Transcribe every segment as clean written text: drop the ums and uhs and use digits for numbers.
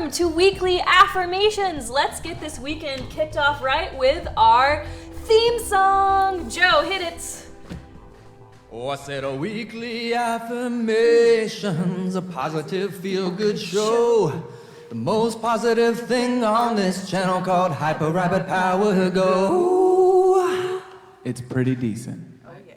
welcome to Weekly Affirmations. Let's get this weekend kicked off right with our theme song. Joe, hit it. Oh, I said a weekly affirmations, a positive feel-good show. The most positive thing on this channel called Hyper Rabbit Power Go. It's pretty decent.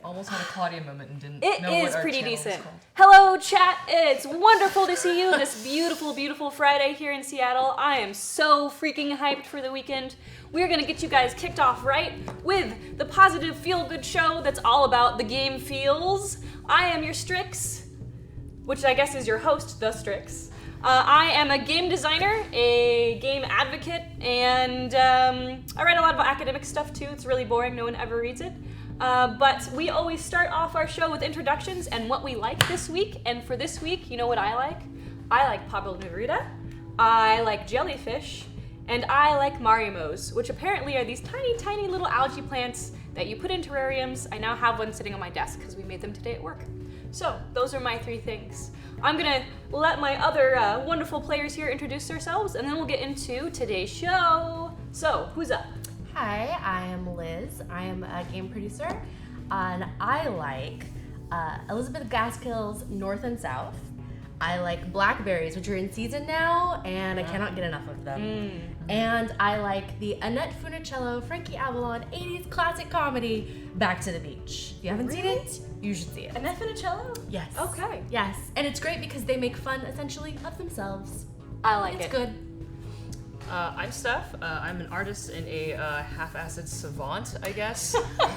Almost had a Claudia moment and didn't It know what is our pretty channel was decent. called. Hello, chat. It's wonderful to see you this beautiful, beautiful Friday here in Seattle. I am so freaking hyped for the weekend. We're going to get you guys kicked off right with the positive feel-good show that's all about the game feels. I am your Strix, which I guess is your host, the Strix. I am a game designer, a game advocate, and I write a lot of academic stuff too. It's really boring. No one ever reads it. But we always start off our show with introductions and what we like this week. And for this week, you know what I like? I like Pablo Neruda, I like jellyfish, and I like Marimos, which apparently are these tiny, tiny little algae plants that you put in terrariums. I now have one sitting on my desk because we made them today at work. So those are my three things. I'm gonna let my other wonderful players here introduce themselves, and then we'll get into today's show. So, who's up? Hi, I am Liz. I am a game producer, and I like Elizabeth Gaskell's North and South. I like Blackberries, which are in season now, and I cannot get enough of them. And I like the Annette Funicello, Frankie Avalon 80s classic comedy, Back to the Beach. If you haven't seen it, you should see it. Annette Funicello? Yes. Okay. Yes, and it's great because they make fun, essentially, of themselves. I like It's it. good. I'm Steph. I'm an artist and a half-assed savant, I guess.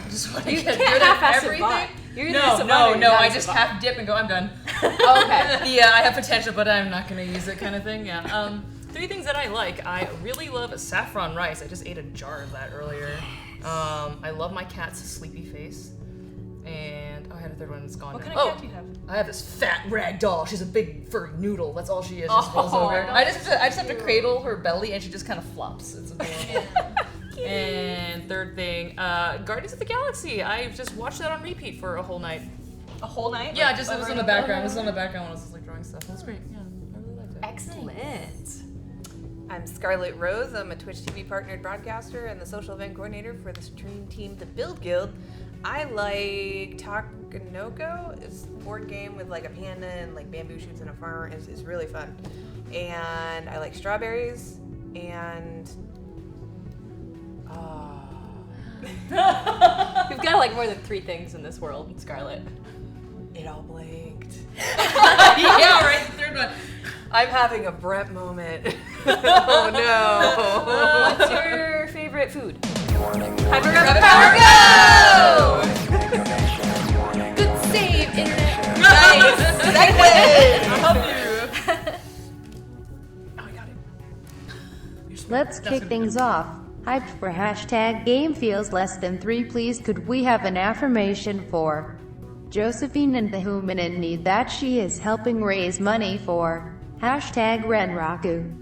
Just want to You get can't good at half-ass everything. savant. You're either a No, savant or you're not I a just savant. half dip and go, I'm done. Okay. Yeah, I have potential, but I'm not going to use it kind of thing, yeah. Three things that I like. I really love saffron rice. I just ate a jar of that earlier. I love my cat's sleepy face. And I had a third one that's gone What now. kind of cat do you have? I have this fat rag doll. She's a big furry noodle. That's all she is. She just rolls Oh, over. I just have to cradle her belly, and she just kind of flops. It's adorable. And third thing, Guardians of the Galaxy. I just watched that on repeat for a whole night. A whole night? Yeah, Like, just it was over in and the over? background. It was on the background when I was like drawing stuff. It was great. Yeah, I really liked it. Excellent. I'm Scarlett Rose. I'm a Twitch TV partnered broadcaster and the social event coordinator for the stream team, The Build Guild. I like Takanoko. It's a board game with like a panda and like bamboo shoots and a farmer. It's really fun. And I like strawberries and You've got like more than three things in this world, Scarlett. it all blanked. Yeah, right. The third one. I'm having a Brett moment. Oh no. What's your favorite food? Hyper Rabbit Power Go! Good save, internet. Nice! Segue! I'll help you. Oh, I got it. Let's kick things off. Hyped for hashtag game feels less than 3. Please could we have an affirmation for Josephine and the human in need that she is helping raise money for hashtag Renraku.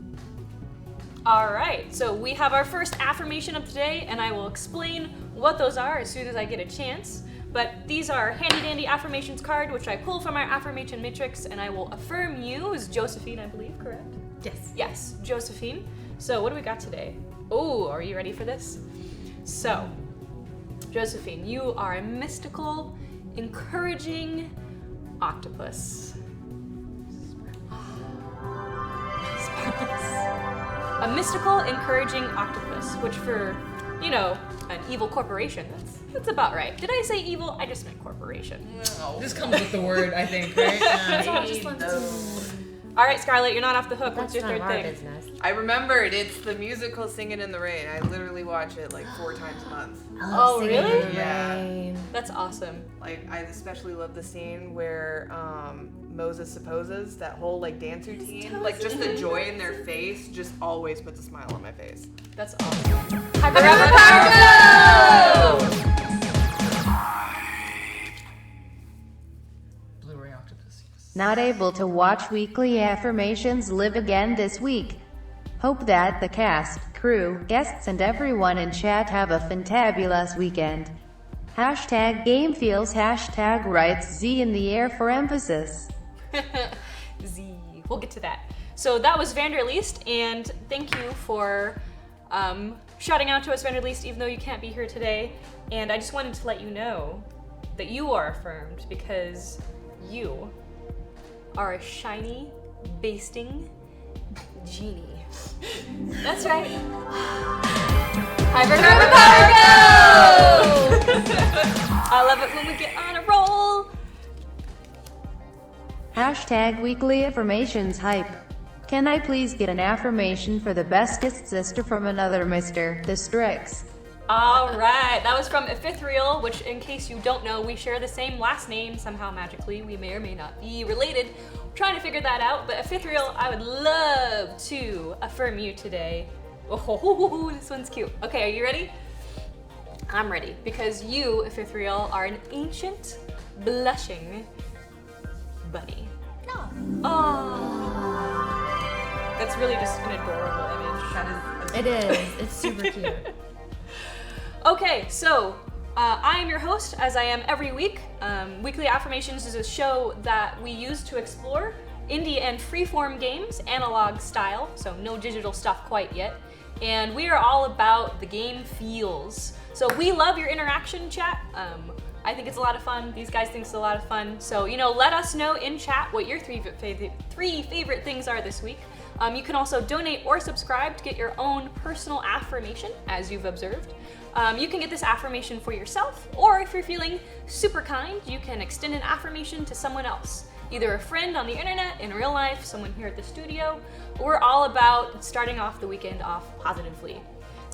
All right, so we have our first affirmation of today, and I will explain what those are as soon as I get a chance. But these are handy dandy affirmations card, which I pull from our affirmation matrix, and I will affirm you as Josephine, I believe, correct? Yes. Yes, Josephine. So what do we got today? Oh, are you ready for this? So, Josephine, you are a mystical, encouraging octopus. A mystical, encouraging octopus, which for, you know, an evil corporation, that's about right. Did I say evil? I just meant corporation. This comes with the word, I think, right? Just wanted to- All right, Scarlett, you're not off the hook. What's That's your not third our thing? business. I remembered, it's the musical Singin' in the Rain. I literally watch it like 4 times a month. Oh, Singing really? in the Yeah. rain. That's awesome. Like, I especially love the scene where Moses supposes, that whole like dance routine. Like, just the joy in their face just always puts a smile on my face. That's awesome. Hyper Rabbit Power Go! Blu-ray octopus, yes. Not able to watch weekly affirmations live again this week. Hope that the cast, crew, guests and everyone in chat have a fantabulous weekend. Hashtag game feels, hashtag writes Z in the air for emphasis. Z. we'll get to that. So that was Vanderleest, and thank you for shouting out to us, Vanderleest, even though you can't be here today. And I just wanted to let you know that you are affirmed because you are a shiny, basting genie. That's right. Hyper Go! I love it when we get on a roll. Hashtag Weekly Affirmations hype. Can I please get an affirmation for the bestest sister from another mister, the Strix? All right, that was from Ethereal, which in case you don't know, we share the same last name somehow magically. We may or may not be related. We're trying to figure that out, but Ethereal, I would love to affirm you today. Oh, this one's cute. Okay, are you ready? I'm ready, because you, Ethereal, are an ancient, blushing bunny. Oh. That's really just an adorable image. It is. It's super cute. Okay, so I am your host, as I am every week. Weekly Affirmations is a show that we use to explore indie and freeform games, analog style, so no digital stuff quite yet. And we are all about the game feels. So we love your interaction, chat. I think it's a lot of fun. These guys think it's a lot of fun. So, let us know in chat what your three favorite things are this week. You can also donate or subscribe to get your own personal affirmation, as you've observed. You can get this affirmation for yourself, or if you're feeling super kind, you can extend an affirmation to someone else. Either a friend on the internet, in real life, someone here at the studio. We're all about starting off the weekend off positively.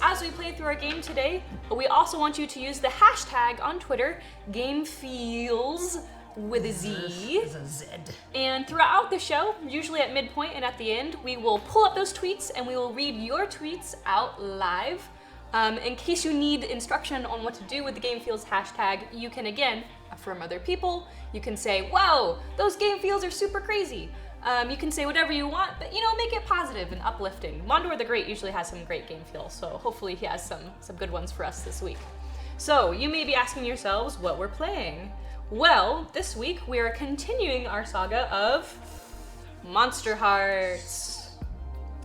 As we play through our game today, we also want you to use the hashtag on Twitter, GameFeels with a Z. And throughout the show, usually at midpoint and at the end, we will pull up those tweets and we will read your tweets out live. In case you need instruction on what to do with the GameFeels hashtag, you can again affirm other people. You can say, wow, those GameFeels are super crazy. You can say whatever you want, but make it positive and uplifting. Mondor the Great usually has some great game feels, so hopefully he has some good ones for us this week. So you may be asking yourselves what we're playing. Well, this week we are continuing our saga of Monsterhearts.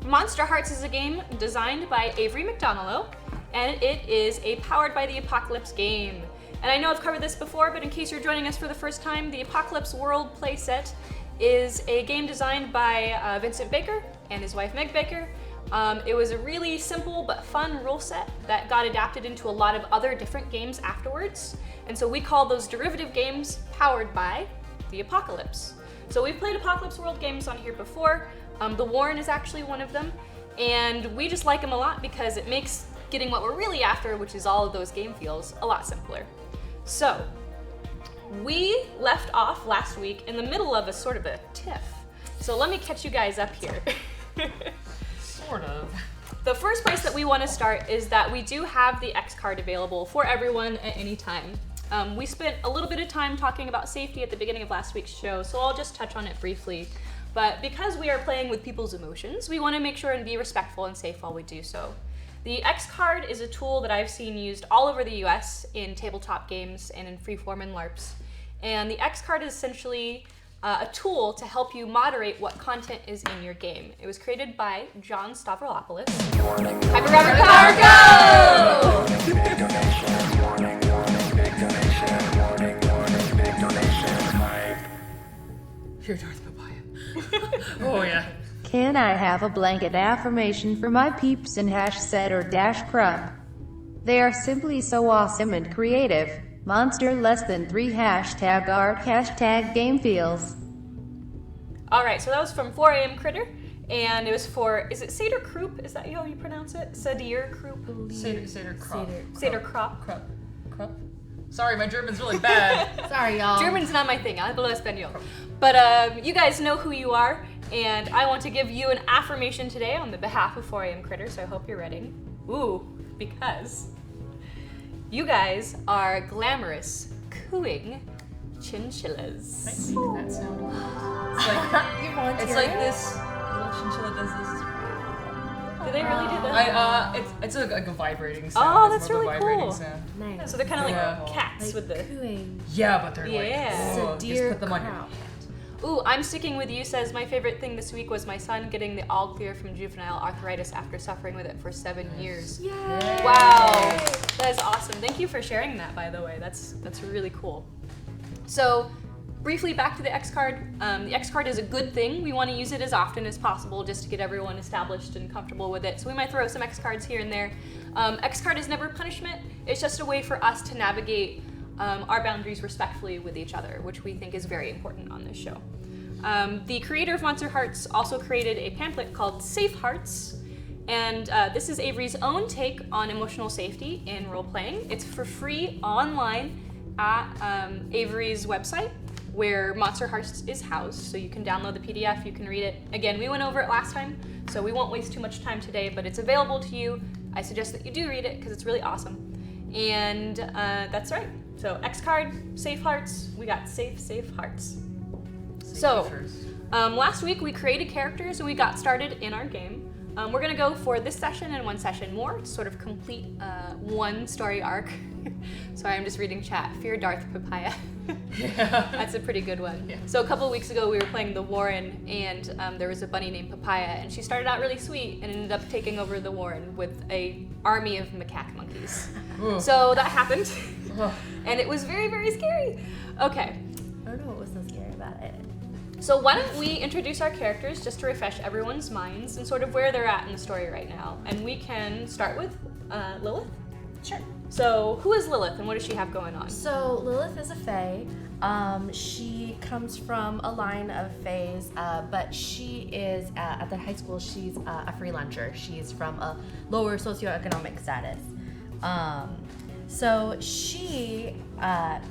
Monsterhearts is a game designed by Avery McDonald, and it is a Powered by the Apocalypse game. And I know I've covered this before, but in case you're joining us for the first time, the Apocalypse World playset is a game designed by Vincent Baker and his wife Meg Baker. It was a really simple but fun rule set that got adapted into a lot of other different games afterwards. And so we call those derivative games Powered by the Apocalypse. So we've played Apocalypse World games on here before. The Warren is actually one of them. And we just like them a lot because it makes getting what we're really after, which is all of those game feels, a lot simpler. So, we left off last week in the middle of a sort of a tiff. So let me catch you guys up here. Sort of. The first place that we want to start is that we do have the X card available for everyone at any time. We spent a little bit of time talking about safety at the beginning of last week's show, so I'll just touch on it briefly. But because we are playing with people's emotions, we want to make sure and be respectful and safe while we do so. The X card is a tool that I've seen used all over the US in tabletop games and in freeform and LARPs. And the X card is essentially a tool to help you moderate what content is in your game. It was created by John Stavropoulos. Hyper Rapid Power, go! Big donation, warning, big donation, warning, big donation. Here, Darth Papaya. Oh, yeah. Can I have a blanket affirmation for my peeps in #set or #crump? They are simply so awesome and creative. Monster less than 3 #art #gamefeels. All right, so that was from 4 AM Critter, and it was for, is it Seder Kroop? Is that how you pronounce it? Sadir Kroop? Seder Krop. Seder Krop. Krop. Sorry, my German's really bad. Sorry, y'all. German's not my thing, hablo español. But you guys know who you are, and I want to give you an affirmation today on the behalf of 4 AM Critter, so I hope you're ready. Ooh, because you guys are glamorous, cooing chinchillas. I see that sound. It's like this little chinchilla does this. Do they really do that? It's like a vibrating sound. Oh, It's that's more of a really vibrating cool. sound. Nice. So they're kind of Yeah. like cats with the... Cooing. Yeah, but they're Yeah. like, oh, just Sadir put them on your crop. hand. Ooh, I'm sticking with you says my favorite thing this week was my son getting the all clear from juvenile arthritis after suffering with it for 7 years. Yay! Wow, that is awesome. Thank you for sharing that, by the way. That's really cool. So, briefly back to the X card. The X card is a good thing. We want to use it as often as possible just to get everyone established and comfortable with it. So we might throw some X cards here and there. X card is never punishment. It's just a way for us to navigate our boundaries respectfully with each other, which we think is very important on this show. The creator of Monsterhearts also created a pamphlet called Safe Hearts, and this is Avery's own take on emotional safety in role-playing. It's for free online at Avery's website, where Monsterhearts is housed, so you can download the PDF, you can read it. Again, we went over it last time, so we won't waste too much time today, but it's available to you. I suggest that you do read it, because it's really awesome. And that's right. So X card, Safe Hearts, we got safe hearts. So, last week we created characters and we got started in our game. We're gonna go for this session and one session more to sort of complete one story arc. Sorry, I'm just reading chat. Fear Darth Papaya. Yeah. That's a pretty good one. Yeah. So a couple of weeks ago we were playing the Warren, and there was a bunny named Papaya, and she started out really sweet and ended up taking over the Warren with a army of macaque monkeys. So that happened, and it was very, very scary. Okay. I don't know what was so scary about it. So why don't we introduce our characters just to refresh everyone's minds and sort of where they're at in the story right now. And we can start with Lilith. Sure. So who is Lilith and what does she have going on? So Lilith is a fae. She comes from a line of fays, but she is at the high school. She's a free luncher. She's from a lower socioeconomic status. So she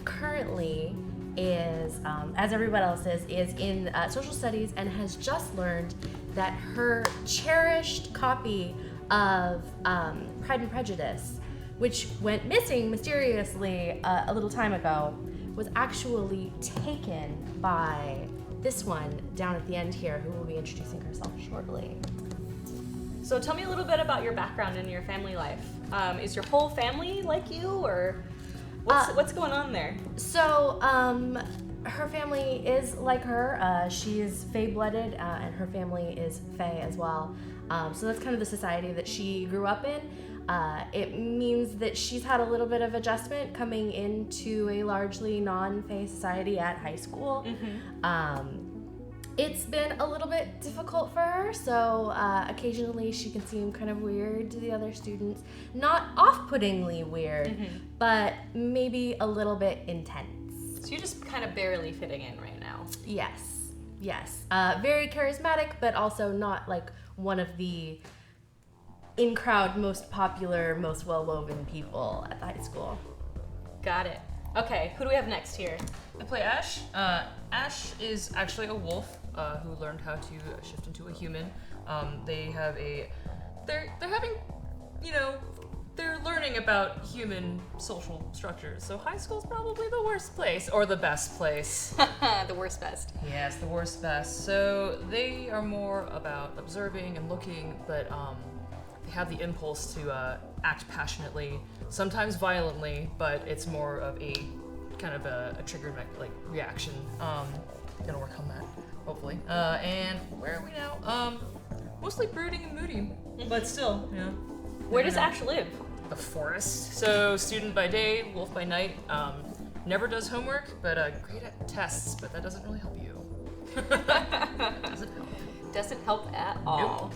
currently is, as everybody else is in social studies and has just learned that her cherished copy of Pride and Prejudice, which went missing mysteriously a little time ago, was actually taken by this one down at the end here, who will be introducing herself shortly. So tell me a little bit about your background and your family life. Is your whole family like you, or what's going on there? So, her family is like her. She is fae-blooded, and her family is fae as well. So that's kind of the society that she grew up in. It means that she's had a little bit of adjustment coming into a largely non-fae society at high school. Mm-hmm. It's been a little bit difficult for her, so occasionally she can seem kind of weird to the other students. Not off-puttingly weird, Mm-hmm. but maybe a little bit intense. So you're just kind of barely fitting in right now. Yes. Very charismatic, but also not like one of the in-crowd most popular, most well-woven people at the high school. Got it. Okay, who do we have next here? I play Ash. Ash is actually a wolf who learned how to shift into a human. They're learning about human social structures. So high school's probably the worst place, or the best place. The worst best. Yes, the worst best. So they are more about observing and looking, but they have the impulse to act passionately, sometimes violently, but it's more of a kind of a triggered reaction. Gonna work on that, hopefully. And where are we now? Mostly brooding and moody, but still, yeah. Where does Ash live? The forest. So student by day, wolf by night. Never does homework, but great at tests, but that doesn't really help you. Doesn't help. Doesn't help at all.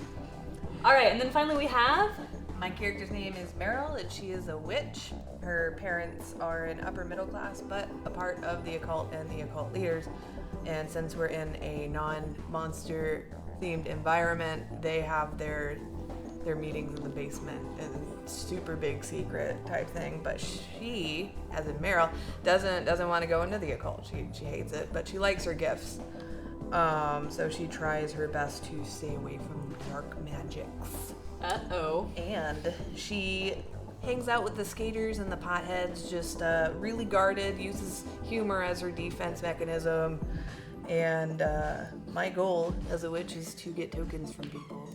All right, and then finally we have... My character's name is Meryl, and she is a witch. Her parents are in upper middle class, but a part of the occult and the occult leaders. And since we're in a non-monster themed environment, they have their meetings in the basement and super big secret type thing. But she, as in Meryl, doesn't want to go into the occult. She hates it, but she likes her gifts. So she tries her best to stay away from dark magics. Uh-oh. And she hangs out with the skaters and the potheads, just really guarded, uses humor as her defense mechanism. And my goal as a witch is to get tokens from people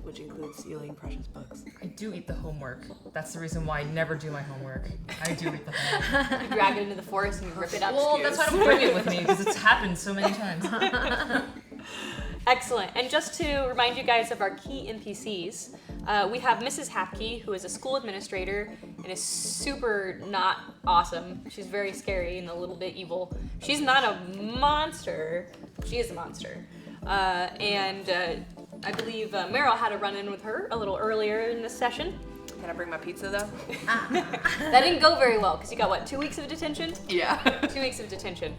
which includes stealing precious books. I do eat the homework. That's the reason why I never do my homework. I do eat the homework. You drag it into the forest and you rip it up. Well, that's why I don't bring it with me, because it's happened so many times. Excellent. And just to remind you guys of our key NPCs, we have Mrs. Hapke, who is a school administrator and is super not awesome. She's very scary and a little bit evil. She's not a monster. She is a monster. I believe Meryl had a run-in with her a little earlier in this session. Can I bring my pizza though? That didn't go very well because you got, what, 2 weeks of detention? Yeah. 2 weeks of detention.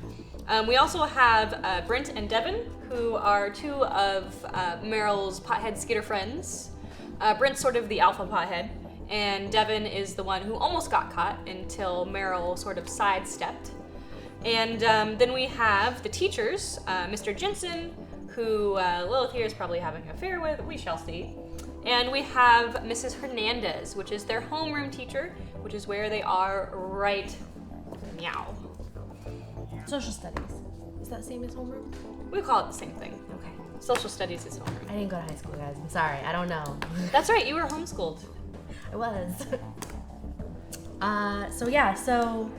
We also have Brent and Devin, who are two of Meryl's pothead skater friends. Brent's sort of the alpha pothead, and Devin is the one who almost got caught until Meryl sort of sidestepped. And then we have the teachers, Mr. Jensen, who Lilith here is probably having an affair with, we shall see. And we have Mrs. Hernandez, which is their homeroom teacher, which is where they are right now. Social studies. Is that same as homeroom? We call it the same thing. Okay. Social studies is homeroom. I didn't go to high school, guys. I'm sorry. I don't know. That's right, you were homeschooled. I was. So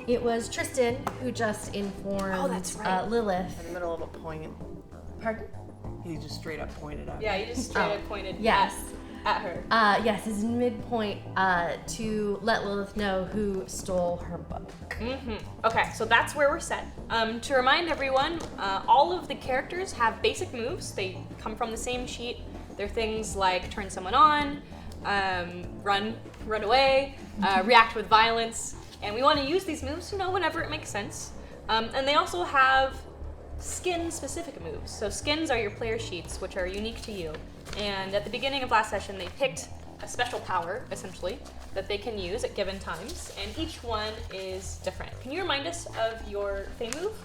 it was Tristan who just informed that's right. Lilith. In the middle of a point. Pardon? He just straight up pointed at Yeah, you just straight up pointed Yes. at her. Yes, his midpoint to let Lilith know who stole her book. Okay, so that's where we're set. To remind everyone, all of the characters have basic moves. They come from the same sheet. They're things like turn someone on, run away, react with violence, and we want to use these moves, whenever it makes sense. And they also have skin-specific moves. So skins are your player sheets, which are unique to you. And at the beginning of last session, they picked a special power, essentially, that they can use at given times, and each one is different. Can you remind us of your Fey move?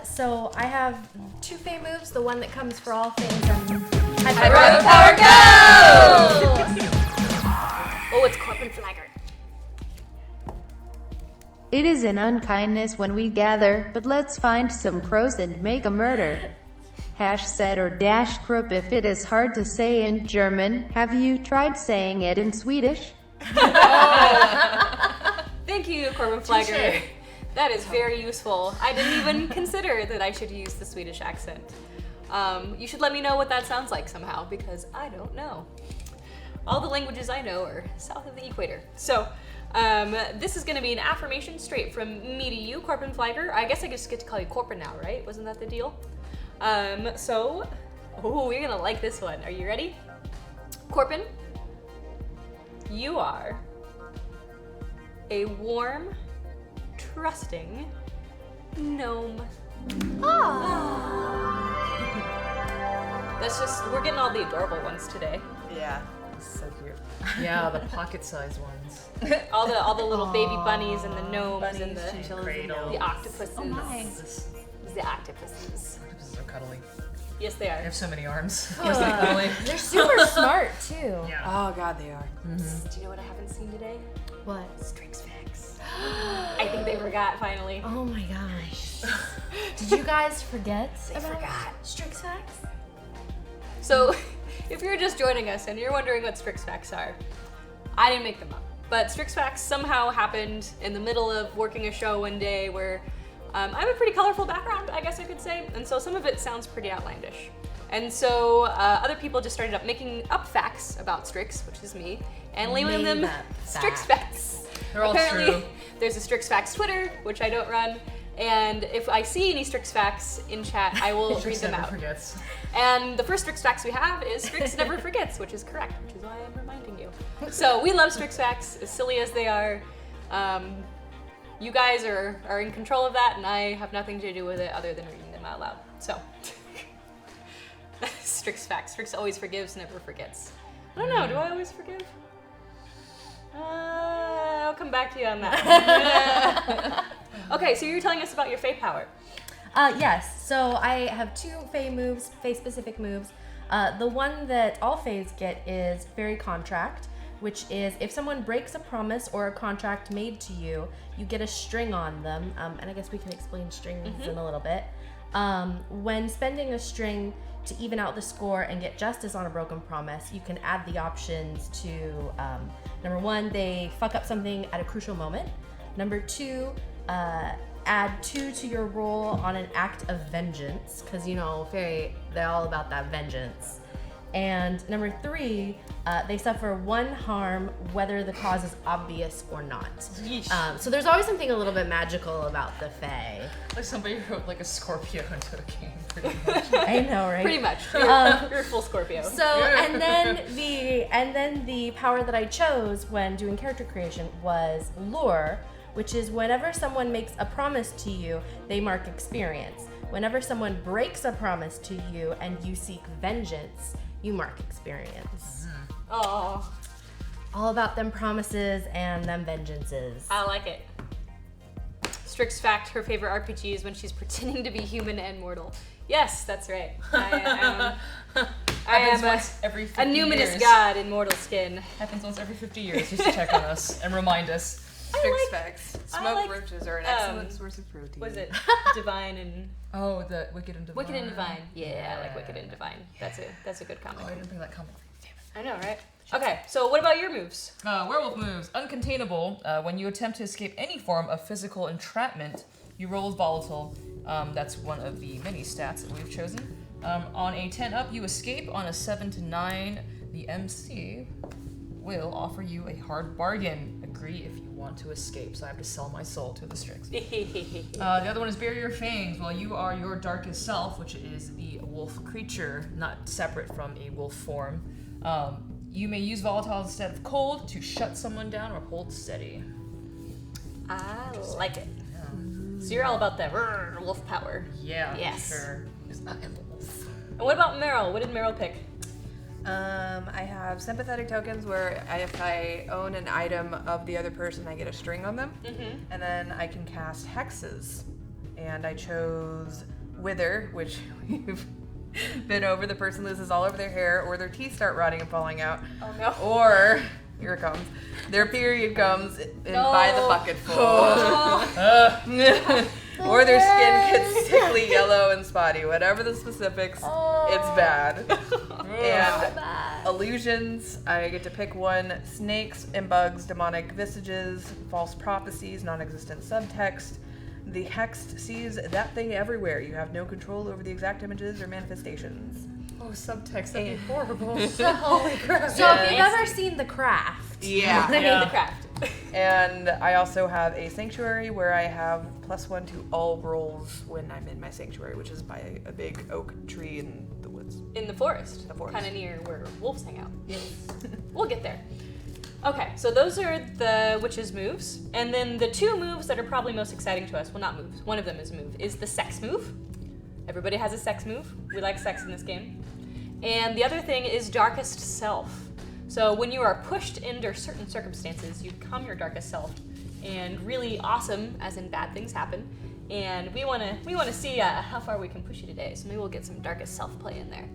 So I have 2 Fey moves. The one that comes for all things and Hyper Power Go! Oh, it's Corporate Flagger. It is an unkindness when we gather, but let's find some crows and make a murder. #set or #krupp if it is hard to say in German. Have you tried saying it in Swedish? Thank you, Corbin Flagger. That is very useful. I didn't even consider that I should use the Swedish accent. You should let me know what that sounds like somehow, because I don't know. All the languages I know are south of the equator. So, this is going to be an affirmation straight from me to you, Corbin Flagger. I guess I just get to call you Corbin now, right? Wasn't that the deal? We're going to like this one. Are you ready? Corbin, you are a warm, trusting gnome. We're getting all the adorable ones today. Yeah. So cute. Yeah, the pocket-sized ones. all the little baby bunnies and the gnomes Bunnies, and the chinchillas, cradles. the octopuses. Oh my. The octopuses. Octopuses are cuddly. Yes, they They are. have so many arms. They're super smart too. Yeah. Oh god, they are. Do you know what I haven't seen today? What? Strix facts. I think they forgot finally. Oh my gosh. Did you guys forget about forgot. Strix facts? So, if you're just joining us and you're wondering what Strix facts are, I didn't make them up. But Strix facts somehow happened in the middle of working a show one day where I have a pretty colorful background, I guess I could say, and so some of it sounds pretty outlandish. And so other people just started making up facts about Strix, which is me, and labeling them Made up Strix facts. They're all Apparently, true. there's a Strix facts Twitter, which I don't run, and if I see any Strix facts in chat, I will read Strix them never out. forgets. And the first Strix facts we have is Strix never forgets, which is correct, which is why I'm reminding you. So we love Strix facts, as silly as they are. You guys are in control of that, and I have nothing to do with it other than reading them out loud. So, Strix facts. Strix always forgives, never forgets. I don't know, do I always forgive? I'll come back to you on that. Okay, so you're telling us about your Fey power. Yes. So I have 2 Fey moves, Fey-specific moves. The one that all Feys get is Fairy Contract, which is if someone breaks a promise or a contract made to you, you get a string on them. And I guess we can explain strings in a little bit. When spending a string, to even out the score and get justice on a broken promise, you can add the options to, number 1, they fuck up something at a crucial moment. Number 2, add 2 to your roll on an act of vengeance, because fairy, they're all about that vengeance. And number 3, they suffer 1 harm whether the cause is obvious or not. So there's always something a little bit magical about the Fae. Like somebody wrote like a Scorpio into a game, pretty much. I know, right? Pretty much. You're a full Scorpio. So and then the power that I chose when doing character creation was lure, which is whenever someone makes a promise to you, they mark experience. Whenever someone breaks a promise to you and you seek vengeance, you mark experience. Oh, All about them promises and them vengeances. I like it. Strix fact, her favorite RPG is when she's pretending to be human and mortal. Yes, that's right. I am every a 50 numinous years. god in mortal skin. Happens once every 50 years just to check on us and remind us. Strix facts. I Smoked like, roaches are an excellent source of protein. Was it divine and Oh, the Wicked and Divine. Wicked and Divine? Yeah, I like Wicked and Divine. That's a good comic. Oh, I didn't bring that comic. Damn it. I know, right? Okay, so what about your moves? Werewolf moves. Uncontainable. When you attempt to escape any form of physical entrapment, you roll as volatile. That's one of the many stats that we've chosen. On a 10 up, you escape. On a 7 to 9, the MC will offer you a hard bargain. Agree if you want to escape. So I have to sell my soul to the Strix. The other one is Bury Your Fangs. Well, you are your darkest self, which is the wolf creature, not separate from a wolf form. You may use volatile instead of cold to shut someone down or hold steady. I like it. So you're all about that wolf power. Yeah, Yes. for sure. 'Cause I am the wolf. And what about Meryl? What did Meryl pick? I have sympathetic tokens where if I own an item of the other person, I get a string on them. And then I can cast hexes. And I chose Wither, which we've been over. The person loses all over their hair, or their teeth start rotting and falling out. Oh no. Or, here it comes, their period comes and by the bucketful. Or their skin gets sickly yellow and spotty. Whatever the specifics, it's bad. And illusions, I get to pick one. Snakes and bugs, demonic visages, false prophecies, non-existent subtext. The hexed sees that thing everywhere. You have no control over the exact images or manifestations. Oh, subtext, that'd be horrible. Holy crap. So if you've ever seen The Craft, Yeah. The craft. And I also have a sanctuary where I have +1 to all rolls when I'm in my sanctuary, which is by a big oak tree in the woods. In the forest. The forest. Kind of near where wolves hang out. Yes. We'll get there. Okay, so those are the witch's moves. And then the 2 moves that are probably most exciting to us, well, not moves, one of them is a move, is the sex move. Everybody has a sex move. We like sex in this game. And the other thing is darkest self. So when you are pushed into certain circumstances, you become your darkest self. And really awesome, as in bad things happen. And we want to see how far we can push you today. So maybe we'll get some darkest self play in there.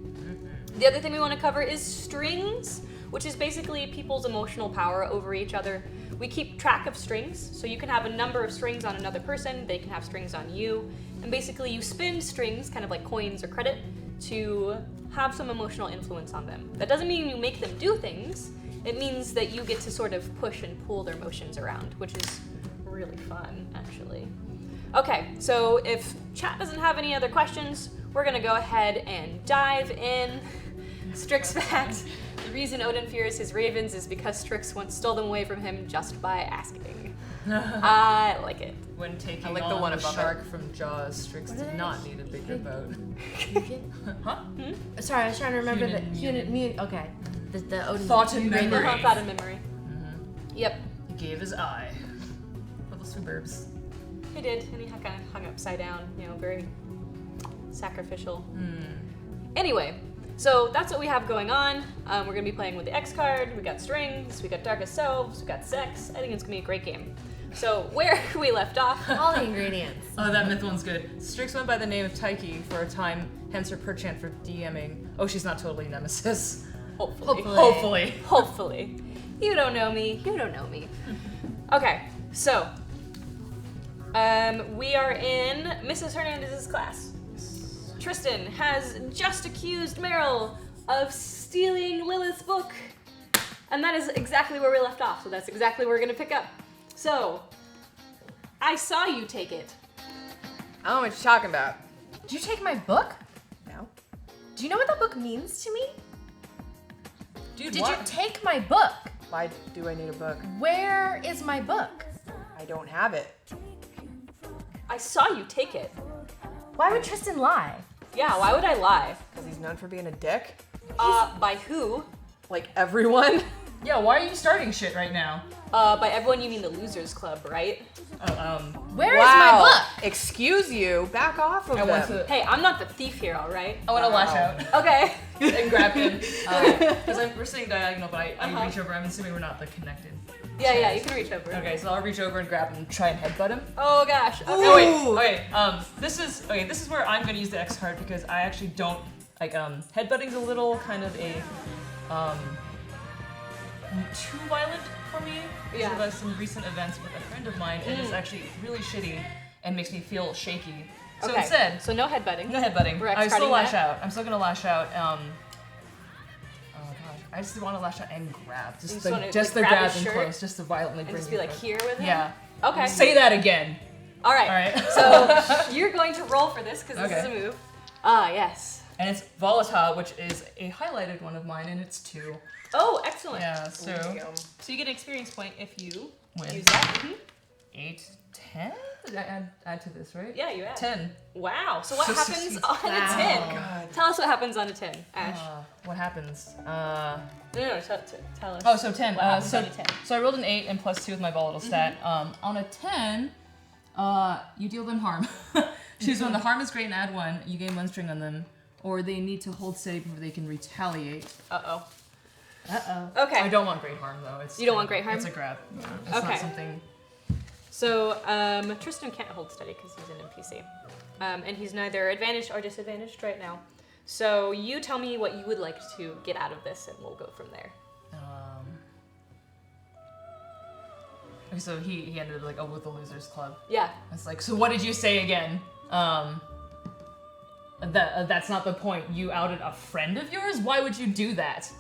The other thing we want to cover is strings, which is basically people's emotional power over each other. We keep track of strings, so you can have a number of strings on another person, they can have strings on you, and basically you spend strings, kind of like coins or credit, to have some emotional influence on them. That doesn't mean you make them do things, it means that you get to sort of push and pull their emotions around, which is really fun, actually. Okay, so if chat doesn't have any other questions, we're gonna go ahead and dive in. Strix fact. The reason Odin fears his ravens is because Strix once stole them away from him just by asking. I like it. When taking I like the on one the above shark from Jaws, Strix did not need a bigger boat. Huh? Sorry, I was trying to remember the Human. okay. The Odin Thought and Raven. memory. Thought in memory. Yep, He gave his eye for the suburbs. he did, and he kind of hung upside down, very sacrificial. Anyway, so that's what we have going on. We're gonna be playing with the X card, we got strings, we got darkest selves, we got sex. I think it's gonna be a great game. So where we left off, All the ingredients. Oh, that myth one's good. Strix went by the name of Taiki for a time, hence her perchant for DMing. Oh, she's not totally Nemesis. hopefully. Hopefully. You don't know me, you don't know me. Okay, so, we are in Mrs. Hernandez's class. Tristan has just accused Meryl of stealing Lilith's book. And that is exactly where we left off, so that's exactly where we're gonna pick up. So, I saw you take it. I don't know what you're talking about. Did you take my book? No. Do you know what that book means to me? Dude, Did what? you take my book? Why do I need a book? Where is my book? I don't have it. I saw you take it. Why would Tristan lie? Yeah, why would I lie? Because he's known for being a dick. By who? Like everyone. Yeah, why are you starting shit right now? By everyone you mean the Losers Club, right? Where is my book? Excuse you. Back off of I want them. to. Hey, I'm not the thief here, alright? I want to lash out Okay. and grab him because we're sitting diagonal, but I reach over. I'm assuming we're not connected. Yeah, you can reach over. Okay, so I'll reach over and grab him and try and headbutt him. Oh gosh. Okay. Oh wait. This is where I'm gonna use the X card because I actually don't like headbutting's a little kind of a too violent for me. Yeah. Because of some recent events with a friend of mine, and it's actually really shitty and makes me feel shaky. So Okay. instead, So no headbutting. no headbutting. We're I still X-carding lash that? out. I'm still gonna lash out. Oh gosh, I just want to lash out and grab. You Just just wanna, the like, grab grab his in shirt close, just to violently And bring just me be like close. here with him? Yeah. Okay. Say that again. Alright. All right. So you're going to roll for this because this is a Okay. move. Ah, yes. And it's volatile, which is a highlighted one of mine, and it's 2. Oh, excellent. Yeah, so So you get an experience point if you Win. use that. 8, 10? Did I add to this, right? Yeah, you add. 10. Wow. So what So happens 16. on a 10? God. Tell us what happens on a 10, Ash. What happens? No, tell us. Oh, so 10. What happens So on a 10? I rolled an 8 and plus 2 with my volatile stat. On a 10, you deal them harm. Choose one. The harm is great and add 1. You gain 1 string on them. Or they need to hold steady before they can retaliate. Uh-oh. Uh-oh. Okay. I don't want great harm, though. It's You don't want great harm? It's a grab. Yeah, it's Okay. not something... So, Tristan can't hold steady because he's an NPC. And he's neither advantaged or disadvantaged right now. So you tell me what you would like to get out of this and we'll go from there. Okay, so he ended like, with the Losers Club. Yeah. It's like, so what did you say again? That's not the point. You outed a friend of yours? Why would you do that?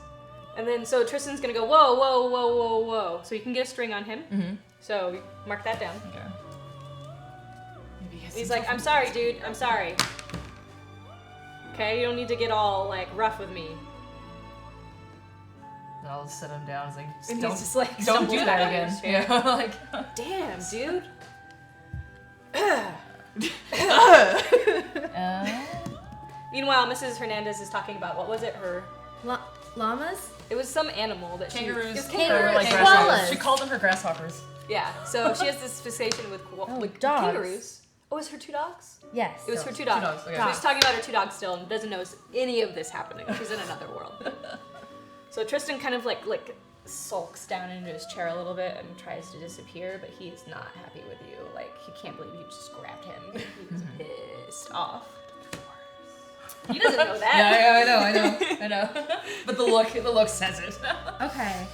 And then, so Tristan's gonna go, whoa, whoa, whoa, whoa, whoa. So you can get a string on him. Mm-hmm. So mark that down. Okay. Maybe He's like, I'm sorry, dude. I'm sorry. Okay, you don't need to get all, like, rough with me. And I'll sit him down. It's like, And don't, he's just like, don't do stumbles that down again. his chair. Yeah, like, Damn, dude. Meanwhile, Mrs. Hernandez is talking about, what was it, her... Llamas? It was some animal that kangaroos. she... It was Or kangaroos. like Koalas. grasshoppers. She called them her grasshoppers. Yeah, so she has this fixation with, with dogs. kangaroos. Oh, was her 2 dogs? Yes. It was her 2 2 dogs. dogs, okay. So she's talking about her 2 dogs still and doesn't know any of this happening. She's in another world. So Tristan kind of like sulks down into his chair a little bit and tries to disappear, but he's not happy with you. Like, he can't believe you just grabbed him. He's pissed off. He doesn't know that. Yeah, I know. But the look says it. Okay.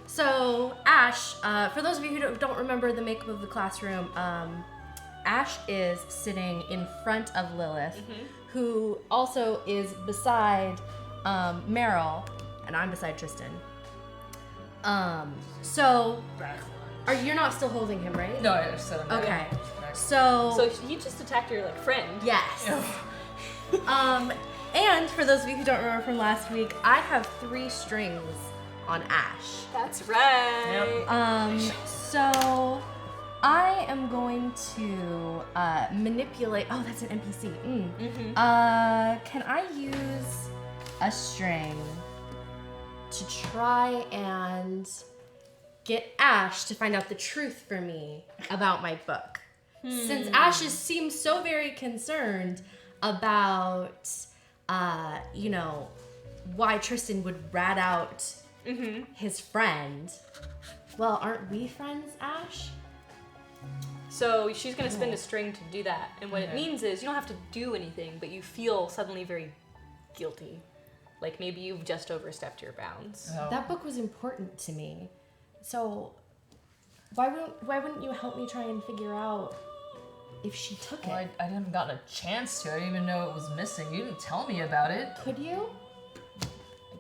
So Ash, for those of you who don't remember the makeup of the classroom, Ash is sitting in front of Lilith, who also is beside Meryl, and I'm beside Tristan. So you're not still holding him, right? No, I just said him. Okay. Yeah. So he just attacked your friend. Yes. And for those of you who don't remember from last week, I have 3 strings on Ash. That's right. So I am going to manipulate. Oh, that's an NPC. Can I use a string to try and get Ash to find out the truth for me about my book? Since Ash seems so very concerned about, why Tristan would rat out his friend. Well, aren't we friends, Ash? So she's gonna spin a string to do that, and what it means is you don't have to do anything, but you feel suddenly very guilty, like maybe you've just overstepped your bounds. Oh. That book was important to me, so why wouldn't you help me try and figure out if she took Well, it. I haven't gotten a chance to. I didn't even know it was missing. You didn't tell me about it. Could you?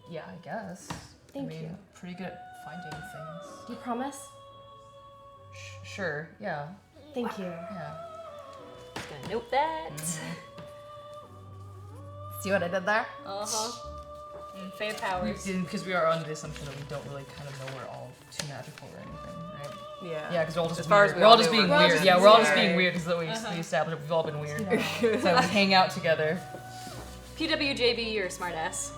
Yeah, I guess. Thank you. Pretty good at finding things. Do you promise? Sure, yeah. Thank you. Yeah. Just gonna note that. See what I did there? Faye Powers. Because we are under the assumption that we don't really kind of know we're all too magical or anything, right? Yeah. Yeah, because we're all just As far weird. as we We're all all just knew, being we're all weird. just Yeah, we're all just weird. being weird because we established we've all been weird. So we hang out together. PWJB, you're a smartass.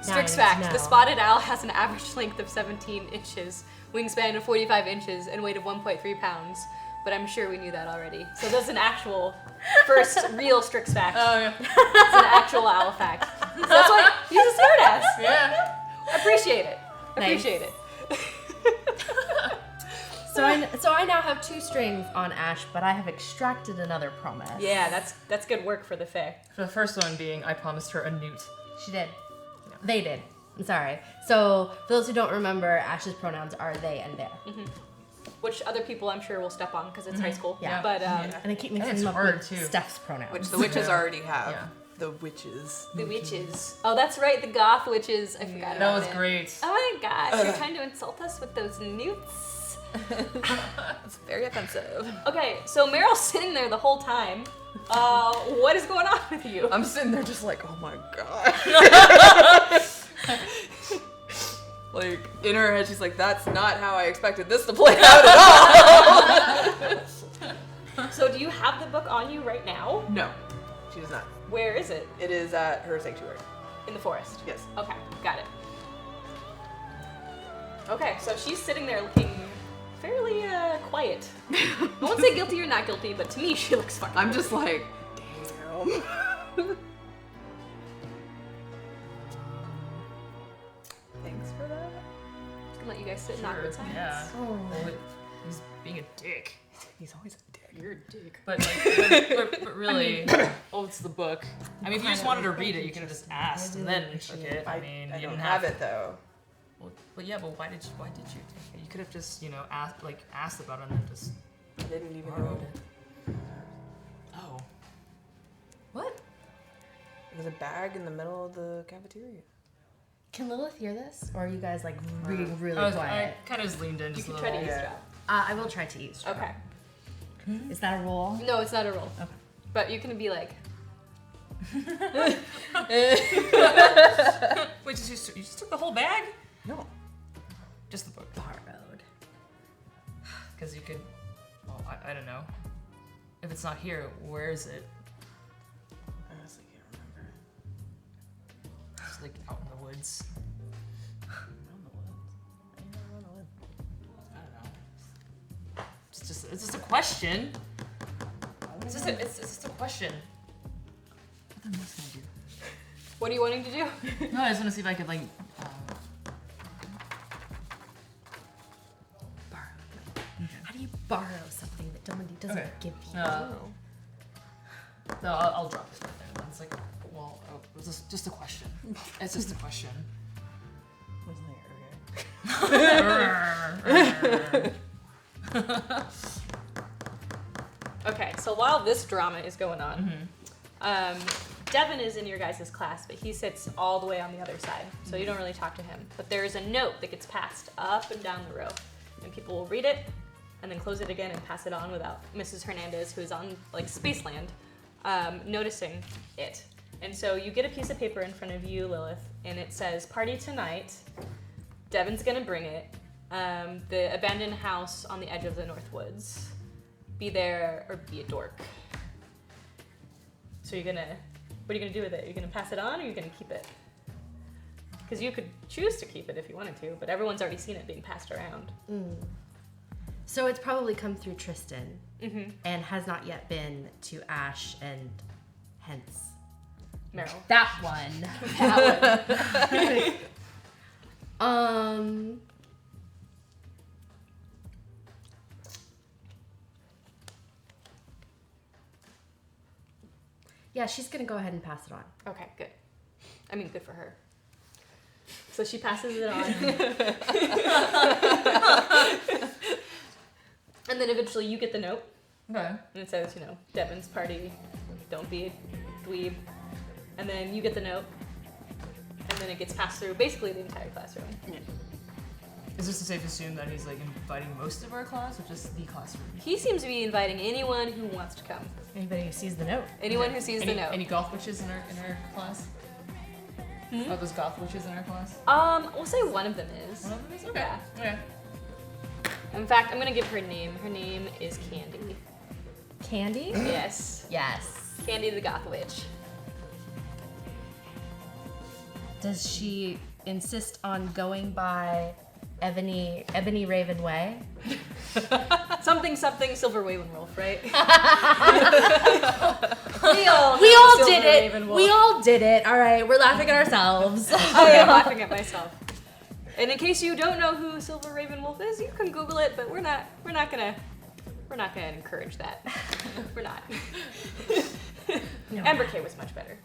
Strix Nice, fact, no. the spotted owl has an average length of 17 inches, wingspan of 45 inches, and weight of 1.3 pounds. But I'm sure we knew that already. So that's an actual first real Strix fact. Oh, yeah. It's an actual owl fact. So that's why he's a smartass. Yeah. Appreciate it. Nice. Appreciate it. So I now have 2 strings on Ash, but I have extracted another promise. Yeah, that's good work for the Fae. For the first one being, I promised her a newt. She did. They did. I'm sorry. So for those who don't remember, Ash's pronouns are they and their. Which other people I'm sure will step on because it's high school. Yeah. But And I keep mixing it's them up hard, with too. Steph's pronouns. Which the witches already have. Yeah. The witches. the witches. Oh, that's right, the goth witches. I forgot about That was it. great. Oh my gosh, you're trying to insult us with those newts. It's very offensive. Okay, so Meryl's sitting there the whole time. What is going on with you? I'm sitting there just like, oh my god. Like, in her head, she's like, that's not how I expected this to play out at all. So do you have the book on you right now? No, she does not. Where is it? It is at her sanctuary. In the forest? Yes. Okay, got it. Okay, so she's sitting there looking fairly quiet. I won't say guilty or not guilty, but to me she looks fucking I'm guilty. just like, damn. Thanks for that. Just gonna let you guys sit in awkward silence. Yeah. Oh. Well, he's being a dick. He's always a dick. You're a dick. But like, but really, oh, it's the book. I mean, if you just wanted to read it, you could have just asked and then took it. I mean, I you don't didn't have it though. Well, but yeah, but why did you take it? You could have just, asked about it and then just I didn't even borrowed know. it. Oh. What? There was a bag in the middle of the cafeteria. Can Lilith hear this? Or are you guys like being really I quiet? kind of just leaned in You just a can little. try to Yeah. eavesdrop. I will try to eavesdrop. Okay. Is that a rule? No, it's not a roll. Okay. But you can be like, Wait, you just took the whole bag? No. Just the book. Borrowed. Because you could, well, I don't know. If it's not here, where is it? I honestly can't remember. It's like out in the woods. Around the woods. I ain't never run the woods. I don't know. It's just a question. It's just a question. What am I gonna do? what are you wanting to do? No, I just want to see if I could like. How do you borrow something that somebody doesn't Okay. give you? No, I'll drop this right there. It's like, well, it's just a question. It's just a question. Wasn't like, okay. Okay, so while this drama is going on, Devin is in your guys' class, but he sits all the way on the other side, so you don't really talk to him. But there's a note that gets passed up and down the row, and people will read it and then close it again and pass it on without Mrs. Hernandez, who's on like Spaceland, noticing it. And so you get a piece of paper in front of you, Lilith, and it says, "Party tonight. Devin's gonna bring it. The abandoned house on the edge of the North Woods. Be there or be a dork." So what are you gonna do with it? You're gonna pass it on or you're gonna keep it? Because you could choose to keep it if you wanted to, but everyone's already seen it being passed around. So it's probably come through Tristan and has not yet been to Ash and hence Meryl. that one. Yeah, she's gonna go ahead and pass it on. Okay, good. I mean, good for her. So she passes it on. And then eventually you get the note. Okay. And it says, Devin's party, don't be a dweeb. And then you get the note. And then it gets passed through basically the entire classroom. Is this safe to assume that he's like inviting most of our class or just the classroom? He seems to be inviting anyone who wants to come. Anybody who sees the note. Anyone who sees the note. Any goth witches in our class? Are those goth witches in our class? We'll say one of them is. One of them is? Okay. Yeah. Okay. In fact, I'm gonna give her a name. Her name is Candy. Candy? Yes. Yes. Candy the Goth Witch. Does she insist on going by Ebony Raven Way? Something Silver Ravenwolf, right? We all did it. We all did it. All right, we're laughing at ourselves. I am laughing at myself. And in case you don't know who Silver Ravenwolf is, you can Google it, but we're not gonna encourage that. We're not. No. Amber K was much better.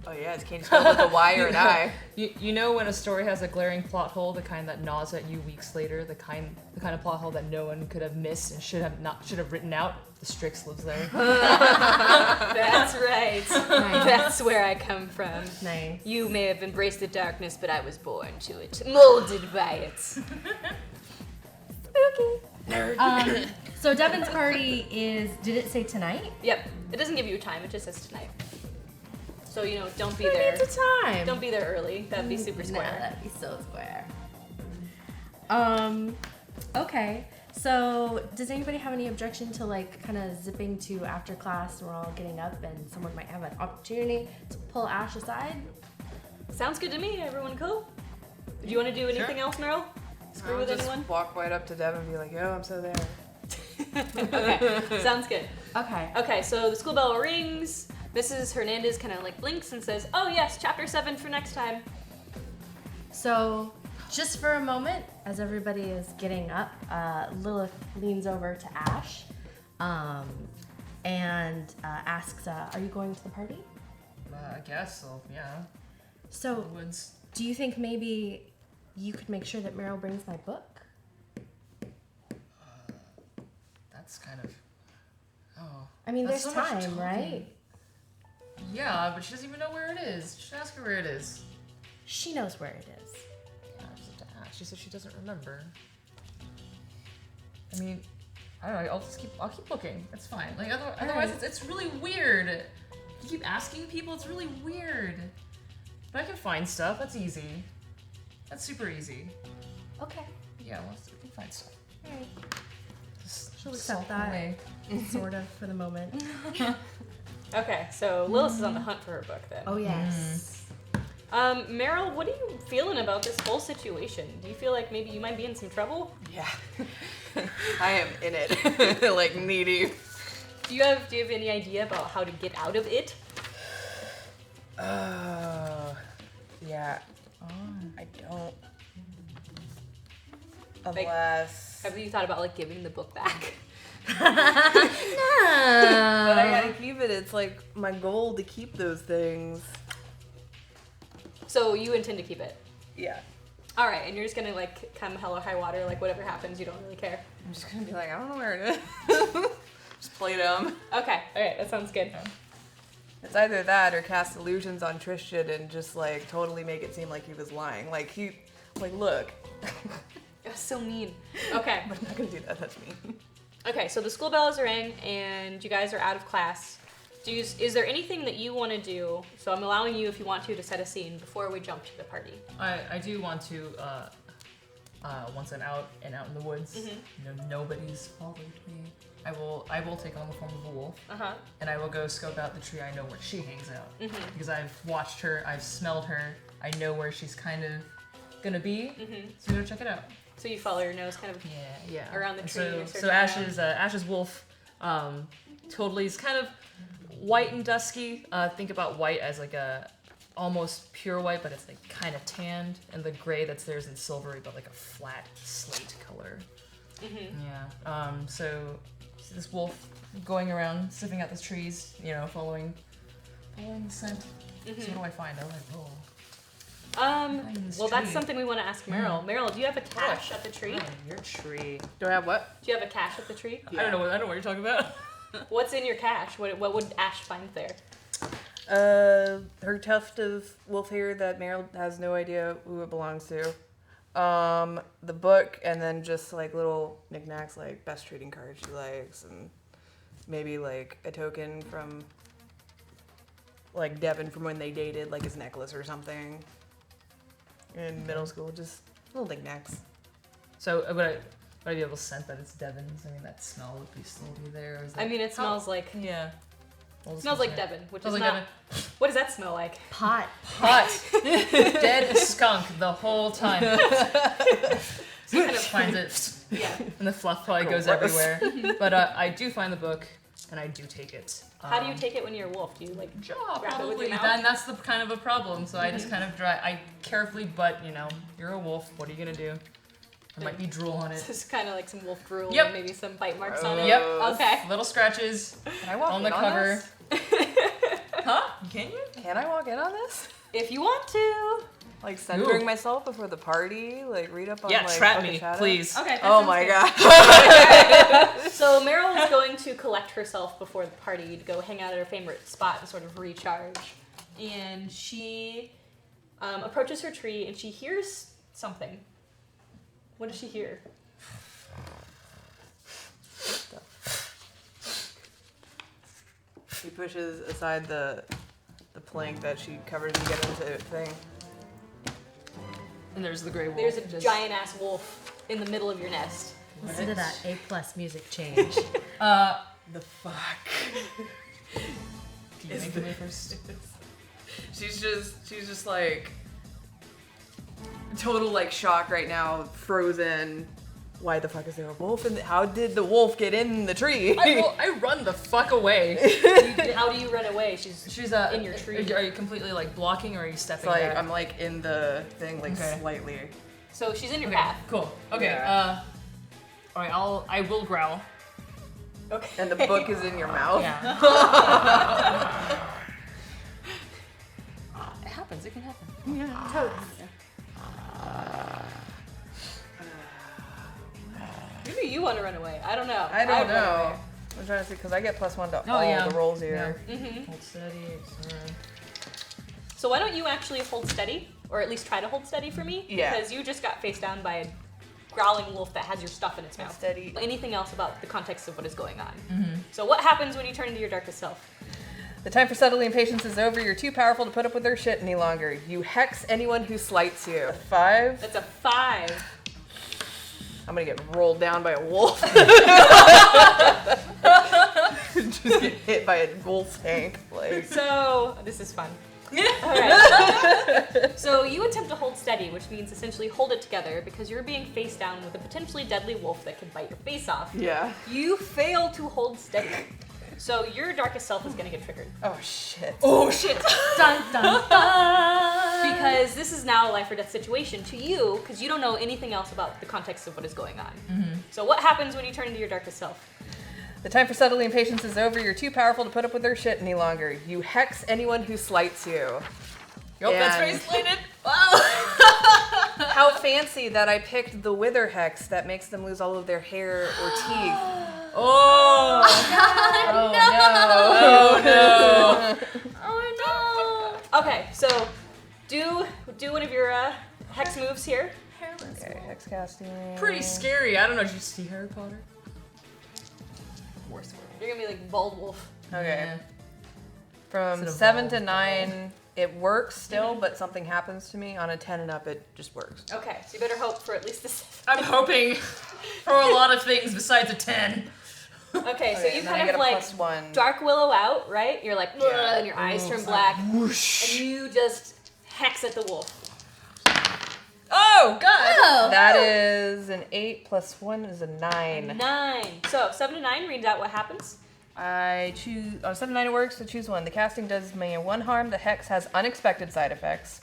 Oh yeah, it's candy spelled with a Y or an I. You know when a story has a glaring plot hole, the kind that gnaws at you weeks later, the kind of plot hole that no one could have missed and should have written out? The Strix lives there. That's right. Nice. That's where I come from. Nice. You may have embraced the darkness, but I was born to it, molded by it. Spooky. Nerd. So Devin's party is, did it say tonight? Yep. It doesn't give you a time. It just says tonight. So don't be Who there. needs a time? Don't be there early. That'd be super Nah, square. that'd be so square. Okay. So does anybody have any objection to kind of zipping to after class and we're all getting up and someone might have an opportunity to pull Ash aside? Sounds good to me. Everyone cool? Do you want to do anything else, Meryl? Screw with just anyone? walk right up to Devin and be like, yo, I'm so there. Okay. Sounds good. Okay. Okay, so the school bell rings. Mrs. Hernandez kind of blinks and says, "Oh yes, chapter 7 for next time." So just for a moment, as everybody is getting up, Lilith leans over to Ash and asks, are you going to the party? I guess so. Yeah. So Woods. do you think maybe you could make sure that Meryl brings my book? That's kind of. Oh. I mean, That's there's so much time, talking. right? Yeah, but she doesn't even know where it is. You should ask her where it is. She knows where it is. Yeah, I just have to ask. She said she doesn't remember. I mean, I don't know. I'll keep looking. It's fine. Otherwise, it's really weird. You keep asking people. It's really weird. But I can find stuff. That's easy. That's super easy. Okay. Yeah, we can find stuff. Alright. Just She'll sulk accept that. away. Sort of, for the moment. Okay, so Lilith is on the hunt for her book then. Oh, yes. Meryl, what are you feeling about this whole situation? Do you feel like maybe you might be in some trouble? Yeah. I am in it. Knee deep. Do you have any idea about how to get out of it? Yeah. I don't. Like, Unless. Have you thought about giving the book back? But I gotta keep it. It's my goal to keep those things. So you intend to keep it? Yeah. All right, and you're just gonna come hell or high water, whatever happens, you don't really care. I'm just gonna be like, I don't know where it is. Just play dumb. Okay, all right, that sounds good. It's either that or cast illusions on Tristan and just totally make it seem like he was lying. Look. That's so mean. Okay. But I'm not gonna do that. That's mean. Okay, so the school bells ring and you guys are out of class. Is there anything that you want to do? So I'm allowing you, if you want to set a scene before we jump to the party. I do want to, once I'm out in the woods, nobody's followed me. I will take on the form of a wolf, and I will go scope out the tree. I know where she hangs out because I've watched her, I've smelled her. I know where she's kind of gonna be. So I'm gonna check it out. So you follow your nose kind of Yeah. around the And tree. So Ash's wolf, totally is kind of white and dusky. Think about white as a almost pure white, but it's kind of tanned, and the gray that's there is in silvery, but a flat slate color. Yeah. So this wolf going around sniffing out the trees, following the scent. So what do I find? this Well, that's tree. something we want to ask Meryl. Meryl, do you have a cache at the tree? Your tree. Do I have what? Do you have a cache at the tree? I don't know what you're talking about. What's in your cache? What would Ash find there? Her tuft of wolf hair that Meryl has no idea who it belongs to. The book, and then just like little knickknacks like best trading cards she likes, and maybe like a token from like Devin from when they dated, like his necklace or something. In middle school, just little knickknacks. So would I be able to sense that it's Devon's? I mean, that smell would still be there. Is that, I mean, it smells like yeah. it smells like Devon, which Smells is like not. What does that smell like? Pot. Hot, dead skunk the whole time. So he kind of finds it, Yeah. and the fluff probably goes Gross. everywhere. But I do find the book, and I do take it. How do you take it when you're a wolf? Do you like Jaw, grab it with probably. your mouth? Then that's the kind of a problem. So I just kind of I carefully, but you're a wolf. What are you gonna do? There might be drool on it. Just kind of like some wolf drool Yep. and maybe some bite marks on it. Yep. Okay. Little scratches Can I walk on in the cover. this? Huh? Can you? Can I walk in on this? If you want to. Like centering Ooh. myself before the party? Like read up on Yeah, like trap Book of me, Shadows? please. Okay. that Oh sounds my good. god. So Meryl is going to collect herself before the party to go hang out at her favorite spot and sort of recharge. And she approaches her tree and she hears something. What does she hear? She pushes aside the plank that she covers to get into the thing. And there's the gray wolf. There's a Just- giant ass wolf in the middle of your nest. Listen to that A+ music change. The fuck? Can you make me first? She's just like total like shock right now, frozen. Why the fuck is there a wolf? And how did the wolf get in the tree? I run the fuck away. How do you run away? She's in your tree. Are you completely like blocking, or are you It's stepping like back? I'm like in the thing like Okay. slightly. So she's in your Okay, path. cool. Okay. Yeah. All right. I will growl. Okay. And the book is in your mouth. Yeah. It happens. It can happen. Maybe you want to run away. I don't know. I don't I'd run know. away. I'm trying to see because I get +1 to Oh, all yeah. the rolls here. Hold steady. So why don't you actually hold steady, or at least try to hold steady for me? Yeah. Because you just got faced down by a growling wolf that has your stuff in its mouth. Steady. Anything else about the context of what is going on? So what happens when you turn into your darkest self? The time for settling patience is over. You're too powerful to put up with their shit any longer. You hex anyone who slights you. 5. That's a 5. I'm gonna get rolled down by a wolf. Just get hit by a wolf tank. Like. So this is fun. All right. So you attempt to hold steady, which means essentially hold it together because you're being face down with a potentially deadly wolf that could bite your face off. Yeah. You fail to hold steady. So your darkest self is going to get triggered. Oh shit. Oh shit! Dun dun dun! Because this is now a life or death situation to you, because you don't know anything else about the context of what is going on. So what happens when you turn into your darkest self? The time for settling patience is over. You're too powerful to put up with their shit any longer. You hex anyone who slights you. Yup, that's And- very slated. How fancy that I picked the wither hex that makes them lose all of their hair or teeth. Oh! Oh no! Oh no! Okay, so do one of your hex moves here. Okay, hex casting. Pretty scary. I don't know. Did you see Harry Potter? You're gonna be like bald wolf. Okay. Yeah. From It's an 7 to evolved 9, it works still, but something happens to me. On a 10 and up, it just works. Okay, so you better hope for at least a 7. I'm hoping for a lot of things besides a 10. Okay, so Okay, you and then I kind get of a like +1. dark willow out, right? You're like, "Ugh," Yeah. and your eyes turn black, and you just hex at the wolf. Oh god! Oh. That is an 8 + 1 is a 9. 9. So 7 to 9 reads out what happens. I choose. On 7 to 9 it works, so choose one. The casting does me 1 harm. The hex has unexpected side effects.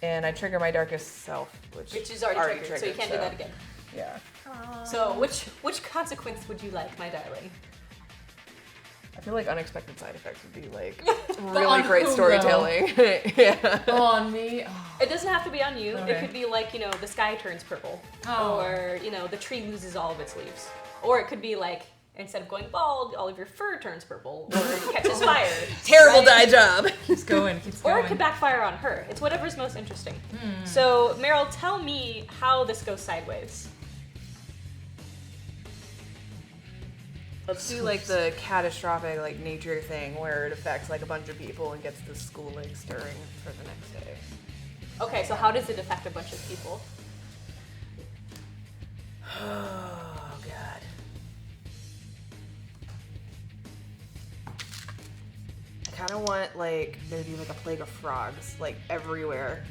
And I trigger my darkest self, which Which is already triggered, so you can't do that again. Yeah. So which consequence would you like, my darling? I feel like unexpected side effects would be like on really great who, storytelling. Yeah. On me. Oh. It doesn't have to be on you. Okay. It could be like, the sky turns purple. Oh. Or, the tree loses all of its leaves. Or it could be like, instead of going bald, all of your fur turns purple. Or it catches fire. Terrible right? dye job. Keeps going. Or it could backfire on her. It's whatever's most interesting. So, Meryl, tell me how this goes sideways. Let's do like the catastrophic like nature thing where it affects like a bunch of people and gets the school like stirring for the next day. Okay, so how does it affect a bunch of people? Oh god. I kind of want like there to be like a plague of frogs like everywhere.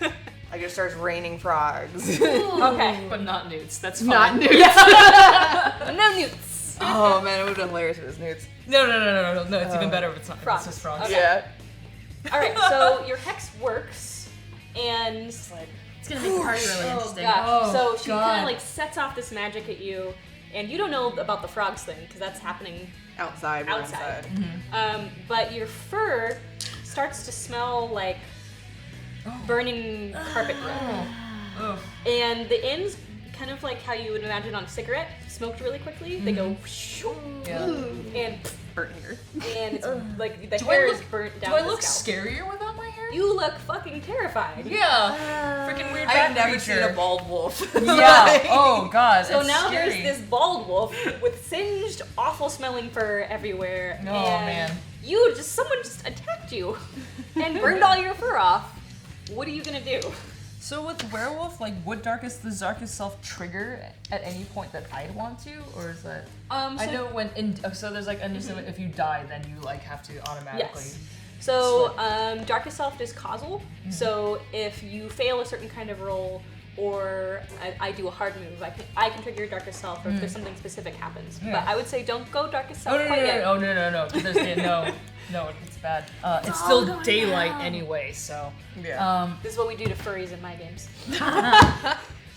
Like it starts raining frogs. Okay. But not newts. That's fine. Not newts. No newts. Oh man, it would have been hilarious if it was newts. No. It's even better if it's not. Frogs. It's just frogs. Okay. Yeah. All right, so your hex works, and It's gonna make the party really oh interesting. gosh, Oh, so she kind God. of like sets off this magic at you, and you don't know about the frogs thing because that's happening Outside. We're outside. inside. But your fur starts to smell like burning carpet burn, Oh. and the ends, kind of like how you would imagine on a cigarette, smoked really quickly. They go shoo, Yeah. and Burnt here. it's like the Do hair I is look- burnt down Do I the look scalp. scarier without my hair? You look fucking terrified. Yeah. Freaking weird I've bat never creature. seen a bald wolf. Yeah. Oh god. So it's now scary. there's this bald wolf with singed, awful smelling fur everywhere. Oh, and man. someone just attacked you and burned all your fur off. What are you gonna do? So with werewolf, like, would the darkest self trigger at any point that I'd want to, or is that? I know when so there's like if you die, then you like have to automatically. Yes. So darkest self is causal. So if you fail a certain kind of roll, or I do a hard move, I can trigger darkest self, or if there's something specific happens. Yeah. But I would say don't go darkest Oh self no quite yet. no. There's no, it's bad. It's still daylight anyway, so. Yeah. This is what we do to furries in my games.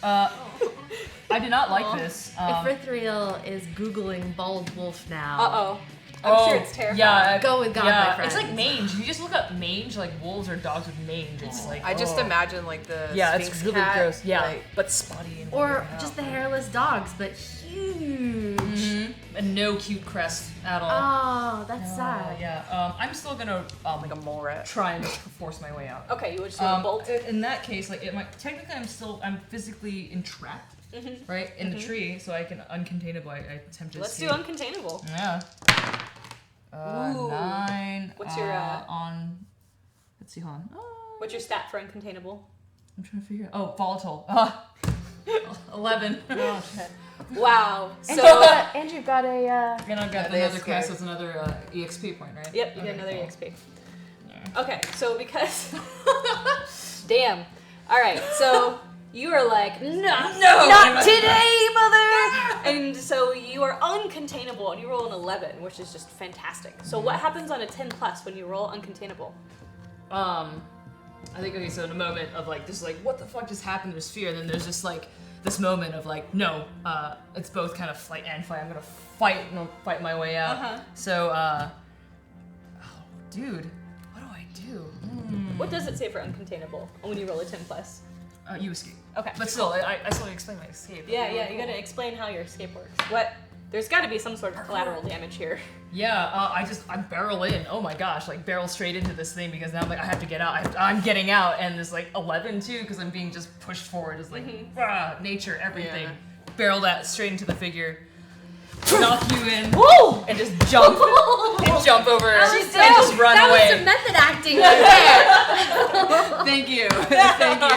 I did not like this. Frithriel is Googling bald wolf now. Uh-oh. I'm sure it's terrifying. Yeah, Go with God, yeah, my friends. it's like mange. If you just look up mange, like wolves or dogs with mange, it's like. I just oh. imagine like the Yeah, Sphinx it's really cat, gross. Yeah, like, but spotty and Or weird. just the hairless dogs, but huge. And no cute crest at all. Oh, that's sad. Yeah. I'm still gonna like a mole rat. try and force my way out. Okay, you would just want to bolt. In that case, like technically, I'm physically entrapped, right, in the tree, so I can uncontainable. I attempt to Let's do escape. uncontainable. Yeah. Ooh. 9. What's your, on? Let's see, hold on. What's your stat for uncontainable? I'm trying to figure. Oh, volatile. 11. Oh shit. Wow. And So, and you've got a. And I've got they another are class. scared. That's another EXP point, right? yep, you Okay, get another cool. EXP. Okay, so because. Damn. Alright, so you are like, not today, mother! And so you are uncontainable, and you roll an 11, which is just fantastic. So what happens on a 10 plus when you roll uncontainable? I think okay. So in a moment of like just like what the fuck just happened, there's fear. And then there's just like this moment of like no, it's both kind of flight and fight. I'm gonna fight and I'll fight my way out. So oh, dude, what do I do? What does it say for uncontainable when you roll a 10 plus? You escape. Okay. But still, I still explain my escape. Yeah, you gotta explain how your escape works. There's gotta be some sort of collateral damage here. Yeah, I barrel in. Oh my gosh, like barrel straight into this thing because now I'm like I have to get out. I'm getting out, and there's like 11 too because I'm being just pushed forward. It's like nature, everything. Yeah. Barreled out straight into the figure. Knock you in. Woo! And just jump and jump over and just run that away. was some method acting right there. Thank you. Thank you.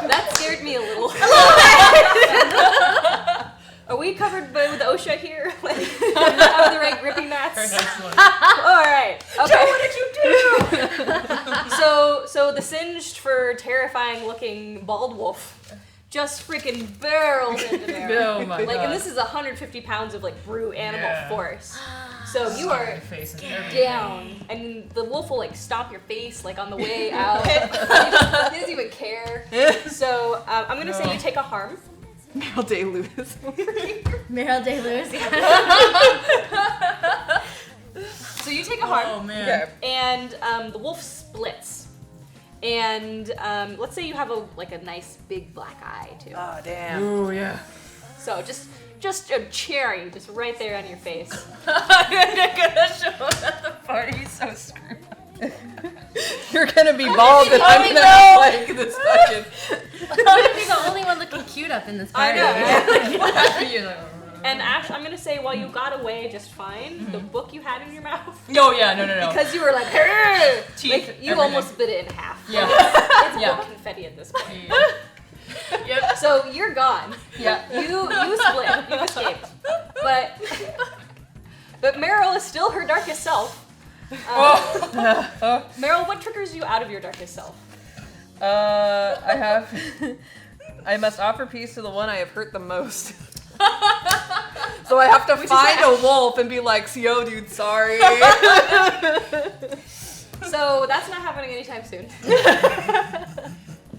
That scared me a little. Are we covered with OSHA here? Like, have the right gripping mats? Excellent. All right. Okay. What did you do? So the singed for terrifying looking bald wolf just freaking barrels into there. Oh my Like, god. and this is 150 pounds of like brute animal Yeah. force. So you are face and everything. down, and the wolf will like stomp your face like on the way out. He doesn't even care. So I'm gonna say you take a harm. Meryl Day Lewis. Meryl Day Lewis. So you take a harm. Oh man. And the wolf splits. And let's say you have a nice big black eye too. Oh, damn. Ooh, yeah. So just a cherry, just right there on your face. I'm gonna show up at the party. He's so screwed up. You're gonna be bald and I'm gonna have like this fucking... I'm gonna be the only one looking cute up in this party. I know. And Ash, I'm gonna say while you got away just fine, the book you had in your mouth. No, yeah, no. Because you were like, "Hey!" Teeth, Like, you everything. almost bit it in half. Yeah. It's Yeah. book confetti at this point. Yep. So you're gone. Yeah. You split. You escaped. But Meryl is still her darkest self. Meryl, what triggers you out of your darkest self? I must offer peace to the one I have hurt the most. So I have to find a wolf and be like, yo, dude, sorry. So that's not happening anytime soon.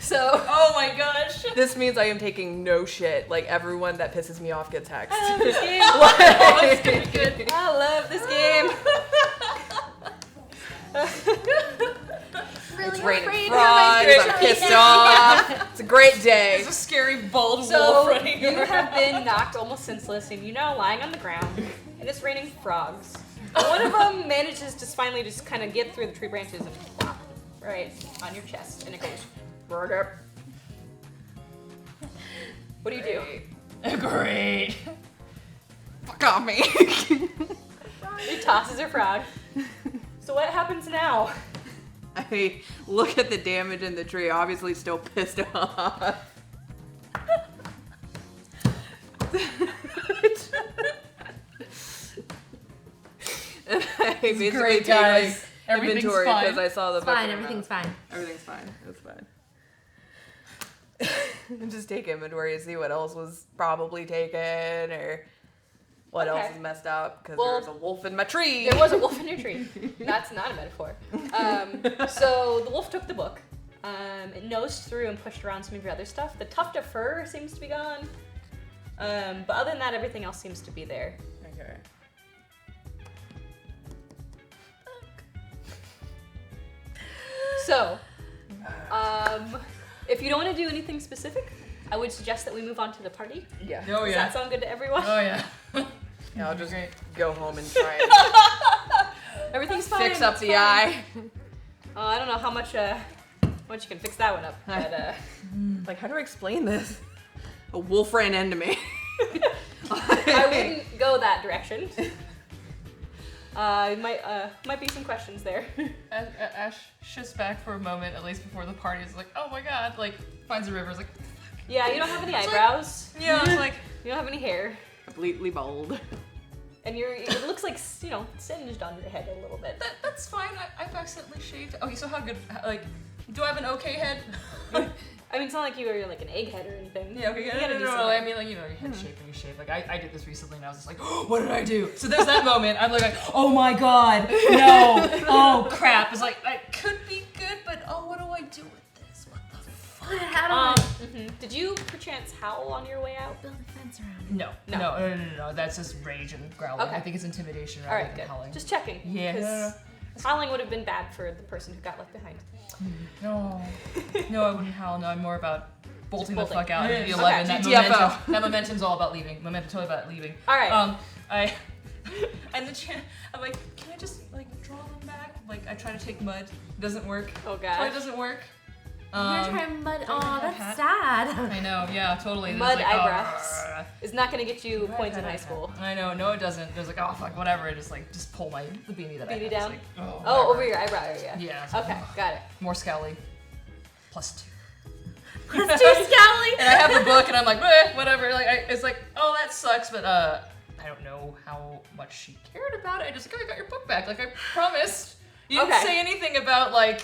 So. Oh my gosh. This means I am taking no shit. Like, everyone that pisses me off gets hexed. I love this game. I love this game. Really It's raining afraid frogs, I'm pissed off. It's a great day. There's a scary bald wolf So running you around. have been knocked almost senseless, and you're now lying on the ground, and it's raining frogs. One of them manages to finally just kind of get through the tree branches and plop right on your chest, and it goes right up. What do you do? Great. Fuck off me. He tosses her frog. So what happens now? I look at the damage in the tree, obviously still pissed off. And I basically great, take like guys. Everything's inventory fine. because I saw the It's book. fine, in my everything's mouth. fine. Everything's fine. It's fine. Just take inventory and see what else was probably taken or what else Okay. is messed up because Well, there's a wolf in my tree. There was a wolf in your tree. That's not a metaphor. So the wolf took the book. It nosed through and pushed around some of your other stuff. The tuft of fur seems to be gone. But other than that, everything else seems to be there. Okay. So, if you don't want to do anything specific, I would suggest that we move on to the party. Yeah. Oh Does yeah. that sound good to everyone? Oh yeah. Yeah, I'll just Great. go home and try and Everything's fine. fix up it's the fine. eye. I don't know how much you can fix that one up, but Like, how do I explain this? A wolf ran into me. I wouldn't go that direction. Might be some questions there. Ash shifts back for a moment, at least before the party. Is like, oh my god, like finds a river. Is like, Yeah, you don't have any It's like- eyebrows. yeah, it's like, You don't have any hair, Completely bald. and it looks like singed on your head a little bit. that's fine. I've accidentally shaved. Okay, so how good? Like, do I have an okay head? I mean, it's not like you are like an egghead or anything. Yeah, okay, You got a decent no. head. I mean, like, your head shape when you shave. Like, I did this recently, and I was just like, oh, what did I do? So there's that moment. I'm like, oh my god, no, oh crap. It's like, I could be good, but oh, what do I do with this? What the fuck? Put a hat on. Did you perchance howl on your way out? Build a fence around it. No. That's just rage and growling. Okay. I think it's intimidation All rather right, than good. howling. Just checking. Yeah. 'cause howling would have been bad for the person who got left behind. No, I wouldn't howl. No, I'm more about bolting the Bolting. fuck out into the Okay. 11. That GTFO. momentum's all about leaving. Momentum's totally about leaving. All right. And the I'm like, can I just like draw them back? Like I try to take mud, doesn't work. Oh Totally gosh. doesn't work. You're trying mud. don't Oh, have a that's hat. sad. I know, yeah, totally. Mud There's eyebrows. Oh, It's not gonna get you points in high school. I know, no, it doesn't. There's like, oh fuck, whatever. I just pull the beanie that I Beanie have. down? It's like, Oh, whatever. over your eyebrow area. Yeah. it's like, Okay, ugh. got it. More scowly. +2. It's too scowly. And I have the book, and I'm like, "Bleh, whatever. Like, it's like, oh, that sucks, but I don't know how much she cared about it. I just like, oh, I got your book back, like I promised. You didn't Okay. say anything about like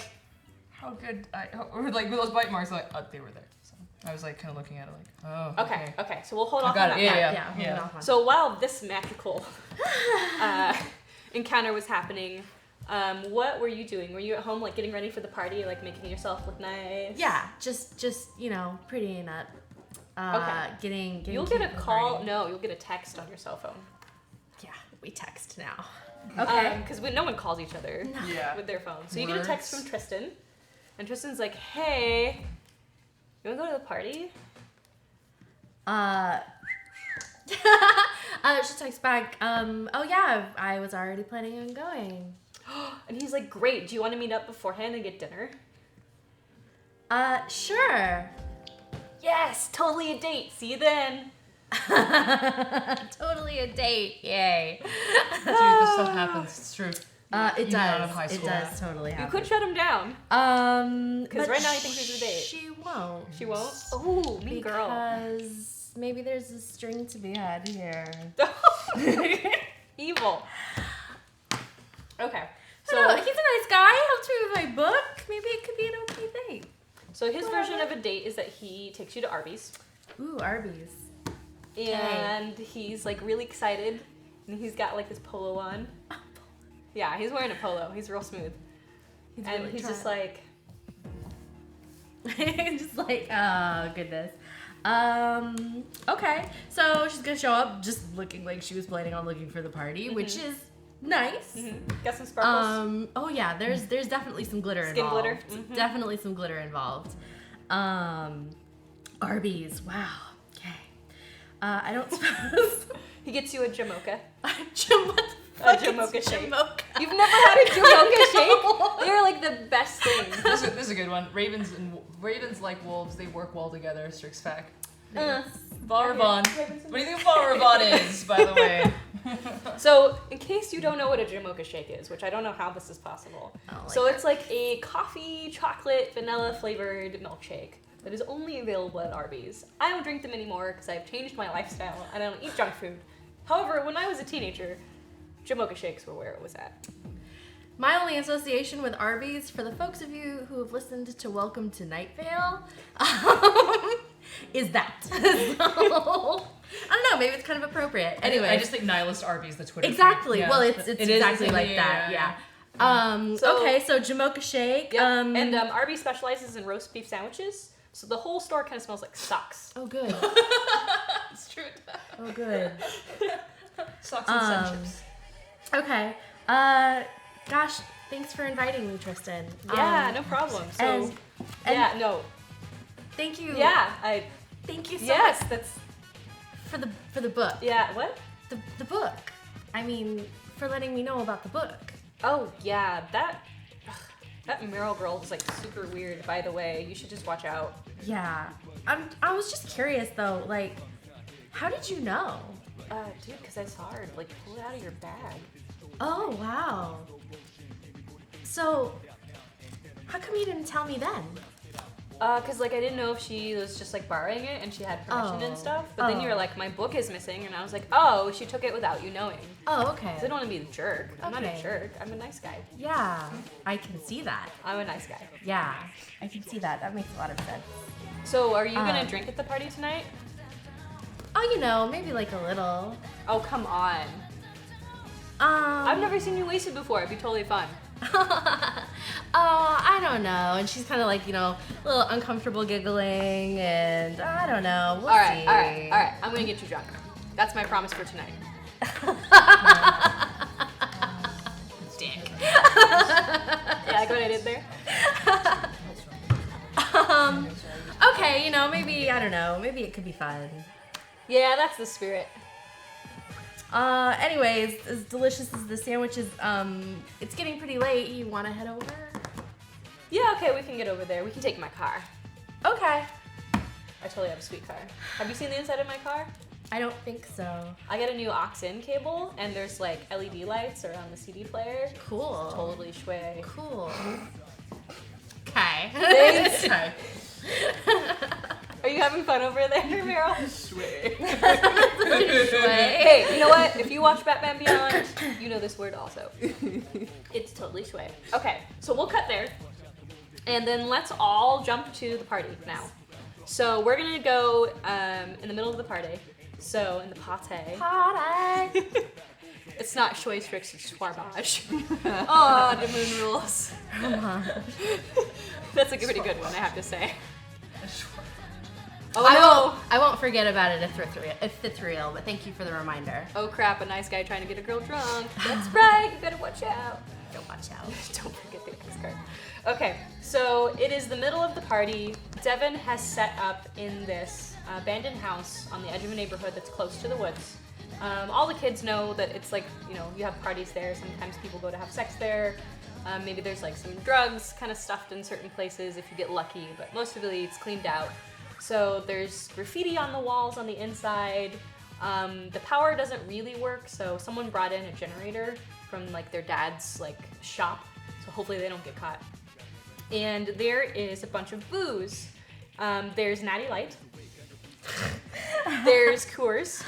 how good or like those bite marks. Like, they were there. So I was like, kind of looking at it, like, oh, Okay. So we'll hold I off got on it. that. Yeah. Yeah, hold off on. So while this magical encounter was happening, what were you doing? Were you at home, like getting ready for the party, like making yourself look nice? Yeah, just prettying up. Okay. Getting You'll cute get a for the call. party. No, you'll get a text on your cell phone. Yeah, we text now. Okay. Because no one calls each other Yeah. with their phone. So you get a text from Tristan, And Tristan's like, hey, you wanna go to the party? She texts back, oh yeah, I was already planning on going. And he's like, great, do you want to meet up beforehand and get dinner? Sure. Yes, totally a date. See you then. Totally a date, yay. Dude, this stuff happens. It's true. It Even out does. of high It school. does totally You happen. could shut him down. Because right now he thinks he's a date. She won't. She won't? Oh, mean girl. Because maybe there's a string to be had here. Evil. Okay. So he's a nice guy. Helps me with my book. Maybe it could be an okay date. So his version of a date is that he takes you to Arby's. Ooh, Arby's. And he's like really excited. And he's got like this polo on. Yeah, he's wearing a polo. He's real smooth. He's And really he's trying. just like, just like, oh goodness. Okay. So she's gonna show up just looking like she was planning on looking for the party, which is nice. got some sparkles. Oh yeah, there's definitely some glitter Skin involved. glitter. Definitely some glitter involved. Arby's. Wow. Okay. I don't suppose. He gets you a jamocha. What the A fuck jamocha is shake. jamocha? You've never had a jamocha shake? They're like the best thing. This is a good one. Ravens like wolves. They work well together. Strix fact. Barbon. What do you think Barbon is, by the way? So, in case you don't know what a jamocha shake is, which I don't know how this is possible. So it's like a coffee, chocolate, vanilla flavored milkshake that is only available at Arby's. I don't drink them anymore because I've changed my lifestyle and I don't eat junk food. However, when I was a teenager, jamocha shakes were where it was at. My only association with Arby's, for the folks of you who have listened to Welcome to Night Vale, is that. So, I don't know, maybe it's kind of appropriate. Anyway. I just think Nihilist Arby's, the Twitter. Exactly. feed. Yeah. Well, it's It is, exactly isn't it? like that. Yeah. So- Okay, so Jamocha shake. Yep. And Arby's specializes in roast beef sandwiches, so the whole store kind of smells like socks. Oh, good. It's true. Oh, good. Socks and sun chips. Okay. Gosh, thanks for inviting me, Tristan. Yeah, no problem. So, and yeah, no. Thank you. Yeah, Thank you so yes, much that's, for the book. yeah, what? The book. I mean, for letting me know about the book. Oh, yeah, that Meryl girl is like super weird, by the way. You should just watch out. Yeah. I was just curious though, like, how did you know? Dude, because I saw her, like, pull it out of your bag. Oh, wow. So, how come you didn't tell me then? Because, like, I didn't know if she was just, like, borrowing it and she had permission and stuff. But then you were like, my book is missing. And I was like, oh, she took it without you knowing. Oh, okay. 'Cause I don't want to be the jerk. I'm not a Okay. jerk. I'm a nice guy. Yeah, I can see that. I'm a nice guy. Yeah, I can see that. That makes a lot of sense. So, are you going to drink at the party tonight? Oh, you know, maybe like a little. Oh, come on. I've never seen you wasted before. It'd be totally fun. I don't know. And she's kind of like, you know, a little uncomfortable giggling, and I don't know. We'll All right, see. all right, all right. I'm going to get you drunk. That's my promise for tonight. Dick. Yeah, like what I did there? Okay, you know, maybe, I don't know, maybe it could be fun. Yeah, that's the spirit. Anyways, as delicious as the sandwich is, it's getting pretty late. You want to head over? Yeah, okay, we can get over there. We can take my car. Okay. I totally have a sweet car. Have you seen the inside of my car? I don't think so. I got a new aux-in cable, and there's like LED lights around the CD player. Cool. Totally shway. Cool. Okay. Thanks. Okay. Are you having fun over there, Meryl? Shway. Hey, you know what? If you watch Batman Beyond, you know this word also. It's totally shway. Okay, so we'll cut there. And then let's all jump to the party now. So we're gonna go in the middle of the party. So in the pate. Party. It's not shway Strix, it's schwarbage. Oh, the moon rules. That's a pretty good one, I have to say. Oh I won't forget about it if it's real, but thank you for the reminder. Oh crap, a nice guy trying to get a girl drunk. That's right, you better watch out. to watch out. Don't forget the X card. Okay, so it is the middle of the party. Devin has set up in this abandoned house on the edge of a neighborhood that's close to the woods. All the kids know that it's like, you have parties there. Sometimes people go to have sex there. Maybe there's like some drugs kind of stuffed in certain places if you get lucky, but mostly it's cleaned out. So there's graffiti on the walls on the inside. The power doesn't really work, so someone brought in a generator from like their dad's like shop, so hopefully they don't get caught. And there is a bunch of booze. There's Natty Light. There's Coors.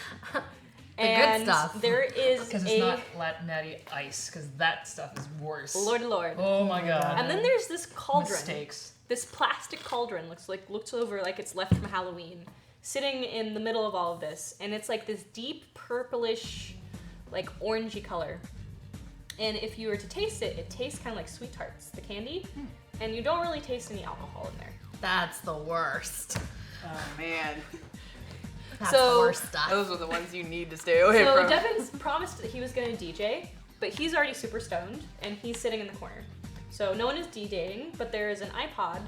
And good stuff. there is Because it's not Natty Ice, because that stuff is worse. Lord. Oh my god. And then there's this cauldron. Mistakes. This plastic cauldron looks over like it's left from Halloween, sitting in the middle of all of this, and it's like this deep purplish, like orangey color. And if you were to taste it, it tastes kind of like Sweet Tarts, the candy, and you don't really taste any alcohol in there. That's the worst. Oh man, That's So- the worst stuff. those are the ones you need to stay away So from. Devin's promised that he was going to DJ, but he's already super stoned, and he's sitting in the corner. So no one is DJing, but there is an iPod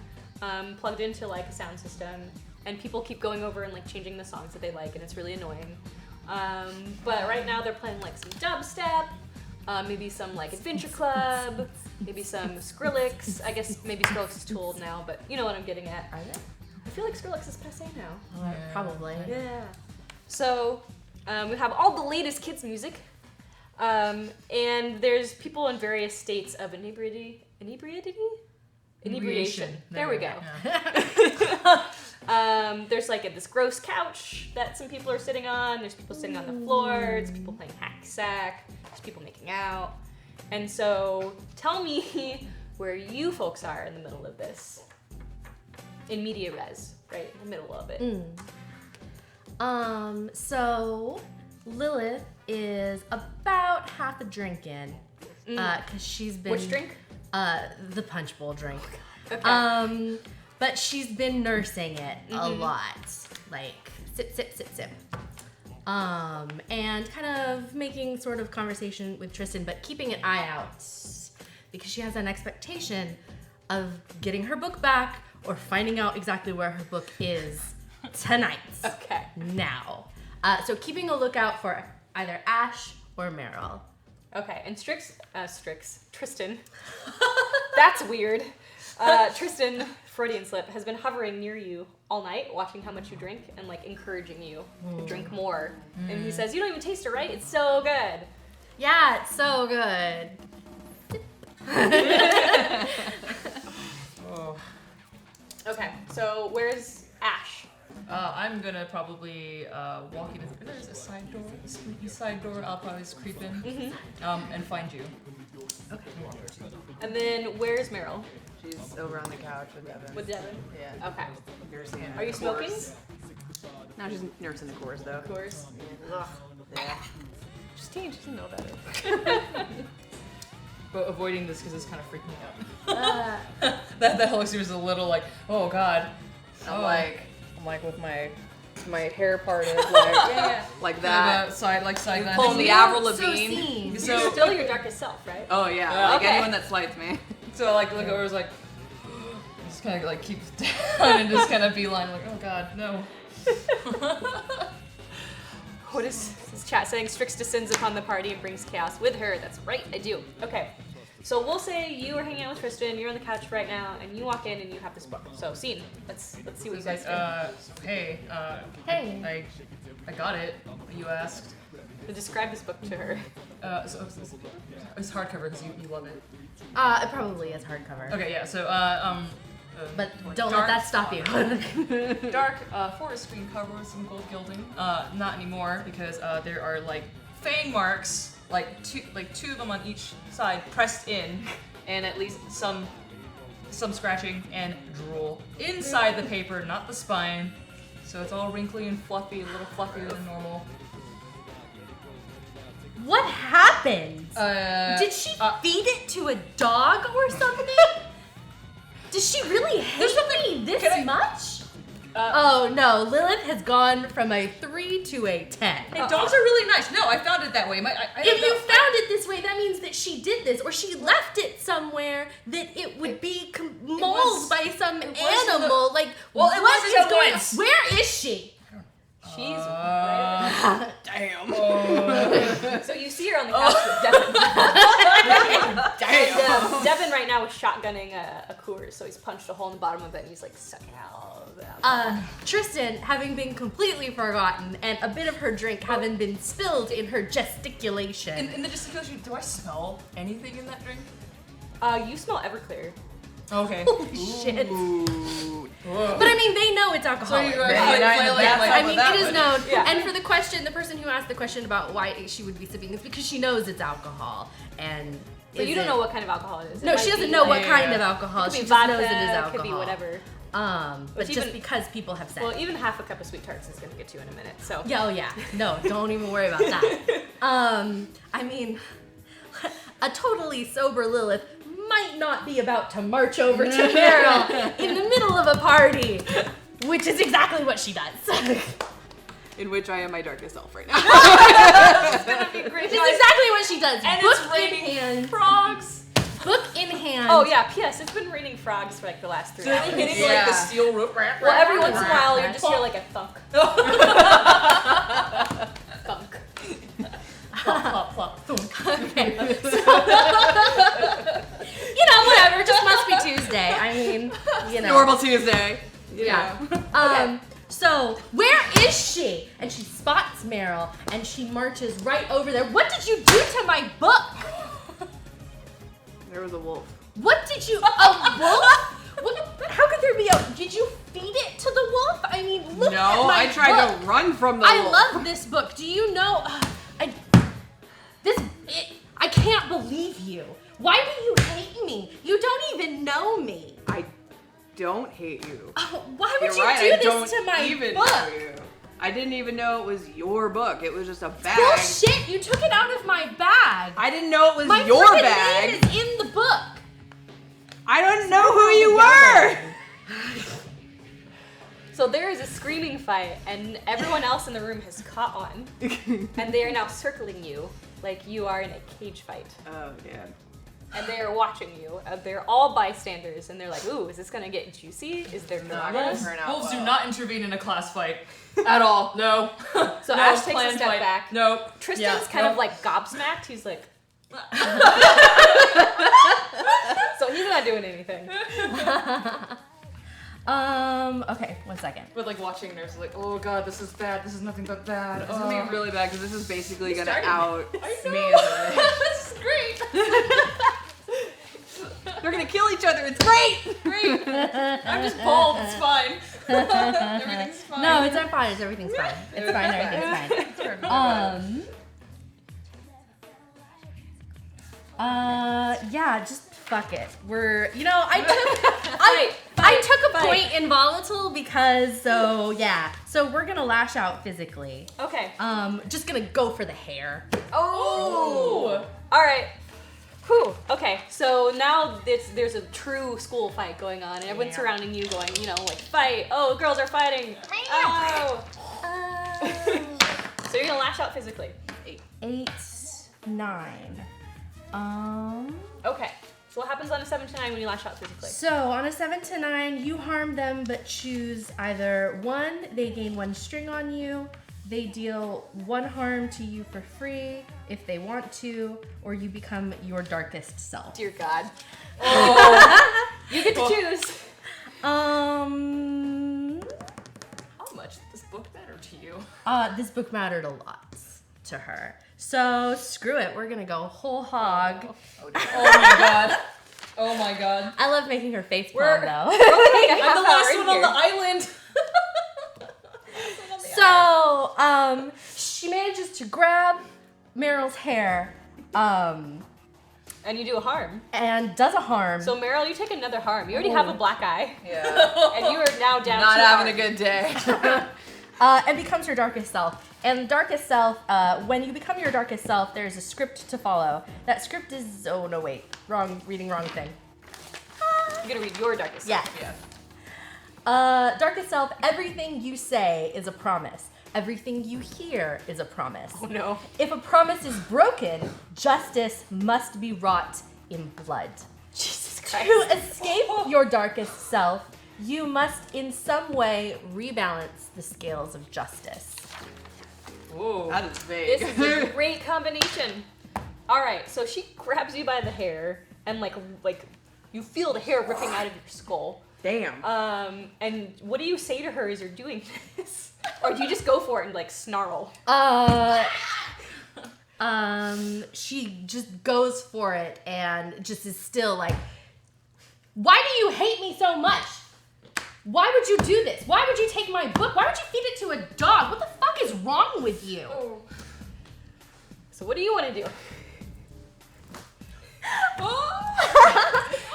plugged into like a sound system, and people keep going over and like changing the songs that they like, and it's really annoying. But right now they're playing like some dubstep, maybe some like Adventure Club, maybe some Skrillex. I guess maybe Skrillex is too old now, but you know what I'm getting at. Are they? I feel like Skrillex is passé now. Probably. Yeah. So we have all the latest kids music, and there's people in various states of inebriation. There we go. There's like this gross couch that some people are sitting on. There's people sitting on the floor. There's people playing hack sack. There's people making out. And so tell me where you folks are in the middle of this. In media res, right in the middle of it. So Lilith is about half a drink in, because she's been. Which drink? The punch bowl drink. Okay. But she's been nursing it a lot, like sip, sip, sip, sip. And kind of making sort of conversation with Tristan, but keeping an eye out because she has an expectation of getting her book back or finding out exactly where her book is tonight. Okay. Now. So keeping a lookout for either Ash or Meryl. Okay, and Tristan. That's weird. Tristan, Freudian slip, has been hovering near you all night, watching how much you drink and like encouraging you to drink more. And he says, "You don't even taste it, right? It's so good." Yeah, it's so good. Oh. Okay, so where's Ash? I'm gonna probably walk in. There's a side door, a spooky side door. I'll probably just creep in and find you. Okay. And then where's Meryl? She's over on the couch with Devin. With Devin? Yeah. Okay. Nursing Are you the smoking? course. No, she's nursing the course though. Of course. Ugh. Yeah. She's teen. She doesn't know better. But avoiding this because it's kind of freaking me out. that whole series is a little like, oh god. I'm like with my hair parted like Yeah. like That that. side Pulling the glance. Avril So Lavigne. seen. You're still your darkest self, right? Oh yeah, like Okay. anyone that slights me. So like look over, was like, just kind of like keep down and just kind of beeline like, oh god, no. What is this chat saying? Strix descends upon the party and brings chaos with her. That's right, I do. Okay. So we'll say you are hanging out with Tristan, you're on the couch right now, and you walk in and you have this book. So scene. Let's see what you guys do. Hey, Hey. I got it. You asked. Describe this book to her. So it's hardcover because you love it. It probably is hardcover. Okay, yeah. So But don't let that stop you. dark forest screen cover with some gold gilding. Not anymore because there are like fang marks, like two of them on each side pressed in, and at least some scratching and drool inside the paper, not the spine. So it's all wrinkly and fluffy, a little fluffier than normal. What happened? Did she feed it to a dog or something? Does she really hate me this much? Oh no, Lilith has gone from a 3 to a 10. Hey, dogs are really nice. No, I found it that way. I If you found it this way, that means that she did this, or she left it somewhere that it would be mauled by some animal. Like, Well, it what was is in the going on? woods. Where is she? She's right Damn. So you see her on the couch with Devin. Damn. And, Devin right now is shotgunning a Coors, so he's punched a hole in the bottom of it and he's like sucking out of that. Tristan, having been completely forgotten, and a bit of her drink having been spilled in her gesticulation. In the gesticulation, do I smell anything in that drink? You smell Everclear. Okay. Holy shit. But I mean, they know it's alcoholic. So you- right? I mean, that it is one. known. Yeah. And for the question, the person who asked the question about why she would be sipping this, because she knows it's alcohol. And So you don't know what kind of alcohol it is. It No, might she doesn't be know like- what kind of alcohol. It She could be just vodka, knows it is alcohol. could be whatever. But Which just even- because people have said. Well, even half a cup of sweet tarts is gonna get to you in a minute. So Yeah, oh yeah. No, don't even worry about that. I mean, a totally sober Lilith might not be about to march over to Meryl in the middle of a party, which is exactly what she does. In which I am my darkest self right now. it's gonna be great. Which is exactly what she does. And Book it's in raining hand. frogs. Book in hand. Oh yeah. P.S. It's been raining frogs for like the last 3 hours. Hitting like the steel roof. Well, every once in a while you just hear like a thunk. Thunk. Plop, plop, plop. Thunk. Okay. So, whatever. Just must be Tuesday. I mean, Normal Tuesday. Yeah. So where is she? And she spots Meryl, and she marches right over there. What did you do to my book? There was a wolf. What did you? A wolf? How could there be a? Did you feed it to the wolf? I mean, look at No, my I tried book. to run from the I wolf. love this book. Do you know? I can't believe you. Why do you hate me? You don't even know me. I don't hate you. Oh, why would You're you right, do I this don't to my even book? know you. I didn't even know it was your book. It was just a bag. Bullshit! You took it out of my bag. I didn't know it was My your friggin' bag. name is in the book. I don't know who you were. So there is a screaming fight, and everyone else in the room has caught on, and they are now circling you like you are in a cage fight. Oh, yeah. And they are watching you. They're all bystanders, and they're like, "Ooh, is this gonna get juicy? Is there drama?" Turn out Wolves do well. not intervene in a class fight at all. No. So No Ash takes a planned step fight. back. No. Tristan's kind of like gobsmacked. He's like, so he's not doing anything. Okay, 1 second. But like watching, there's like, oh god, this is bad. This is nothing but bad. This is gonna be really bad because this is basically gonna started. out me. This is great. They're gonna kill each other. It's great. Great. I'm just bald. It's fine. Everything's fine. No, it's fine. Everything's fine. It's fine. Everything's fine. Yeah, just fuck it. I took a point in volatile because so we're gonna lash out physically. Okay. Just gonna go for the hair. Oh. All right. Whew. Okay. So now there's a true school fight going on, and everyone's surrounding you, going, like fight. Oh, girls are fighting. Oh. So you're gonna lash out physically. 8, 9. Okay. So what happens on a 7 to 9 when you lash out physically? So on a 7 to 9, you harm them, but choose either 1, they gain 1 string on you, they deal 1 harm to you for free if they want to, or you become your darkest self. Dear God. Oh. You get to choose. How much did this book matter to you? This book mattered a lot to her. So screw it, we're gonna go whole hog. Oh my god. Oh my god. I love making her face We're- palm though. I'm the last one on the island. So, she manages to grab Meryl's hair, And you do a harm. and does a harm. So Meryl, you take another harm. You already have a black eye, Yeah. and you are now down Not to having a harm. good day. And becomes her darkest self. And darkest self, when you become your darkest self, there's a script to follow. That script is, oh no wait, reading wrong thing. You're gonna read your darkest Yeah. self. Darkest self, everything you say is a promise. Everything you hear is a promise. Oh no. If a promise is broken, justice must be wrought in blood. Jesus Christ. To escape your darkest self, you must in some way rebalance the scales of justice. Ooh. That is vague. This is a great combination. All right, so she grabs you by the hair and like you feel the hair ripping out of your skull. Damn. And what do you say to her as you're doing this? Or do you just go for it and like snarl? She just goes for it and just is still like, why do you hate me so much? Why would you do this? Why would you take my book? Why would you feed it to a dog? What the fuck is wrong with you? So what do you want to do?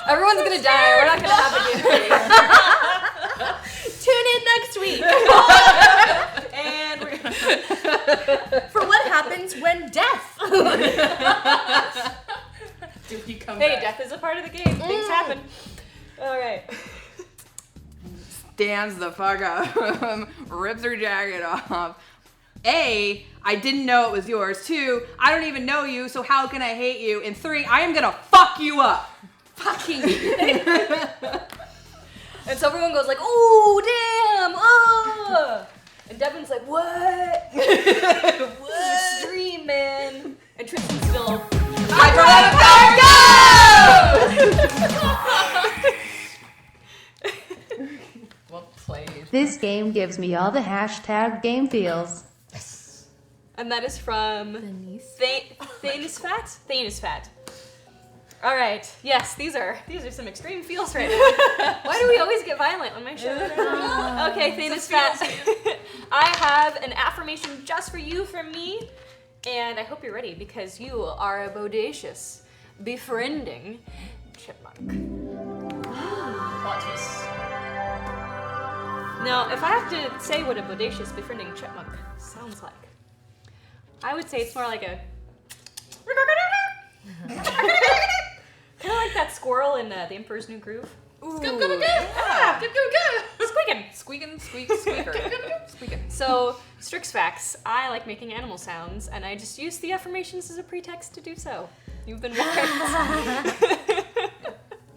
Everyone's gonna die. We're not gonna have a game. Tune in next week And we're for what happens when death. Do we come Hey, back? death is a part of the game. Things happen. All right. Stands the fuck up. Rips her jacket off. A, I didn't know it was yours. 2, I don't even know you, so how can I hate you? And 3, I am gonna fuck you up. Fucking. And so everyone goes like, "Oh, damn! Oh!" And Devin's like, "What? What? Extreme, man!" And Tristan's still. Well played. This game gives me all the hashtag game feels. And that is from Thanis Fat. All right. Yes, these are some extreme feels right now. Why do we always get violent on my show? I don't know. Okay, Thanis Fat. I have an affirmation just for you from me, and I hope you're ready because you are a bodacious, befriending chipmunk. Plot twist. Now, if I have to say what a bodacious, befriending chipmunk sounds like, I would say it's more like a kind of like that squirrel in The Emperor's New Groove. Ooh. Yeah. Squeaking. Squeaking, squeak, squeaker. Squeaking. So, Strix facts, I like making animal sounds, and I just use the affirmations as a pretext to do so. You've been warned.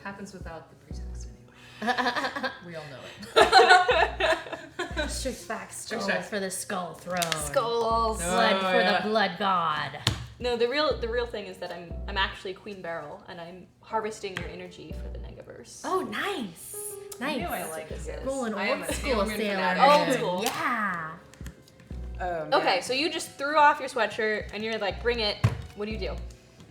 Happens without the pretext anyway. We all know it. Strix back Strix skulls back. for the skull throne. Skulls. Blood for yeah. the blood god. No, the real thing is that I'm actually Queen Beryl, and I'm harvesting your energy for the Negaverse. Oh, nice. Nice. I like this. Rolling I am old a school Sailor Moon sailor. fanatic. Old school. Yeah. Oh, man. Okay, so you just threw off your sweatshirt, and you're like, bring it. What do you do?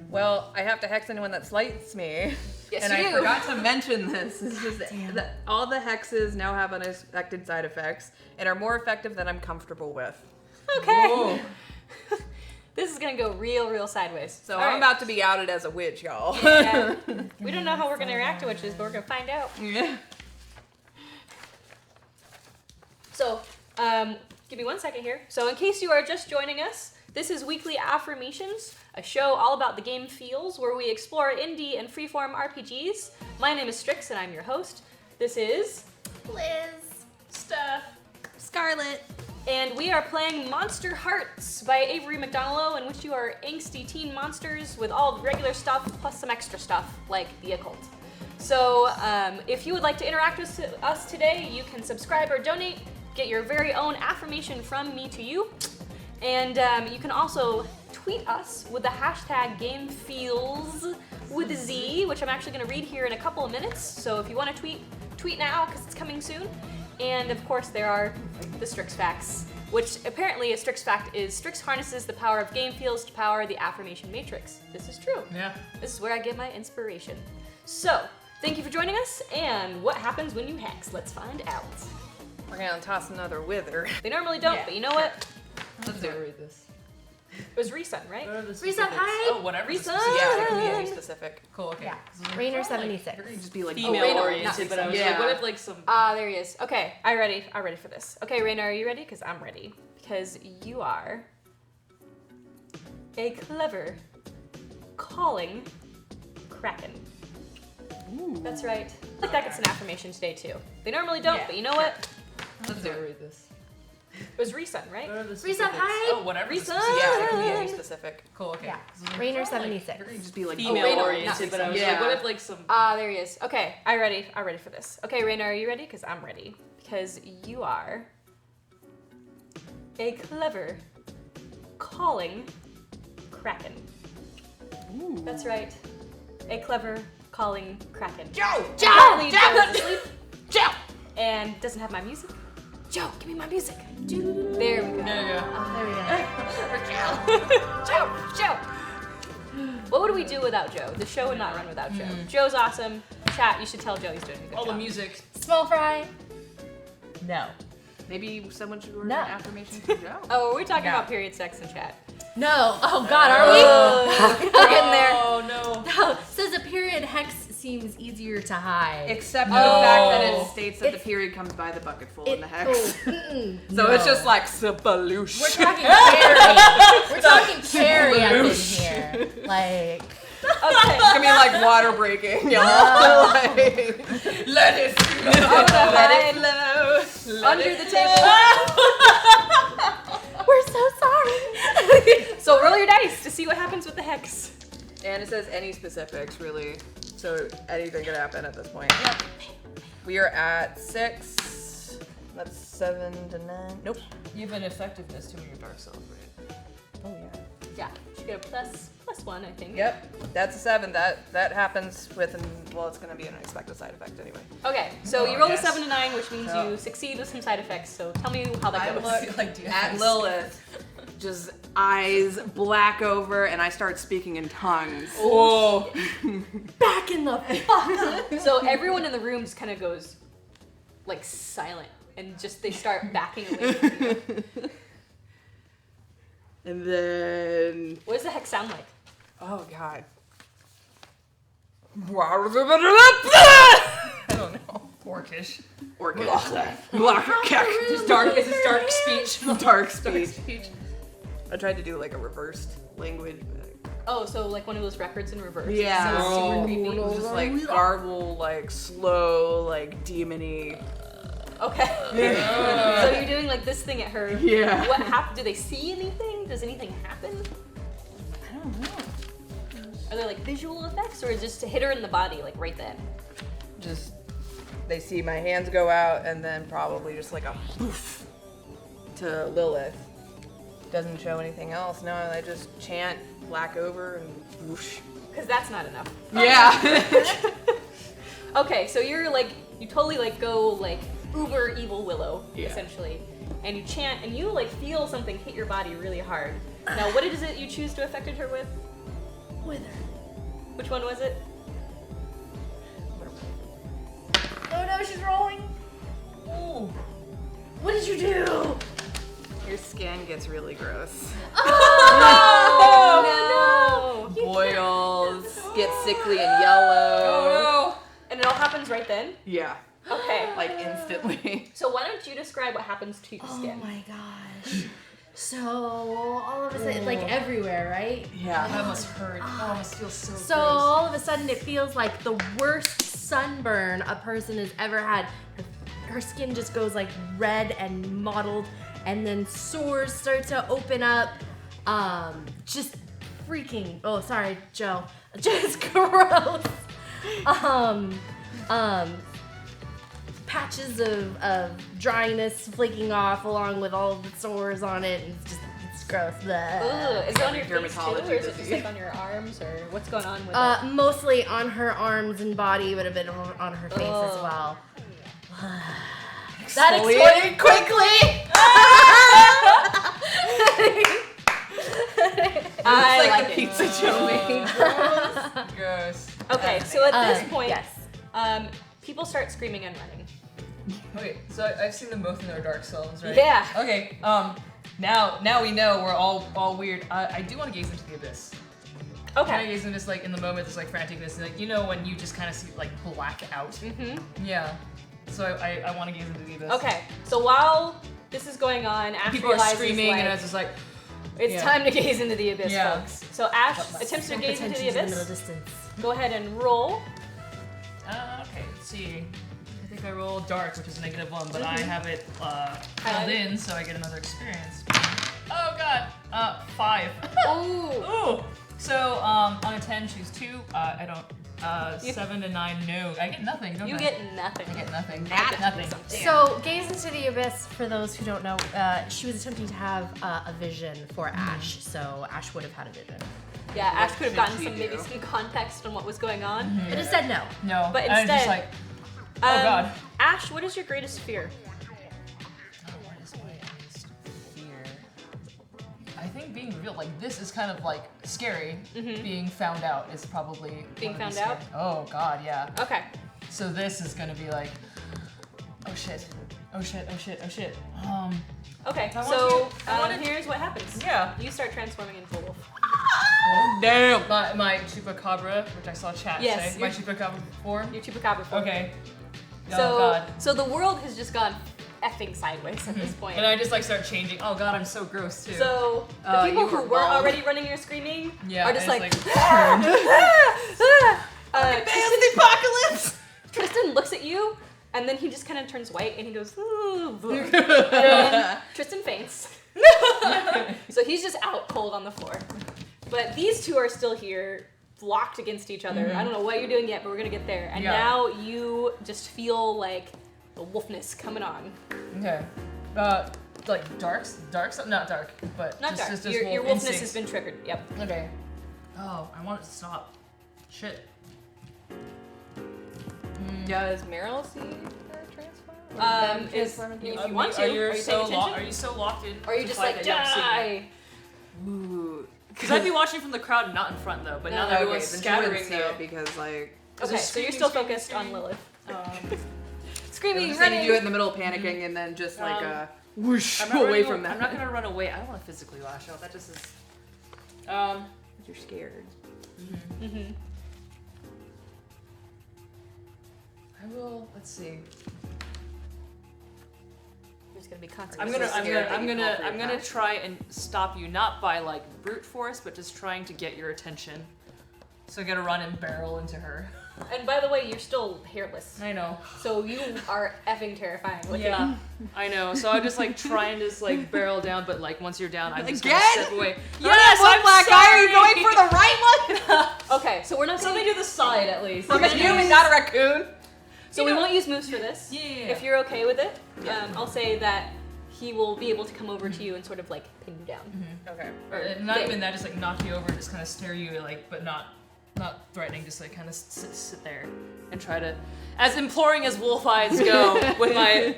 Well, I have to hex anyone that slights me. Yes, and you I do. forgot to mention this. It's just that all the hexes now have unexpected side effects and are more effective than I'm comfortable with. Okay. Whoa. This is gonna go real sideways. So All I'm right. about to be outed as a witch, y'all. Yeah. We don't know how we're gonna react to witches, but we're gonna find out. Yeah. So, give me 1 second here. So, in case you are just joining us, this is Weekly Affirmations, a show all about the game feels, where we explore indie and freeform RPGs. My name is Strix, and I'm your host. This is Liz. Steph, Scarlet. and we are playing Monsterhearts by Avery McDonald, in which you are angsty teen monsters with all regular stuff plus some extra stuff, like the occult. So, if you would like to interact with us today, you can subscribe or donate, get your very own affirmation from me to you, and you can also tweet us with the hashtag GameFeels with a Z, which I'm actually going to read here in a couple of minutes. So if you want to tweet now because it's coming soon. And of course, there are the Strix facts, which apparently a Strix fact is Strix harnesses the power of game feels to power the affirmation matrix. This is true. Yeah. This is where I get my inspiration. So, thank you for joining us, and what happens when you hex? Let's find out. We're gonna toss another wither. They normally don't, Yeah. but you know what? Let's do read this. It was Resun, right? Reset hi. Oh, whatever. Reset. Yeah, it can be any specific. Cool. Okay. Yeah. Rainer 76. You're gonna just be like Rainer, female not oriented, but I was Yeah. like, what if like some? There he is. Okay, I'm ready for this. Okay, Raina, are you ready? Because I'm ready. Because you are a clever, calling kraken. That's right. I like that gets an affirmation today too. They normally don't, but you know what? Let's read this. It was Resun, right? Resun, hi. Oh, whatever. Resun. Yeah, it can be any specific. Cool. Okay. Yeah. Rainer 76. Just be like Female oriented, but I was like, what if like some? There he is. Okay, I'm ready for this. Okay, Raina, are you ready? Because I'm ready. Because you are a clever, calling kraken. Ooh. That's right. A clever, calling kraken. Joe! Apparently Joe is asleep. Joe! And doesn't have my music. Joe, give me my music. There we go. There you go. There we go. Joe! What would we do without Joe? The show would not run without Joe. Joe's awesome. Chat, you should tell Joe he's doing a good All job. the music. Small fry. No. Maybe someone should order No. an affirmation for Joe. Oh, we're talking about period sex in chat. No. Oh God, are we? We're getting there. Oh no. No. Says a period hex seems easier to hide. Except for the fact that it states that the period comes by the bucketful in the hex. So it's just like sabaloosh. We're talking Carrie. We're talking Carrie up in here. Like. Okay. It's gonna be like water breaking, y'all. Like, let it flow. Let it flow. Under the table. We're so sorry. So roll your dice to see what happens with the hex. And it says any specifics, really. So anything could happen at this point. Yep. We are at 6. That's 7 to 9. Nope. You have an effectiveness to your dark self, right? Oh yeah. Yeah, you should get a +1, I think. Yep. That's a 7. That happens with it's gonna be an unexpected side effect anyway. Okay, so you roll yes. a 7 to 9, which means you succeed with some side effects. So tell me how that I goes. look Like, do you at have Lilith, just eyes black over, and I start speaking in tongues. Oh. Back in the fuck up. So everyone in the room just kind of goes like silent, and just they start backing away from you. And then, What does the hex sound like? oh god. I don't know. Orcish. Just dark. It's a dark speech. Dark speech. I tried to do like a reversed language. Oh, so like one of those records in reverse. Yeah. So it's super creepy. It was just like garble, like slow, like demony. Okay. So you're doing like this thing at her. Yeah. What happened? Do they see anything? Does anything happen? I don't know. Are there like visual effects, or is it just to hit her in the body, like right then? Just they see my hands go out, and then probably just like a poof to Lilith. Doesn't show anything else. No, I just chant black over and whoosh. Because that's not enough. Yeah. Okay, so you're like, you totally like go like uber evil Willow, Yeah. essentially. And you chant, and you like feel something hit your body really hard. Now, what is it you choose to affect her with? Wither. Which one was it? Oh no, she's rolling. Ooh. What did you do? Your skin gets really gross. Oh, no! Boils, get sickly and yellow. Oh And it all happens right then? Yeah, Okay. like instantly. So why don't you describe what happens to your Oh skin? my gosh. So all of a sudden, like everywhere, right? no. Yeah. That must hurt. Oh, it feels so So all of a sudden, it feels like the worst sunburn a person has ever had. Her skin just goes like red and mottled, and then sores start to open up. Just freaking. Oh, sorry, Joe. Just gross. Patches of dryness flaking off along with all the sores on it. And it's gross. Bleh. Ugh, is it on your face too, Dermatology or is it just disease. like on your arms, or what's going on with it? Mostly on her arms and body, but a bit on her face as Ugh. well. That exfoliated I It's like like the it. pizza Joe made. gross. Okay, so at this point, yes. people start screaming and running. Okay, so I've seen them both in their dark selves, right? Yeah. Okay. Now we know we're all weird. I do want to gaze into the abyss. Can I Okay. gaze into this like in the moment, this like franticness, like when you just kind of see like black out. Mm-hmm. Yeah. So I want to gaze into the abyss. Okay, so while this is going on, Ash People are realizes screaming, like, and it's just like, it's yeah. time to gaze into the abyss, Yeah. folks. So Ash attempts to gaze into the Pretensions in the middle abyss. distance. Go ahead and roll. Okay, let's see. I think I rolled dark, which is -1, but I have it filled in, so I get another experience. Oh god! 5. Ooh. Ooh! So, on a 10, choose 2. I don't. 7 to 9, no. I get nothing, don't I? You get nothing. I get nothing. Nothing. So, Gaze into the Abyss, for those who don't know, she was attempting to have a vision for Ash, so Ash would have had a vision. Yeah, Ash could have gotten maybe some context on what was going on. It instead, no. No. But I was just instead, like, oh god. Ash, what is your greatest fear? What is my greatest fear? I think being revealed like this is kind of like scary. Being found out is probably Being one of the found out? scary- Oh god, yeah. Okay. So this is gonna be like, oh shit, oh shit, oh shit, oh shit. Okay, I want so you- I want it- here's what happens. Yeah. You start transforming into a wolf. Oh, damn. My chupacabra, which I saw chat Yes, say, my your- chupacabra form. Your chupacabra form. Okay. So, Oh god. so the world has just gone effing sideways at this point. And I just like start changing. Oh god, I'm so gross too. So the people you who were weren't bald. already running or screaming yeah, are just I like, turn. the apocalypse! Tristan looks at you, and then he just kind of turns white, and he goes, "Ooh." And Tristan faints. So he's just out cold on the floor. But these two are still here, locked against each other. I don't know what you're doing yet, but we're gonna get there. And Yeah. now you just feel like the wolfness coming on. Okay. Like darks, not dark, but Not just, dark. Just Your wolf wolfness instincts. has been triggered. Yep. Okay. Oh, I want it to stop. Shit. Does Meryl see her transform? Or them If transform into you a- want to, Are are you you so paying attention? Are you so locked in? Or are you to just fight like, that you don't see die? me? Ooh. Because I'd be watching from the crowd and not in front though, but now that Okay, everyone's then she wouldn't scattering see though. it because like Okay, Just so you're screaming, still screaming, focused on screaming. Lilith. Screaming, just saying running. you do it in the middle of panicking and then just like whoosh I'm not away running from that. I'm not gonna run away. I don't want to physically lash out. That just is. You're scared. I will. Let's see. There's gonna be I'm consequences. gonna try and stop you, not by like brute force, but just trying to get your attention. So I'm gonna run and barrel into her. And by the way, you're still hairless, I know. so you are effing terrifying looking. Yeah, I know. So I just like try and just like barrel down, but like once you're down, I'm just Again? gonna step away. Yes, I'm black guy. Are you sorry. going for the right one? Okay, so we're not Something gonna. to the side at least. I'm a human, not a raccoon. So we won't use moves for this. Yeah. If you're okay with it, I'll say that he will be able to come over to you and sort of like pin you down. Okay. Or not they- even that, just like knock you over and just kind of stare you like, but not threatening, just like kind of sit there and try to, as imploring as wolf eyes go, with my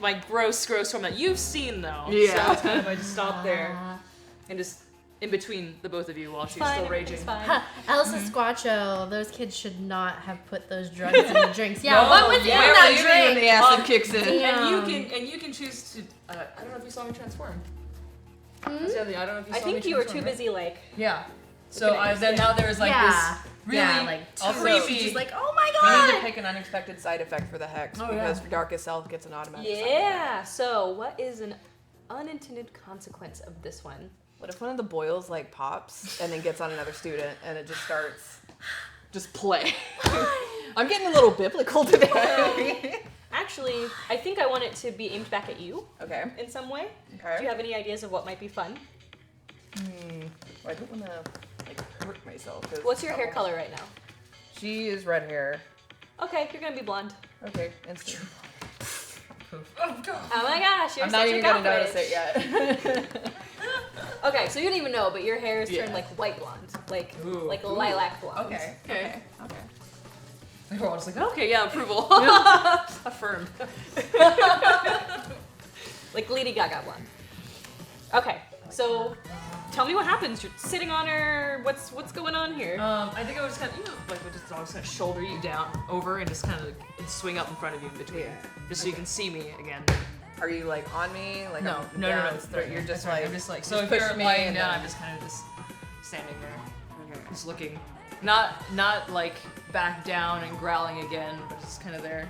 my gross form that you've seen though. Yeah. So it's kind of I just stop there and just in between the both of you while she's still raging. Everything's fine. Huh, Elsa Squatcho, those kids should not have put those drugs in the drinks. Yeah, No, what was in yeah, that Usually when drink? the acid kicks in. Damn. And you can choose to. I don't know if you saw me transform. That's the other thing. I don't know if you I saw me think you were transform, too right? busy like. Yeah. So Looking at then now there's like Yeah. this really Yeah, like also creepy. She's like, oh my You need to god. pick an unexpected side effect for the hex Oh, because yeah. Darkest Self gets an automatic side effect. Yeah. So what is an unintended consequence of this one? What if one of the boils like pops and then gets on another student and it just starts just play? I'm getting a little biblical today. Actually, I think I want it to be aimed back at you Okay. in some way. Okay. Do you have any ideas of what might be fun? Well, I don't want to like hurt myself. 'cause What's your hair color right now? She is red hair. Okay, you're gonna be blonde. Okay, instant. Oh god. Oh my gosh, you're I'm such not a even gonna cockroach. notice it yet. Okay, so you don't even know, but your hair is turned Yeah. like white blonde, like Ooh. like lilac blonde. Okay. Okay. Okay. We're all just like, okay, yeah, approval. Affirmed. Like Lady Gaga blonde. Okay, so tell me what happens. You're sitting on her. What's going on here? I think I would just kind of, like, would just always kind of shoulder you down over and just kind of swing up in front of you in between, just so you can see me again. Are you like on me? Like No, I'm no, down, no, but you're just like I'm just like, just so if push you're me lying and down, then- I'm just kind of just standing there, Okay. just looking, not like back down and growling again, but just kind of there.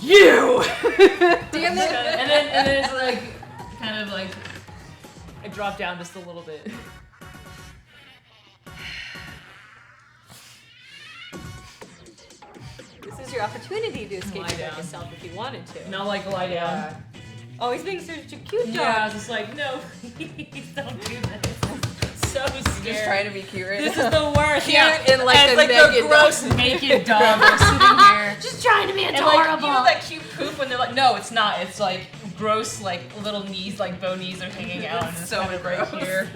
You. Damn it! And then it's like, kind of like, I drop down just a little bit. is your opportunity to escape Lie your down. darkest self if you wanted to. Not like lie down. Oh, he's being such a cute dog. Yeah, just like, no, please don't do this. So scared. Just trying to be cute right This now. is the worst. Cute Yeah. and like And a it's like the naked gross naked dog that's sitting here. Just trying to be And adorable. like, you know that cute poop when they're like, no, it's not. It's like gross, like little knees, like bow knees are hanging out, and it's So kind of right gross. here.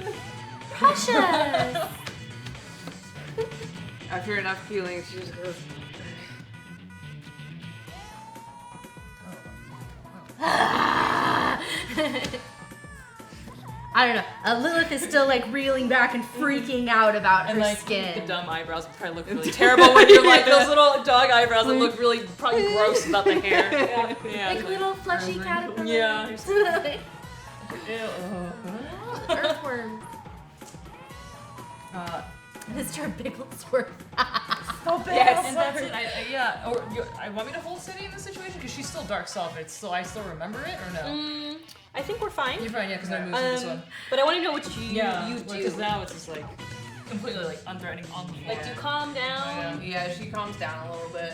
Precious. After enough feelings, she just goes. I don't know. Lilith is still like reeling back and freaking out about And her like skin. the dumb eyebrows probably look really terrible when you're like those little dog eyebrows that look really probably gross about the hair. Yeah. Like little fleshy caterpillars. Yeah. Earthworms. Mr. Bigglesworth. Yes, and that's it. Yeah. Or I want me to hold steady in this situation because she's still dark self. It's still I still remember it or no? I think we're fine. You're fine, yeah, because I moved to this one. But I want to know what you do. Because now it's just like completely like unthreatening on the Like, do you calm down? Yeah, she calms down a little bit.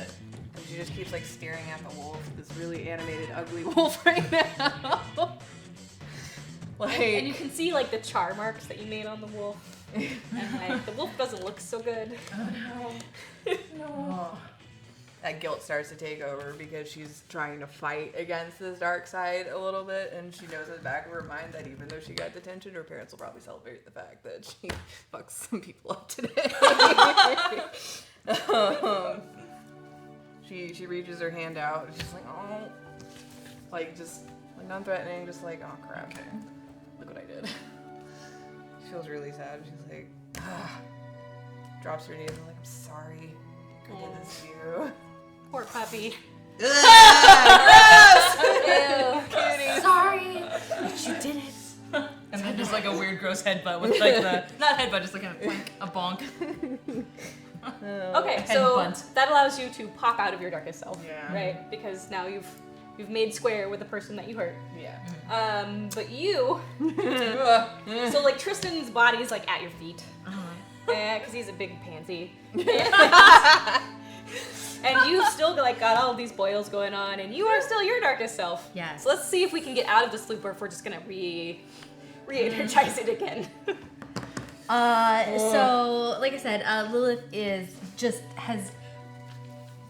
And she just keeps like staring at the wolf, this really animated, ugly wolf right now. And you can see like the char marks that you made on the wolf. And like the wolf doesn't look so good. No. That guilt starts to take over because she's trying to fight against this dark side a little bit, and she knows in the back of her mind that even though she got detention, her parents will probably celebrate the fact that she fucks some people up today. She reaches her hand out, and she's like, oh, like just like non-threatening, just like, oh crap, look what I did. She feels really sad. She's like, drops her knees and like, I'm sorry. I did this to you. Poor puppy. Ew. Sorry, but you did it. And then just like a weird gross headbutt with like the not headbutt, just like a bonk. Okay, so Headbutt. that allows you to pop out of your darkest self, Yeah. right? Because now you've made square with the person that you hurt. Yeah. But you, so like Tristan's body's like at your feet, because he's a big pansy. And you've still like got all of these boils going on, and you are still your darkest self. Yes. So let's see if we can get out of this loop, or if we're just gonna re-energize it again. So, like I said, Lilith has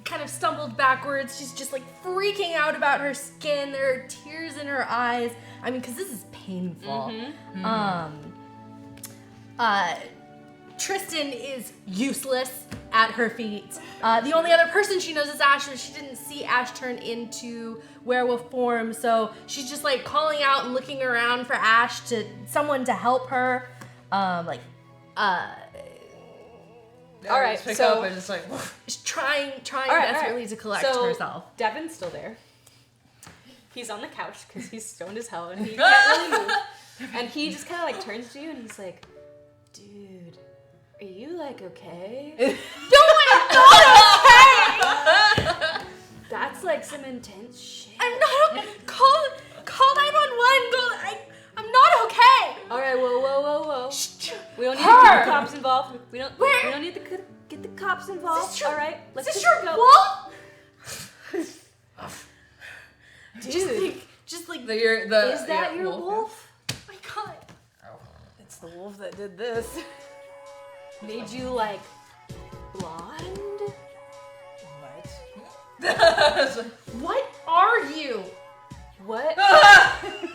kind of stumbled backwards. She's just like freaking out about her skin. There are tears in her eyes. I mean, because this is painful. Tristan is useless at her feet. The only other person she knows is Ash, but she didn't see Ash turn into werewolf form, so she's just like calling out and looking around for Ash someone to help her. All right, Pick so up and just like She's trying all right, desperately to collect so, herself. Devin's still there. He's on the couch because he's stoned as hell and he can't really move. And he just kind of like turns to you and he's like, "Dude, are you like okay?" That's like some intense shit. I'm not okay. Call 911. I'm not okay. All right, whoa. Shh. We don't need to get the cops involved. We don't need to get the cops involved. Is this your- All right, let's Is this just your go. wolf? Dude, Just like is that your wolf? Oh my god. It's the wolf that did this. Made you like blonde? What are you? What?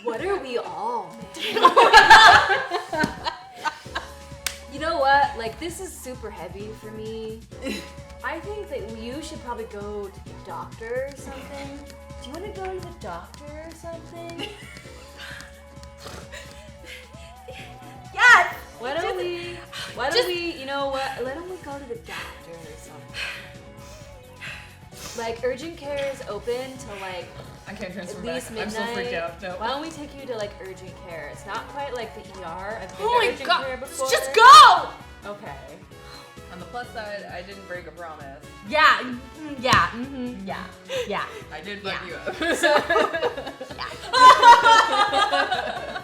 What are we all, man? You know what? Like, this is super heavy for me. I think that you should probably go to the doctor or something. Do you want to go to the doctor or something? Yes. Why don't we, you know what? Why don't we go to the doctor or something? Like, urgent care is open till like I can't transfer at back. least midnight. I'm so freaked out. No. Why don't we take you to like urgent care? It's not quite like the ER. I've been Oh to my urgent god. care before. Just go. Okay. On the plus side, I didn't break a promise. Yeah. Yeah. Yeah. I did Yeah. fuck you up.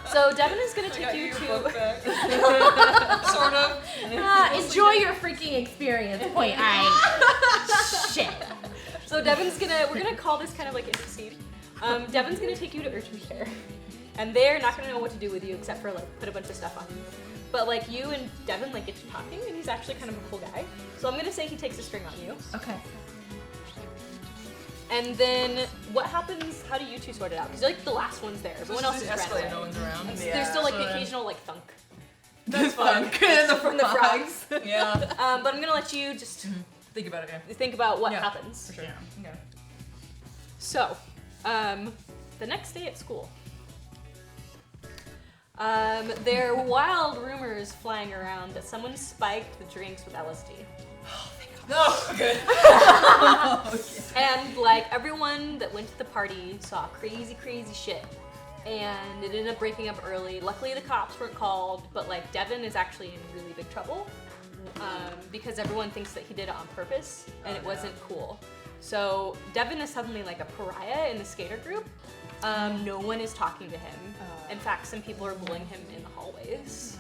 So Devin is gonna take you to. Sort of. Enjoy your freaking experience. Point. Shit. So we're gonna call this kind of like intercede. Devin's gonna take you to urgent care, and they're not gonna know what to do with you except for like put a bunch of stuff on you. But like you and Devin like get to talking, and he's actually kind of a cool guy. So I'm gonna say he takes a string on you. Okay. And then what happens? How do you two sort it out? Because like the last one's there. Everyone else is ran away. No one's around. There's still like the occasional like thunk. That's fun. From the frogs. Yeah. But I'm gonna let you just Think about it. Yeah. think about what Yeah, happens. For sure. Yeah. Okay. So, the next day at school, there are wild rumors flying around that someone spiked the drinks with LSD. No. Good. And like everyone that went to the party saw crazy shit. And it ended up breaking up early. Luckily the cops weren't called, but like Devin is actually in really big trouble. Because everyone thinks that he did it on purpose and it wasn't cool. So Devin is suddenly like a pariah in the skater group. No one is talking to him. In fact, some people are bullying him in the hallways.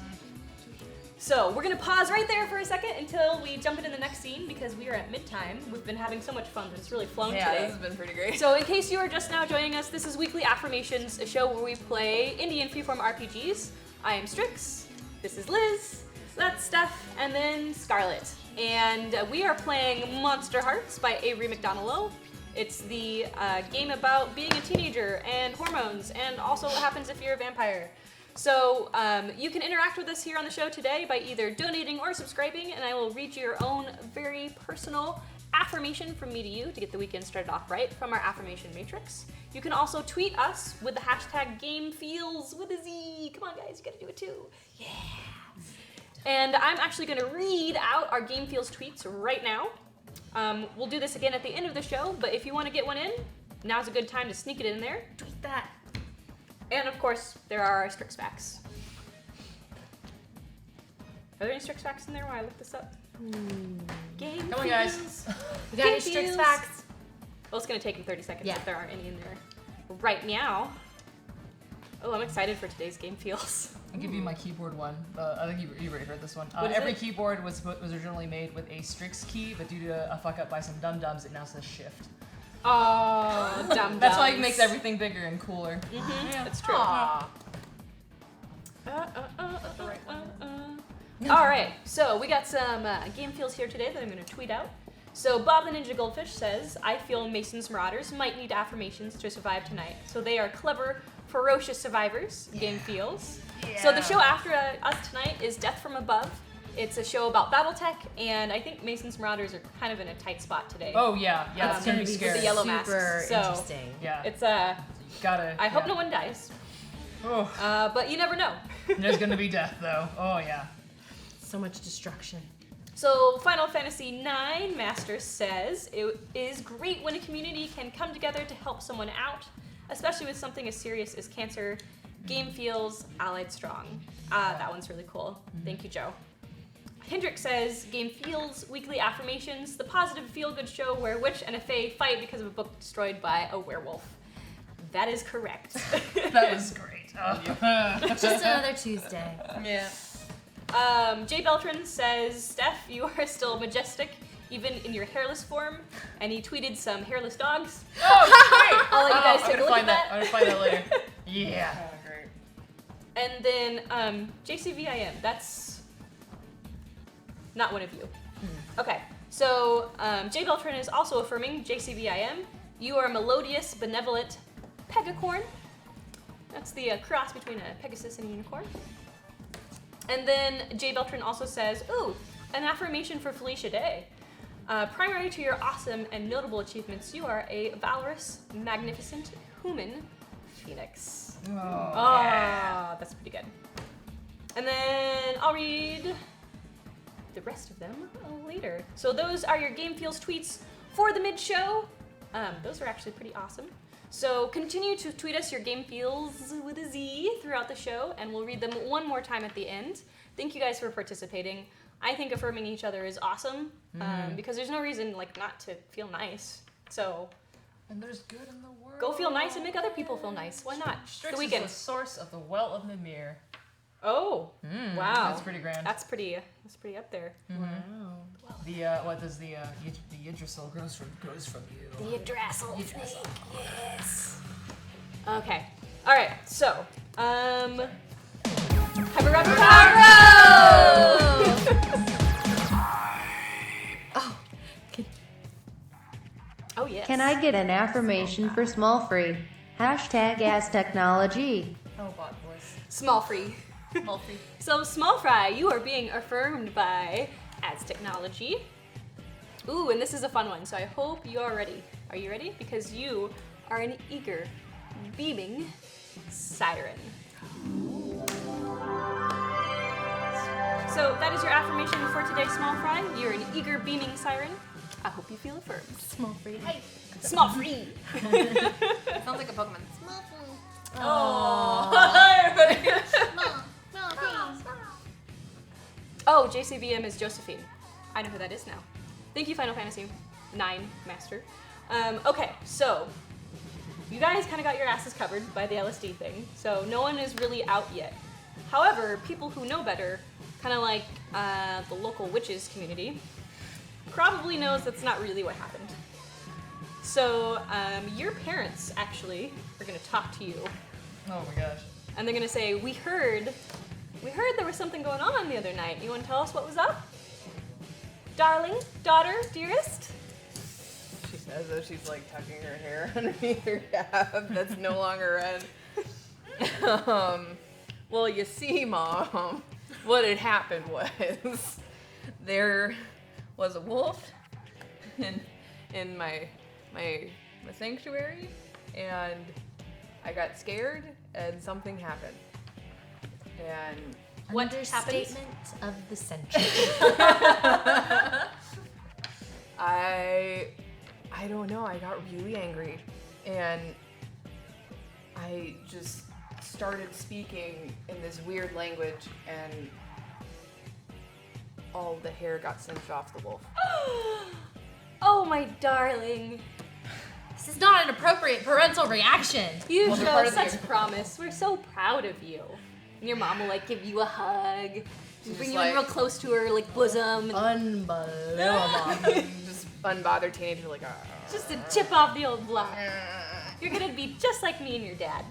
So we're gonna pause right there for a second until we jump into the next scene because we are at midtime. We've been having so much fun, but it's really flown Yeah, today. this has been pretty great. So in case you are just now joining us, this is Weekly Affirmations, a show where we play indie and freeform RPGs. I am Strix, this is Liz, that's Steph, and then Scarlett. And we are playing Monsterhearts by Avery McDonald. It's the game about being a teenager and hormones and also what happens if you're a vampire. So you can interact with us here on the show today by either donating or subscribing, and I will read you your own very personal affirmation from me to you to get the weekend started off right from our affirmation matrix. You can also tweet us with the hashtag GameFeels with a Z. Come on guys, you gotta do it too. Yeah. And I'm actually gonna read out our GameFeels tweets right now. We'll do this again at the end of the show, but if you wanna get one in, now's a good time to sneak it in there. Tweet that. And of course, there are our Strix facts. Are there any Strix facts in there while I look this up? Game Come on, guys. We got any Strix Feels. facts? Well, it's gonna take them 30 seconds Yeah. if there aren't any in there right now. Oh, I'm excited for today's game feels. I'll give you my keyboard one. I think you already heard this one. What is Every it? keyboard was originally made with a Strix key, but due to a fuck up by some dum-dums, it now says shift. Oh, dumb. That's why it makes everything bigger and cooler. Yeah, that's true. Aw. All right, so we got some game feels here today that I'm going to tweet out. So Bob the Ninja Goldfish says, I feel Mason's Marauders might need affirmations to survive tonight. So they are clever, ferocious survivors, game feels. So the show after us tonight is Death from Above. It's a show about Battletech, and I think Mason's Marauders are kind of in a tight spot today. Oh yeah, it's gonna be with scary. the yellow Super masks. So interesting. Yeah, it's gotta. I hope no one dies, Oh, but you never know. there's gonna be death though. Oh yeah. So much destruction. So Final Fantasy IX Master says, it is great when a community can come together to help someone out, especially with something as serious as cancer. Game feels allied strong. That one's really cool. Thank you, Joe. Hendrik says, game feels weekly affirmations, the positive feel-good show where a witch and a fae fight because of a book destroyed by a werewolf. That is correct. That was great. Just another Tuesday. Yeah. Jay Beltran says, Steph, you are still majestic, even in your hairless form. And he tweeted some hairless dogs. Oh, great! I'll let you guys take a I'm look gonna at find that. I'm that. gonna find that later. Yeah. Oh, great. And then JCVIM, that's not one of you. Okay, so Jay Beltran is also affirming JCVIM. You are a melodious, benevolent pegacorn. That's the cross between a Pegasus and a unicorn. And then Jay Beltran also says, ooh, an affirmation for Felicia Day. Primary to your awesome and notable achievements, you are a valorous, magnificent human phoenix. Oh, that's pretty good. And then I'll read the rest of them later. So those are your Game Feels tweets for the mid-show. Those are actually pretty awesome. So continue to tweet us your Game Feels with a Z throughout the show, and we'll read them one more time at the end. Thank you guys for participating. I think affirming each other is awesome, because there's no reason like not to feel nice. So And there's good in the world. go feel nice and make other people feel nice. Why not? Strix The weekend. is the source of the well of Mimir. Oh, wow. That's pretty grand. That's pretty up there. Wow. Well, What does the Yggdrasil grows from you? The Yggdrasil snake. Yes. Okay. All right. So, have a rubber Oh yes. Can I get an affirmation for small free? Hashtag as technology. Oh, bot voice. Small free. Small free. So, Small Fry, you are being affirmed by As Technology. Ooh, and this is a fun one, so I hope you are ready. Are you ready? Because you are an eager, beaming siren. So that is your affirmation for today, Small Fry. You're an eager, beaming siren. I hope you feel affirmed. Small free. Small free. Sounds like a Pokemon. Small Oh, JCBM is Josephine. I know who that is now. Thank you, Final Fantasy IX Master. Okay, so you guys kind of got your asses covered by the LSD thing, so no one is really out yet. However, people who know better, kind of like the local witches community, probably knows that's not really what happened. So your parents actually are going to talk to you, Oh my gosh. and they're going to say, we heard there was something going on the other night. You want to tell us what was up? Darling, daughter, dearest? She says as she's like tucking her hair underneath her cap that's no longer red. Well, you see, Mom, what had happened was there was a wolf in my sanctuary, and I got scared, and something happened. And What Understatement of the century. I don't know, I got really angry, and I just started speaking in this weird language, and all the hair got singed off the wolf. Oh, my darling. This is not an appropriate parental reaction. You Well, they're show part of such the- promise. We're so proud of you. And your mom will like give you a hug, She's bring just you in like- real close to her like bosom, and Unbelievable. Just unbothered teenager, like, just to chip off the old block. You're gonna be just like me and your dad.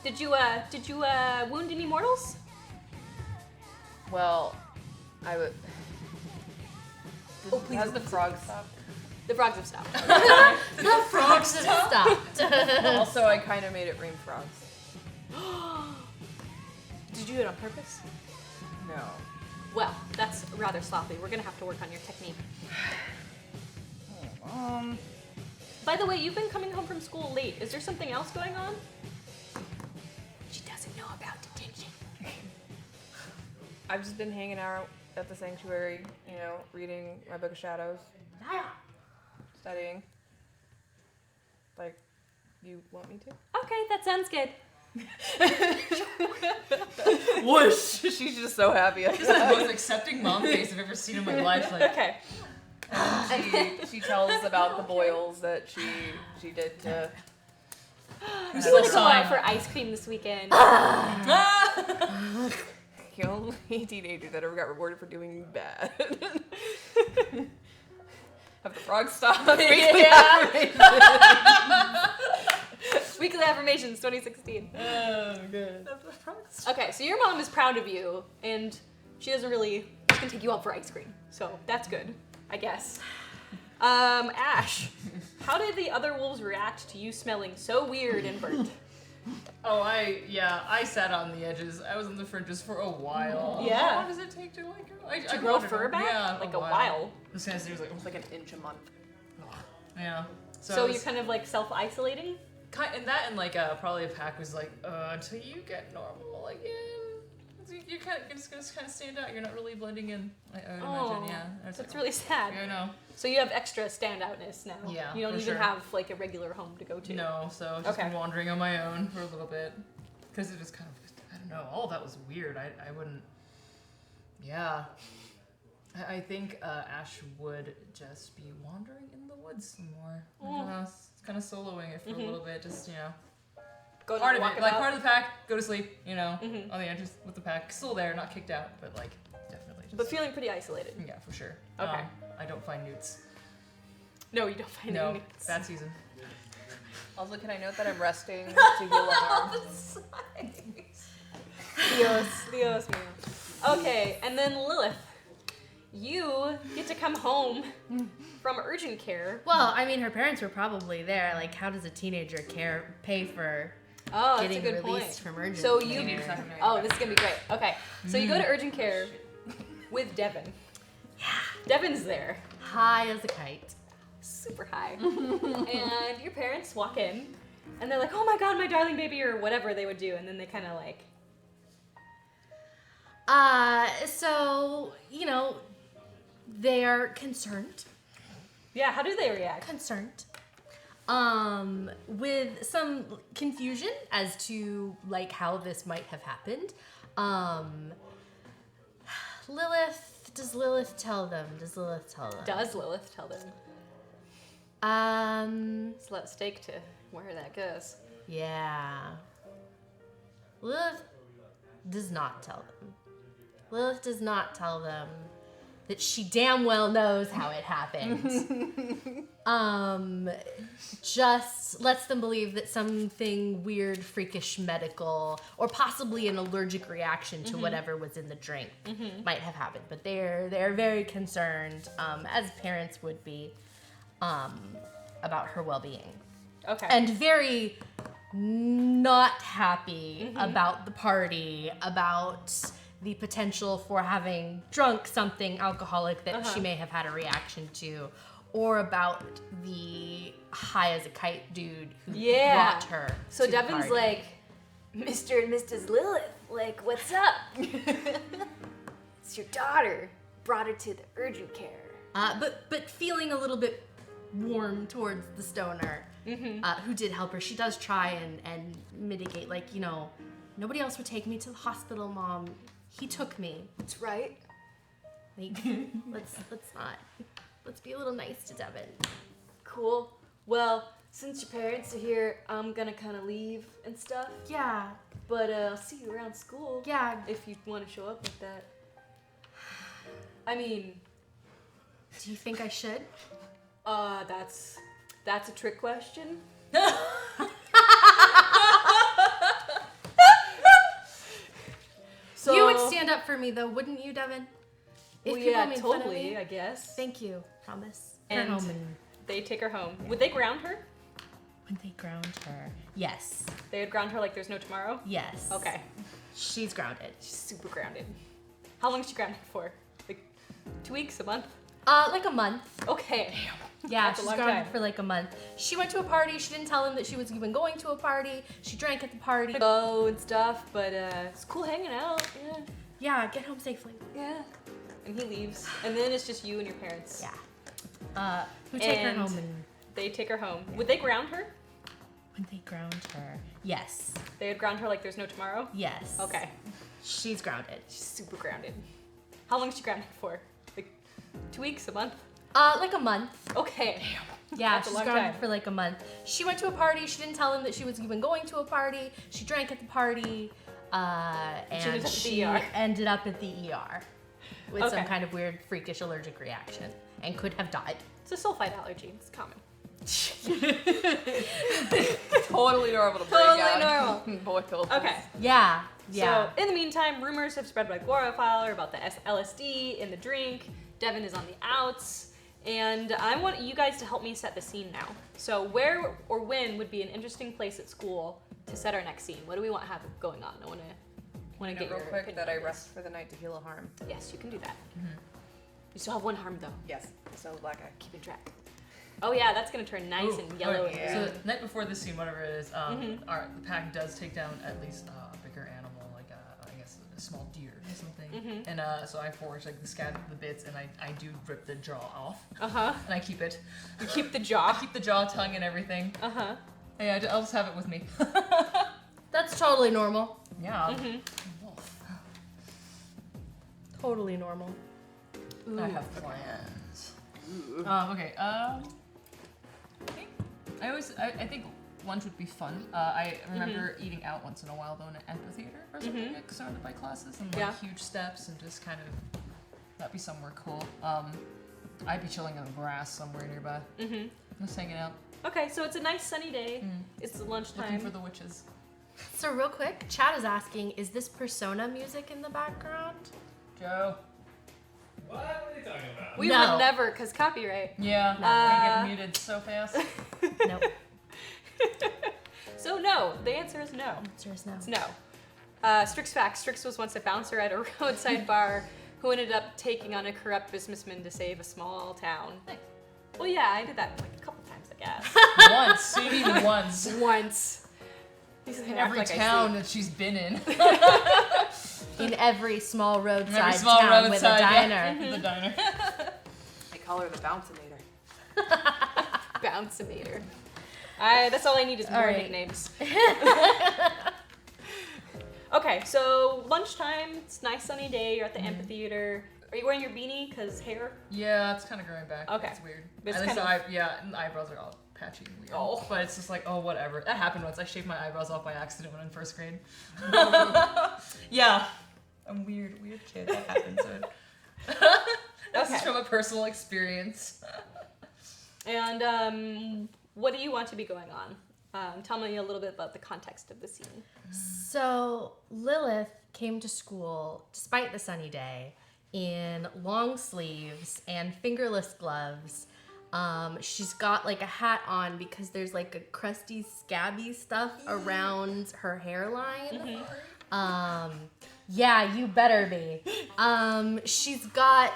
Did you wound any mortals? well, I would. Oh, please. Has the frog stopped? The frogs have stopped. The frogs have stopped. Also, I kind of made it rain frogs. Did you do it on purpose? No. Well, that's rather sloppy. We're gonna have to work on your technique. By the way, you've been coming home from school late. Is there something else going on? She doesn't know about detention. I've just been hanging out at the sanctuary, you know, reading my book of shadows, studying. Like, you want me to? Okay, that sounds good. Whoosh! She's just so happy. This is the most accepting mom face I've ever seen in my life. Like, Okay. she tells about the boils that she did to. You want to go out for ice cream this weekend? The only teenager that ever got rewarded for doing bad. Have the frogs stop? Weekly Affirmations 2016. oh, good. Okay, so your mom is proud of you, and she doesn't really. She's gonna take you out for ice cream, so that's good, I guess. Ash, how did the other wolves react to you smelling so weird and burnt? Oh, I sat on the edges. I was in the fringes for a while. Yeah. How long does it take to like To grow fur back? Yeah, Like a while. This kind of seems like, Like an inch a month. yeah. So it's you're kind of like self-isolating? and that and like probably a pack was like until you get normal again. You're just gonna kind of stand out. You're not really blending in. I would imagine, yeah. That's really sad. I know. So you have extra standoutness now. Yeah, You don't for even sure. have like a regular home to go to. No, so I've just Okay. been wandering on my own for a little bit because it just kind of I don't know. All of that was weird. I wouldn't. Yeah. I think Ash would just be wandering in the woods some more. It's kind of soloing it for a little bit, just Go part of walk it, like about. part of the pack, go to sleep, you know, on the edges with the pack. Still there, not kicked out, but like definitely just. But feeling pretty isolated. Yeah, for sure. Okay. I don't find newts. No, you don't find No, any. bad season. Also, can I note that I'm resting to heal a harm? Dios mío. Okay, and then Lilith, you get to come home from urgent care. Well, I mean, her parents were probably there. Like, how does a teenager pay for Oh, that's a getting good released point. from urgent So care? you. Oh, this is gonna be great. Okay, so you go to urgent care with Devin. Yeah. Devin's there. High as a kite. Super high. And your parents walk in and they're like, oh my god, my darling baby, or whatever they would do. And then they kind of like, So, you know, they are concerned. yeah, how do they react? Concerned. With some confusion as to, like, how this might have happened. Does Lilith tell them? Does Lilith tell them? Let's let stake to where that goes. Yeah. Lilith does not tell them. Lilith does not tell them that she damn well knows how it happened. Just lets them believe that something weird, freakish, medical, or possibly an allergic reaction to whatever was in the drink might have happened. But they're very concerned, as parents would be, about her well-being. Okay. And very not happy about the party, about the potential for having drunk something alcoholic that she may have had a reaction to, or about the high as a kite dude who brought her. So to Devin's the party. like, Mr. and Mrs. Lilith, like, what's up? It's your daughter. Brought her to the urgent care. But feeling a little bit warm towards the stoner who did help her. She does try and mitigate, like, you know, nobody else would take me to the hospital, Mom. He took me. That's right. Like, let's be a little nice to Devin. Cool. Well, since your parents are here, I'm gonna kind of leave and stuff. Yeah, But I'll see you around school. yeah. If you want to show up like that. I mean, Do you think I should? that's a trick question. So You would stand up for me, though, wouldn't you, Devin? If Well, people yeah, made fun of totally. me. I guess. Thank you. Promise. And- Her home and They take her home. Would they ground her? when they ground her. Yes. They would ground her like there's no tomorrow. Yes. Okay. She's grounded. She's super grounded. How long is she grounded for? Like 2 weeks, a month? Like a month. Okay. Yeah, That's a she's long grounded time. for like a month. She went to a party. She didn't tell him that she was even going to a party. She drank at the party. Go and stuff, but it's cool hanging out. Yeah. Yeah, get home safely. Yeah. And he leaves, and then it's just you and your parents. Yeah. Who take her And- home and They take her home. Would they ground her? when they ground her. Yes. They would ground her like there's no tomorrow. Yes. Okay. She's grounded. She's super grounded. How long is she grounded for? Like 2 weeks, a month? Like a month. Okay. Yeah, That's a she's long grounded time. for like a month. She went to a party. She didn't tell him that she was even going to a party. She drank at the party, and ended up at the she ER. ended up at the ER with some Okay. kind of weird, freakish allergic reaction, and could have died. It's a sulfite allergy. It's common. Totally normal to break Totally out. normal. Boy pills. Okay. Yeah. Yeah. So, in the meantime, rumors have spread by Glorifile about the LSD in the drink. Devin is on the outs. And I want you guys to help me set the scene now. So, where or when would be an interesting place at school to set our next scene? What do we want to have going on? I want to get Real your quick opinion that I on this. rest for the night to heal a harm. Yes, you can do that. You still have one harm though. Yes. So black eye. Keeping track. Oh yeah, that's gonna turn nice Ooh, and yellow. okay. and So green. the night before this scene, whatever it is, the pack does take down at least a bigger animal, like I guess a small deer or something. And so I forage like the bits, and I do rip the jaw off, and I keep it. You keep the jaw. I keep the jaw, tongue, and everything. Yeah, I'll just have it with me. That's totally normal. Yeah. Mm-hmm. Totally normal. I have plans. Okay. I think lunch would be fun. I remember eating out once in a while though in an amphitheater or something, like surrounded by classes and like huge steps and just kind of that'd be somewhere cool. I'd be chilling in the grass somewhere nearby. Just hanging out. Okay, so it's a nice sunny day. It's lunchtime. Looking for the witches. So real quick, Chad is asking, is this Persona music in the background? Joe. What are you talking about? We No. would never, because copyright. Yeah, we get muted so fast. Nope. So no, the answer is no. Serious no. It's no. Strix facts. Strix was once a bouncer at a roadside bar who ended up taking on a corrupt businessman to save a small town. Nice. Well, yeah, I did that like a couple times, I guess. Once, maybe even once. Once. In every town that she's been in. In every small roadside In every small town roadside, with a diner. Yeah. The diner. They call her the Bouncinator. Bouncinator. That's all I need is more right. nicknames. Okay, so lunchtime, it's a nice sunny day, you're at the amphitheater. Are you wearing your beanie? Because hair? Yeah, it's kind of growing back. Okay. It's weird. It's At least kind and the eyebrows are all patchy and weird. Oh. But it's just like, oh, whatever. That happened once. I shaved my eyebrows off by accident when in first grade. Yeah. I'm weird kid. That happened. So this is from a personal experience. And what do you want to be going on? Tell me a little bit about the context of the scene. So Lilith came to school, despite the sunny day, in long sleeves and fingerless gloves. She's got like a hat on because there's like a crusty, scabby stuff around her hairline. Yeah, you better be. She's got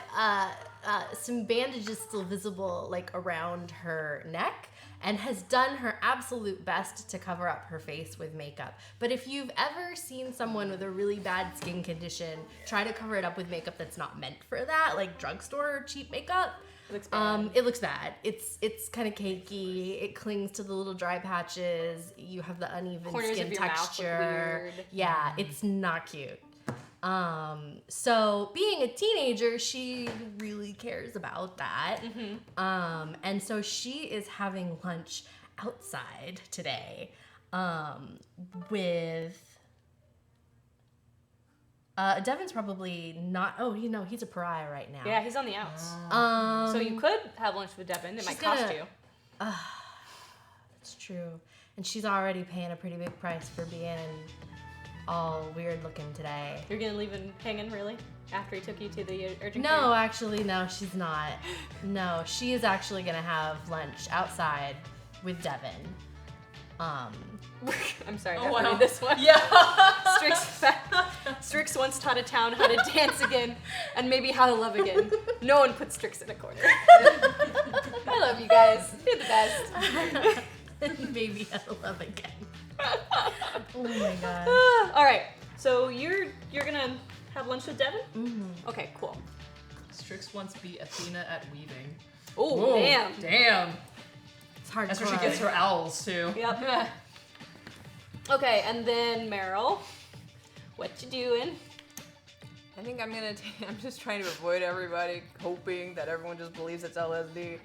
some bandages still visible like around her neck and has done her absolute best to cover up her face with makeup. But if you've ever seen someone with a really bad skin condition try to cover it up with makeup that's not meant for that, like drugstore or cheap makeup, It looks bad. it looks bad. It's kind of cakey. It clings to the little dry patches. You have the uneven Corners skin of your mouth look texture. weird. Yeah, it's not cute. So being a teenager, she really cares about that. And so she is having lunch outside today, with Devin's probably not. Oh, he's a pariah right now. Yeah, he's on the outs. So you could have lunch with Devin. It might cost you. It's true. And she's already paying a pretty big price for being all weird looking today. You're gonna leave him hanging, really? After he took you to the urgent No, care? actually, no, she's not. No, she is actually gonna have lunch outside with Devin. I'm sorry, I Oh, have to wow. read this one. Yeah. Strix once taught a town how to dance again and maybe how to love again. No one put Strix in a corner. I love you guys. You're the best. Maybe I'll love again. Oh my god. All right, so you're gonna have lunch with Devin? Okay, cool. Strix once beat Athena at weaving. Oh, Whoa, damn. Damn. It's hard. That's where she gets her owls too. Yep. Okay, and then Meryl, what you doing? I think I'm just trying to avoid everybody, hoping that everyone just believes it's LSD.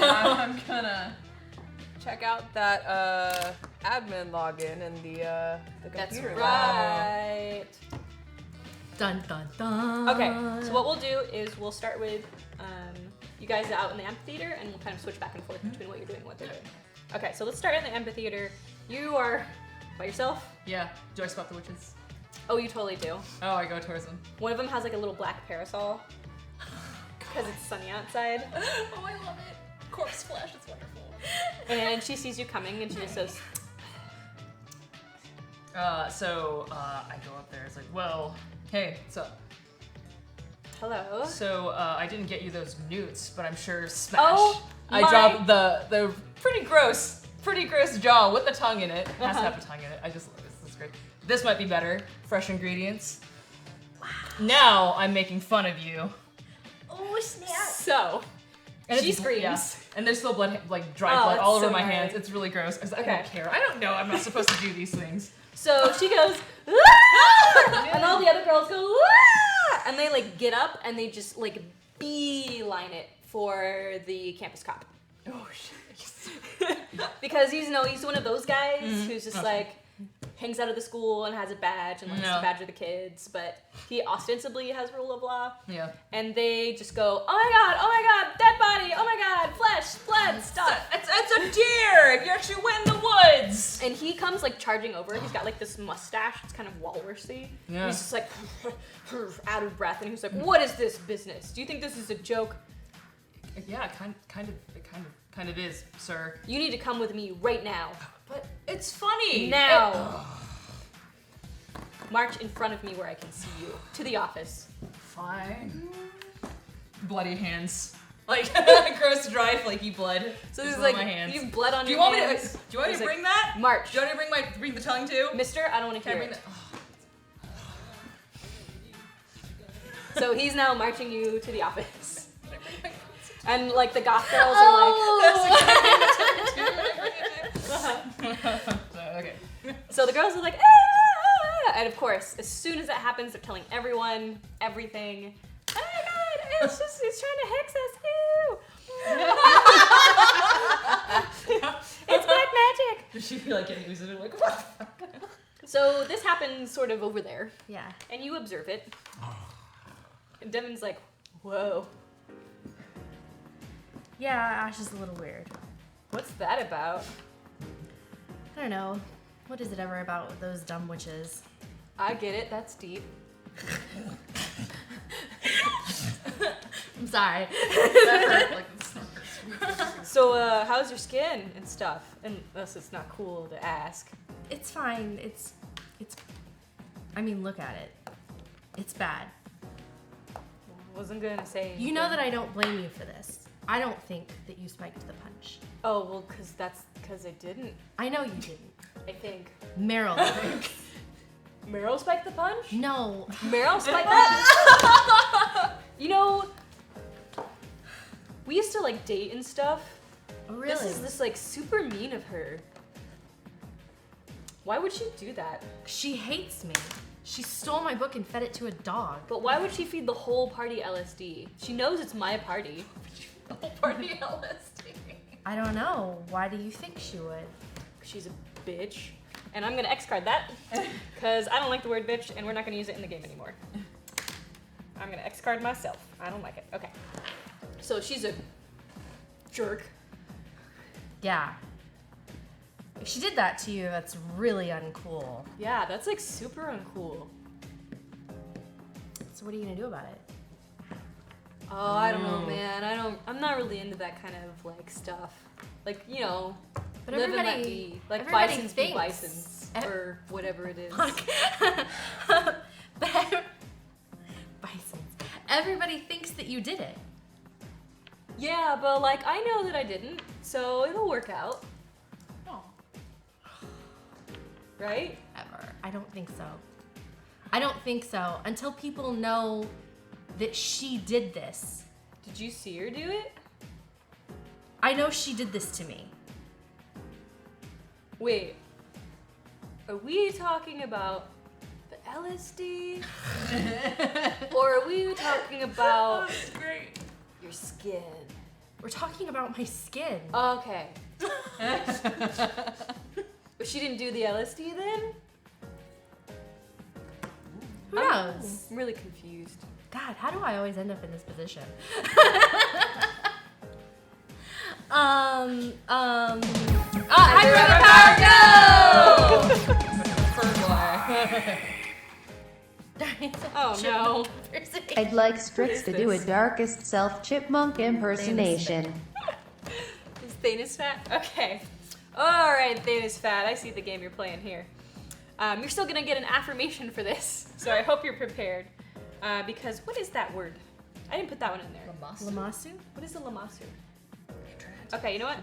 I'm gonna check out that admin login and the That's computer. right. Dun dun dun. Okay, so what we'll do is we'll start with you guys out in the amphitheater, and we'll kind of switch back and forth between what you're doing and what they're doing. Okay, so let's start in the amphitheater. You are by yourself? Yeah. Do I spot the witches? Oh, you totally do. Oh, I go towards them. One of them has like a little black parasol because it's sunny outside, Oh, I love it. Corpse flesh, it's wonderful. and she sees you coming, and she just says, So I go up there. It's like, well, hey, what's up? "Hello." So I didn't get you those newts, but I'm sure Smash. Oh, I my- dropped the pretty gross jar with the tongue in it. It has to have a tongue in it. I just love this. This is great. This might be better. Fresh ingredients. Wow. Now I'm making fun of you. Oh snap. So And she it's- screams. yeah. And there's still blood, like dry Oh, blood it's all over so my gnarly. hands. It's really gross. I Okay. don't care. I don't know. I'm not supposed to do these things. So she goes, "Ah!" And all the other girls go, "Ah!" And they like get up and they just like beeline it for the campus cop. Oh shit. Because he's one of those guys who's just like hangs out of the school and has a badge and likes to badger the kids, but he ostensibly has rule of law. Yeah. And they just go, oh my god, dead body, oh my god, flesh, blood, stuff. It's a deer! You actually went in the woods! And he comes like charging over. He's got like this mustache. It's kind of walrusy. Yeah. He's just like out of breath, and he's like, "What is this business? Do you think this is a joke? Yeah, kind of is, sir. You need to come with me right now. But it's funny. Now. March in front of me where I can see you to the office. Fine. Bloody hands. Like gross, dry, flaky blood. So there's on like my hands. you have blood on Do you your want hands. me to? Do you want me to There's, bring like, that? March. Do you want me to bring the tongue too? Mister, I don't want to Can I hear bring it. the? So he's now marching you to the office. And like the goth girls are like, Okay. So the girls are like, ah! And of course, as soon as that happens, they're telling everyone everything. Oh my god, it's trying to hex us. Ew. It's black magic. Does she feel like getting used to it? Like what? So this happens sort of over there, Yeah. and you observe it. And Devin's like, whoa, Yeah, Ash is a little weird. what's that about? I don't know. What is it ever about those dumb witches? I get it, that's deep. I'm sorry. So, how's your skin and stuff? Unless it's not cool to ask. It's fine. It's. I mean, look at it. It's bad. Wasn't gonna say You know anything. that I don't blame you for this. I don't think that you spiked the punch. Oh, well, because I didn't, I know you didn't. I think. Meryl. Meryl spiked the punch? No. Meryl spiked that? You know, we used to like date and stuff. Oh, really? This is this like super mean of her. Why would she do that? She hates me. She stole my book and fed it to a dog. But why would she feed the whole party LSD? She knows it's my party. The whole party LSD. I don't know. Why do you think she would? She's a bitch. And I'm gonna X card that, because I don't like the word bitch, and we're not gonna use it in the game anymore. I'm gonna X card myself. I don't like it. Okay. So she's a jerk. Yeah. If she did that to you, that's really uncool. Yeah, that's like super uncool. So what are you gonna do about it? Oh, I don't know, man. I'm not really into that kind of like stuff. Like, you know, But live and let everybody- be. Like everybody bisons be thinks- bisons. Or whatever it is. Bisons. Everybody thinks that you did it. Yeah, but like I know that I didn't, so it'll work out. Right? Ever. I don't think so. I don't think so. Until people know that she did this. Did you see her do it? I know she did this to me. Wait. Are we talking about the LSD? Or are we talking about Great. your skin? We're talking about my skin. Okay. But she didn't do the LSD then? Who knows? I'm really confused. God, how do I always end up in this position? Oh no. I'd like Strix to do a darkest self chipmunk impersonation. Is Thanos fat? Okay. Alright, Thanos fat. I see the game you're playing here. You're still gonna get an affirmation for this, so I hope you're prepared. Because what is that word? I didn't put that one in there. Lamasu? What is a lamasu? Okay, you know what?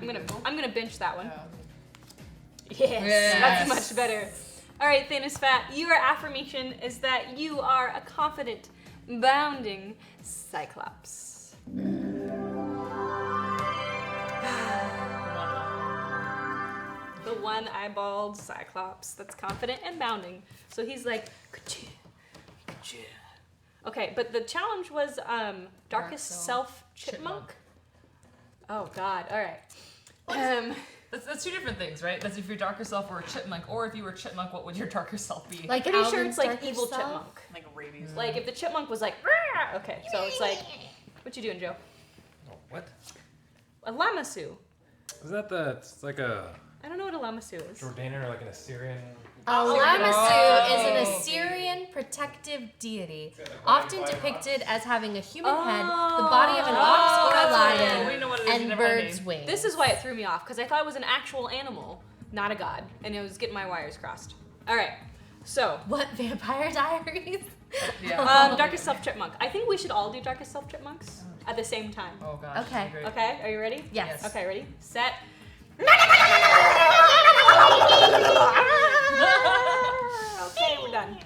I'm gonna bench that one. Yes, that's much better. All right, Thanos Fat, your affirmation is that you are a confident, bounding Cyclops. The one eyeballed Cyclops that's confident and bounding. So he's like, ka-choo, ka-choo. Okay, but the challenge was darkest self chipmunk. Oh God. All right. That's two different things, right? That's if your darker self were a chipmunk, or if you were a chipmunk, what would your darker self be? Like Pretty sure Alvin's it's like darker evil self? chipmunk. Like rabies. Like if the chipmunk was like, "Rah!" Okay, so it's like, what you doing, Joe? Oh, what? A lamasu. Is that it's like a I don't know what a lamasu is. Jordanian or like an Assyrian? A lamasu is an Assyrian protective deity, often depicted as having a human head, the body of an ox or a that's right. lion, We know what it is, you and never had a bird's name. wings. This is why it threw me off, because I thought it was an actual animal, not a god, and it was getting my wires crossed. All right, so What, Vampire Diaries? Yeah. Darkest Self Chipmunk. I think we should all do Darkest Self Chipmunks at the same time. Oh gosh. Okay. Great. Okay, are you ready? Yes. Okay, ready? Set. Okay, we're done.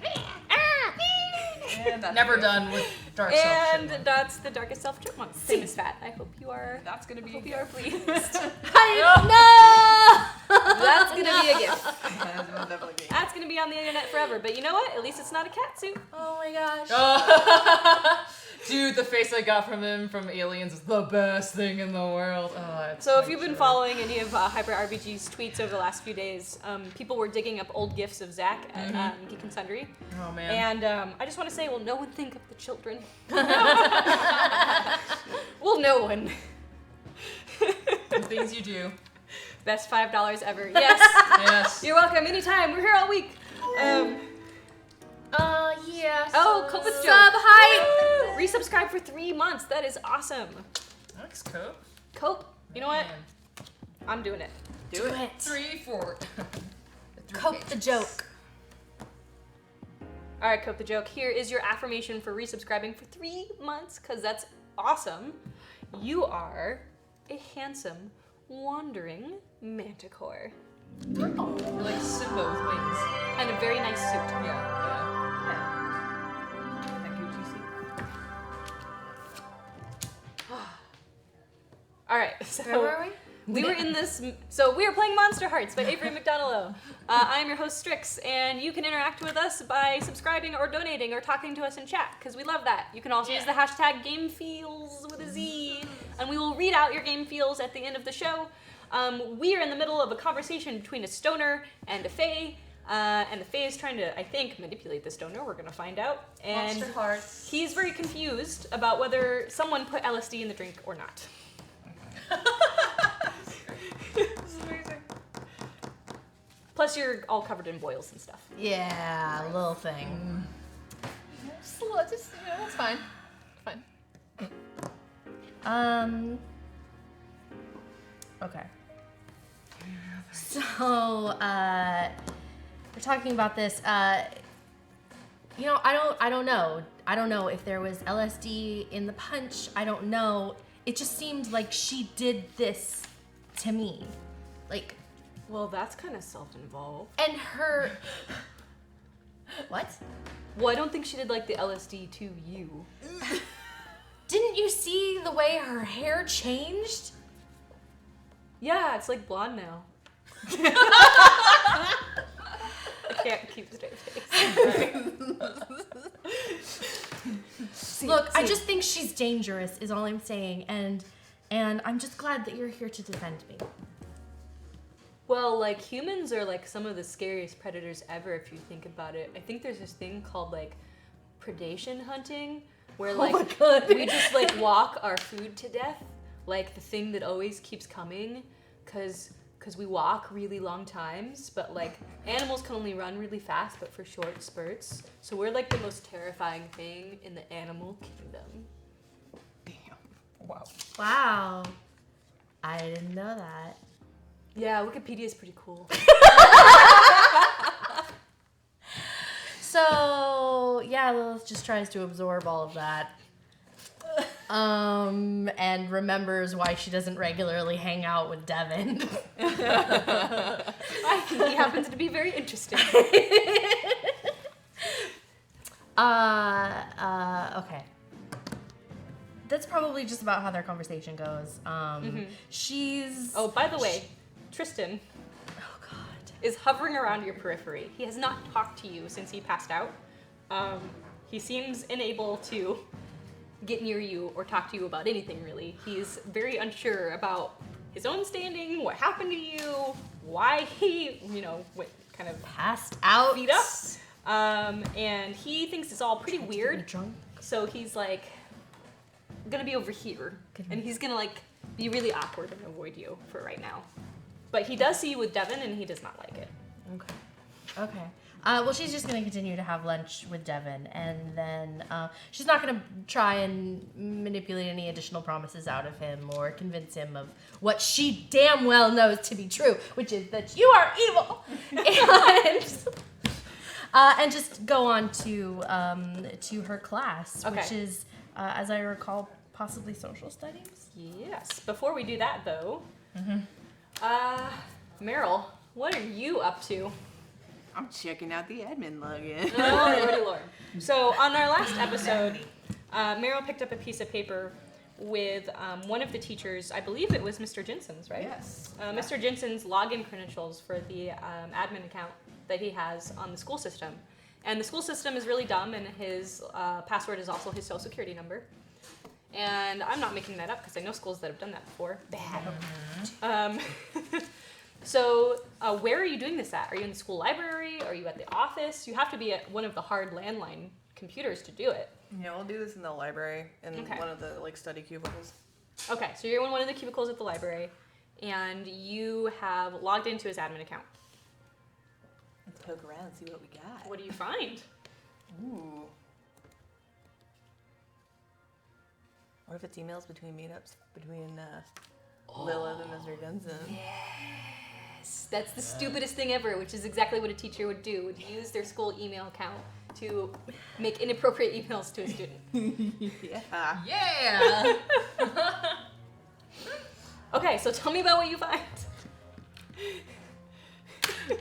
And that's Never it. done with dark self. And that's the Darkest Self Chipmunk. Same as Fat. I hope you are. That's gonna be. Hope you are pleased. No! That's gonna be a gift. That will definitely be. That's gonna be on the internet forever. But you know what? At least it's not a cat suit. Oh my gosh. Oh. Dude, the face I got from him from Aliens is the best thing in the world. Oh, it's So if like you've been sugar. following any of Hyper RBG's tweets over the last few days, people were digging up old gifs of Zach at Geek and Sundry. Oh man. And I just want to say, will no one think of the children? Will no one? The things you do. Best $5 ever. Yes. Yes. You're welcome anytime. We're here all week. Yeah. Oh, Cope with Sub Joe. hype. Resubscribe for 3 months. That is awesome. Thanks, Cope. Cope, you know what? Man. I'm doing it. Do it. 3, 4. Cope the joke. All right, Cope the joke. Here is your affirmation for resubscribing for 3 months, because that's awesome. You are a handsome, wandering manticore. You're like Simba with wings. And a very nice suit. Yeah. That Gucci suit. All right, so Where were we? we were in this. So we are playing Monsterhearts by Avery McDonald. I am your host Strix, and you can interact with us by subscribing or donating or talking to us in chat, because we love that. You can also use the hashtag GameFeels with a Z, and we will read out your game feels at the end of the show. We are in the middle of a conversation between a stoner and a fae, and the fae is trying to, I think, manipulate the stoner. We're gonna find out. And Monsterhearts. he's very confused about whether someone put LSD in the drink or not. This is amazing. Plus, you're all covered in boils and stuff. Yeah, little thing. Just, that's fine. Fine. Okay. So, we're talking about this. I don't know. I don't know if there was LSD in the punch. I don't know. It just seemed like she did this to me. Like, Well, that's kind of self-involved. and her. What? Well, I don't think she did like the LSD to you. Didn't you see the way her hair changed? Yeah, it's like blonde now. I can't keep a straight face. Look, I just think she's dangerous is all I'm saying, and I'm just glad that you're here to defend me. Well, like, humans are like some of the scariest predators ever if you think about it. I think there's this thing called like predation hunting, where like we just like walk our food to death, like the thing that always keeps coming, cause we walk really long times, but like animals can only run really fast, but for short spurts. So we're like the most terrifying thing in the animal kingdom. Wow. Wow. I didn't know that. Yeah, Wikipedia is pretty cool. So, yeah, Lilith just tries to absorb all of that. And remembers why she doesn't regularly hang out with Devin. I think he happens to be very interesting. Okay. That's probably just about how their conversation goes. She's... Oh, by the way, Tristan is hovering around your periphery. He has not talked to you since he passed out. He seems unable to get near you or talk to you about anything really. He's very unsure about his own standing, what happened to you, why he, what kind of Passed out. beat up. And he thinks it's all pretty weird. Drunk. So he's like, gonna be over here. And he's gonna like be really awkward and avoid you for right now. But he does see you with Devin and he does not like it. Okay. Well, she's just going to continue to have lunch with Devin, and then she's not going to try and manipulate any additional promises out of him or convince him of what she damn well knows to be true, which is that you are evil. And just go on to her class, which is, as I recall, possibly social studies. Yes. Before we do that, though, Meryl, what are you up to? I'm checking out the admin login. Oh, Lordy Lord. So on our last episode, Meryl picked up a piece of paper with one of the teachers, I believe it was Mr. Jensen's, right? Yes. Mr. Jensen's login credentials for the admin account that he has on the school system. And the school system is really dumb, and his password is also his social security number. And I'm not making that up because I know schools that have done that before. Bad. So where are you doing this at? Are you in the school library? Are you at the office? You have to be at one of the hard landline computers to do it. Yeah, we'll do this in the library in one of the study cubicles. Okay, so you're in one of the cubicles at the library, and you have logged into his admin account. Let's poke around and see what we got. What do you find? Ooh. What if it's emails between meetups between Lilith and Mr. Jensen? Yes, that's the stupidest thing ever, which is exactly what a teacher would do, would use their school email account to make inappropriate emails to a student. Yeah. Okay, so tell me about what you find.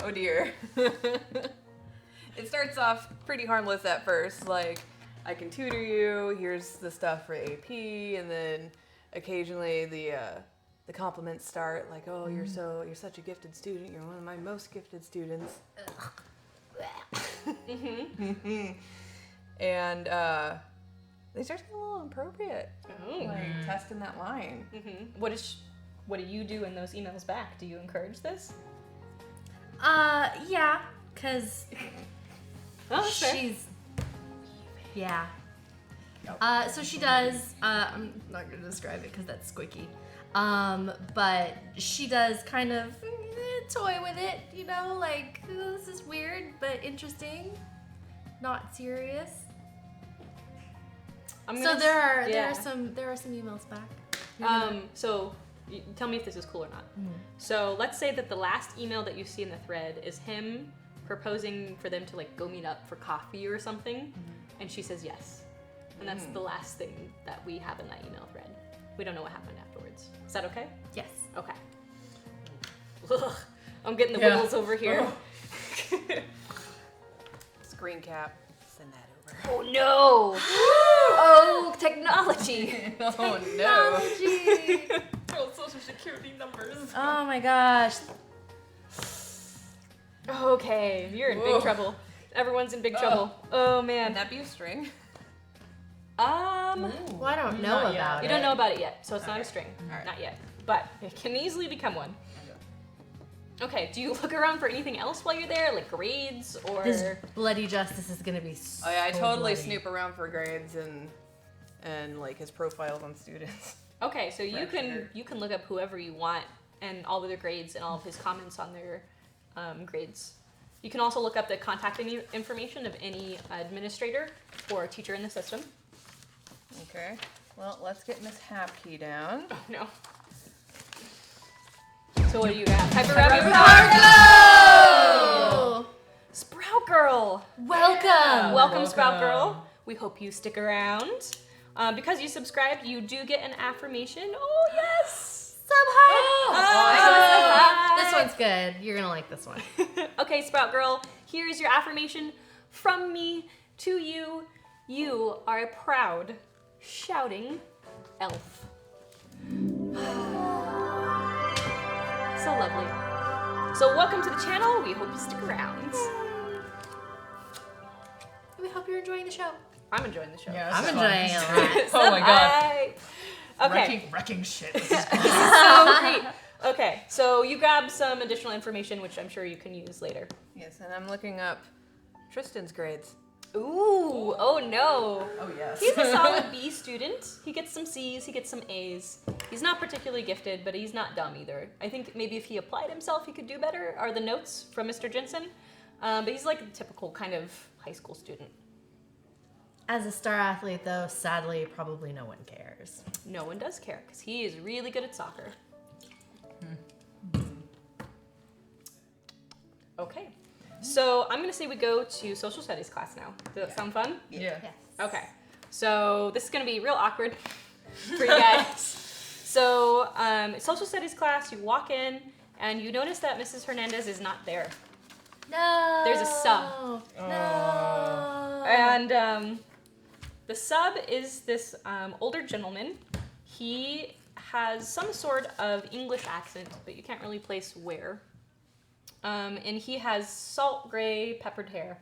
Oh dear. It starts off pretty harmless at first, like, I can tutor you, here's the stuff for AP, and then occasionally the compliments start, like, oh, you're such a gifted student, you're one of my most gifted students. And they start to get a little inappropriate, like testing that line. What do you do in those emails back? Do you encourage this? Yeah, because she's... Yeah. So she does, I'm not going to describe it because that's squeaky. But she does kind of toy with it, like, oh, this is weird, but interesting. Not serious. So there are some emails back. So tell me if this is cool or not. So let's say that the last email that you see in the thread is him proposing for them to like go meet up for coffee or something, and she says yes. And that's the last thing that we have in that email thread. We don't know what happened afterwards. Is that okay? Yes. Okay. Ugh, I'm getting the wiggles over here. Screen cap. Send that over. Oh no! Oh, technology! Oh no! Oh, social security numbers. Oh my gosh. Okay, you're in big trouble. Everyone's in big trouble. Oh man. Can that be a string? Well, I don't know Not yet. about You it. don't know about it yet, so it's not a string. Alright. Not yet. But it can easily become one. Okay, do you look around for anything else while you're there? Like grades or... This bloody justice is gonna be so Oh yeah, I totally bloody. snoop around for grades and like his profiles on students. Okay, so you For sure. you can look up whoever you want and all of their grades and all of his comments on their grades. You can also look up the contact information of any administrator or teacher in the system. Okay. Well, let's get Miss Hapkey down. Oh no. So what do you got? Hyper Oh! Sprout Girl! Welcome! Welcome, Sprout Girl. We hope you stick around. Because you subscribed, you do get an affirmation. Oh, yes! Sub-hype! This one's good. You're gonna like this one. Okay, Sprout Girl, here's your affirmation from me to you. You are a proud, shouting elf. So lovely. So welcome to the channel. We hope you stick around. We hope you're enjoying the show. I'm enjoying the show. Yeah, I'm this is enjoying fun. it. Oh my god. Bye. Okay. Wrecking shit. This is So great. Okay, so you grab some additional information, which I'm sure you can use later. Yes, and I'm looking up Tristan's grades. Ooh, oh no. Oh yes. He's a solid B student. He gets some C's, he gets some A's. He's not particularly gifted, but he's not dumb either. I think maybe if he applied himself, he could do better, are the notes from Mr. Jensen. But he's like a typical kind of high school student. As a star athlete, though, sadly, probably no one cares. No one does care, because he is really good at soccer. Okay, so I'm gonna say we go to social studies class now. Does that sound fun? Yeah. Yes. Okay, so this is gonna be real awkward for you guys. So, social studies class, you walk in and you notice that Mrs. Hernandez is not there. No. There's a sub. No. And the sub is this older gentleman. He has some sort of English accent, but you can't really place where. And he has salt gray peppered hair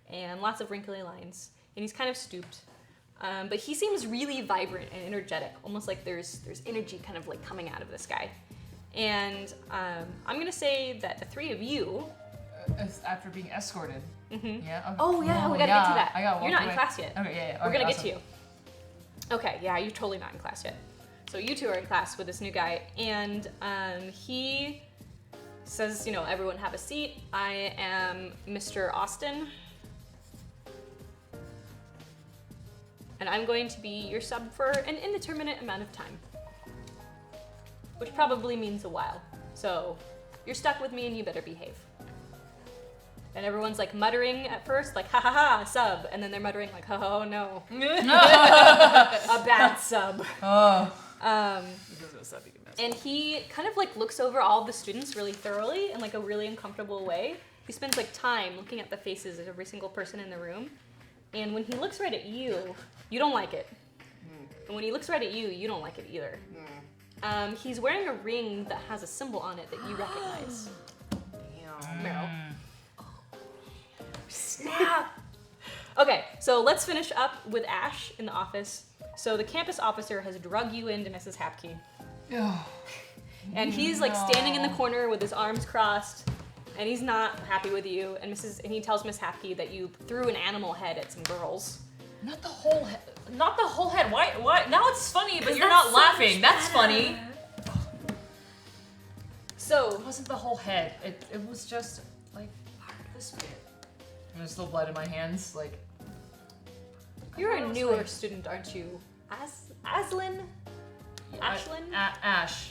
and lots of wrinkly lines. And he's kind of stooped. But he seems really vibrant and energetic, almost like there's energy kind of like coming out of this guy. And I'm gonna say that the three of you. After being escorted. Mm-hmm. Yeah. Okay. Oh yeah, we gotta get to that. I got You're not in class yet. Okay, yeah. We're gonna awesome. get to you. Okay, yeah, you're totally not in class yet. So you two are in class with this new guy, and he says, everyone have a seat. I am Mr. Austin, and I'm going to be your sub for an indeterminate amount of time, which probably means a while. So you're stuck with me, and you better behave. And everyone's like muttering at first, like, ha ha ha, sub. And then they're muttering like, oh no. A bad sub. Oh. And he kind of like looks over all the students really thoroughly in like a really uncomfortable way. He spends like time looking at the faces of every single person in the room. And when he looks right at you, you don't like it. And when he looks right at you, you don't like it either. He's wearing a ring that has a symbol on it that you recognize. Damn. Meryl. Snap! Okay, so let's finish up with Ash in the office. So the campus officer has drug you into Mrs. Hapke. And he's like standing in the corner with his arms crossed, and he's not happy with you. And he tells Miss Hapke that you threw an animal head at some girls. Not the whole head. Not the whole head. Why? Now it's funny, but you're not laughing. That's funny. So It wasn't the whole head. It was just like part of this bit. And there's still blood in my hands. Like. you're a newer student, aren't you? Ashlyn? Ashlyn? Ash.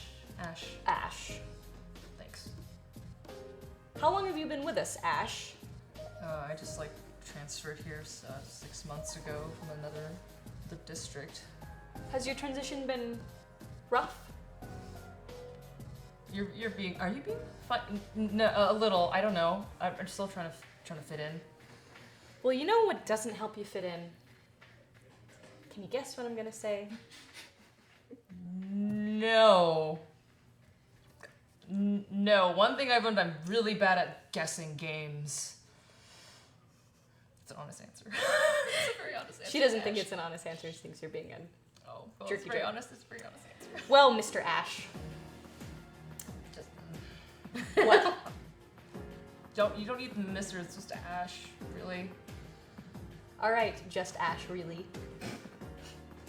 Ash. Thanks. How long have you been with us, Ash? I just like transferred here 6 months ago from the district. Has your transition been rough? Are you being fun? No, a little. I don't know. I'm still trying to fit in. Well, you know what doesn't help you fit in? Can you guess what I'm gonna say? No. No. One thing I've learned, I'm really bad at guessing games. It's an honest answer. It's a very honest answer. She doesn't Ash. think it's an honest answer. She thinks you're being an Oh, well, jerky it's very joke. honest. It's a very honest answer. Well, Mr. Ash. Just, What? you don't need Mr. It's just Ash, really. All right, just Ash, really.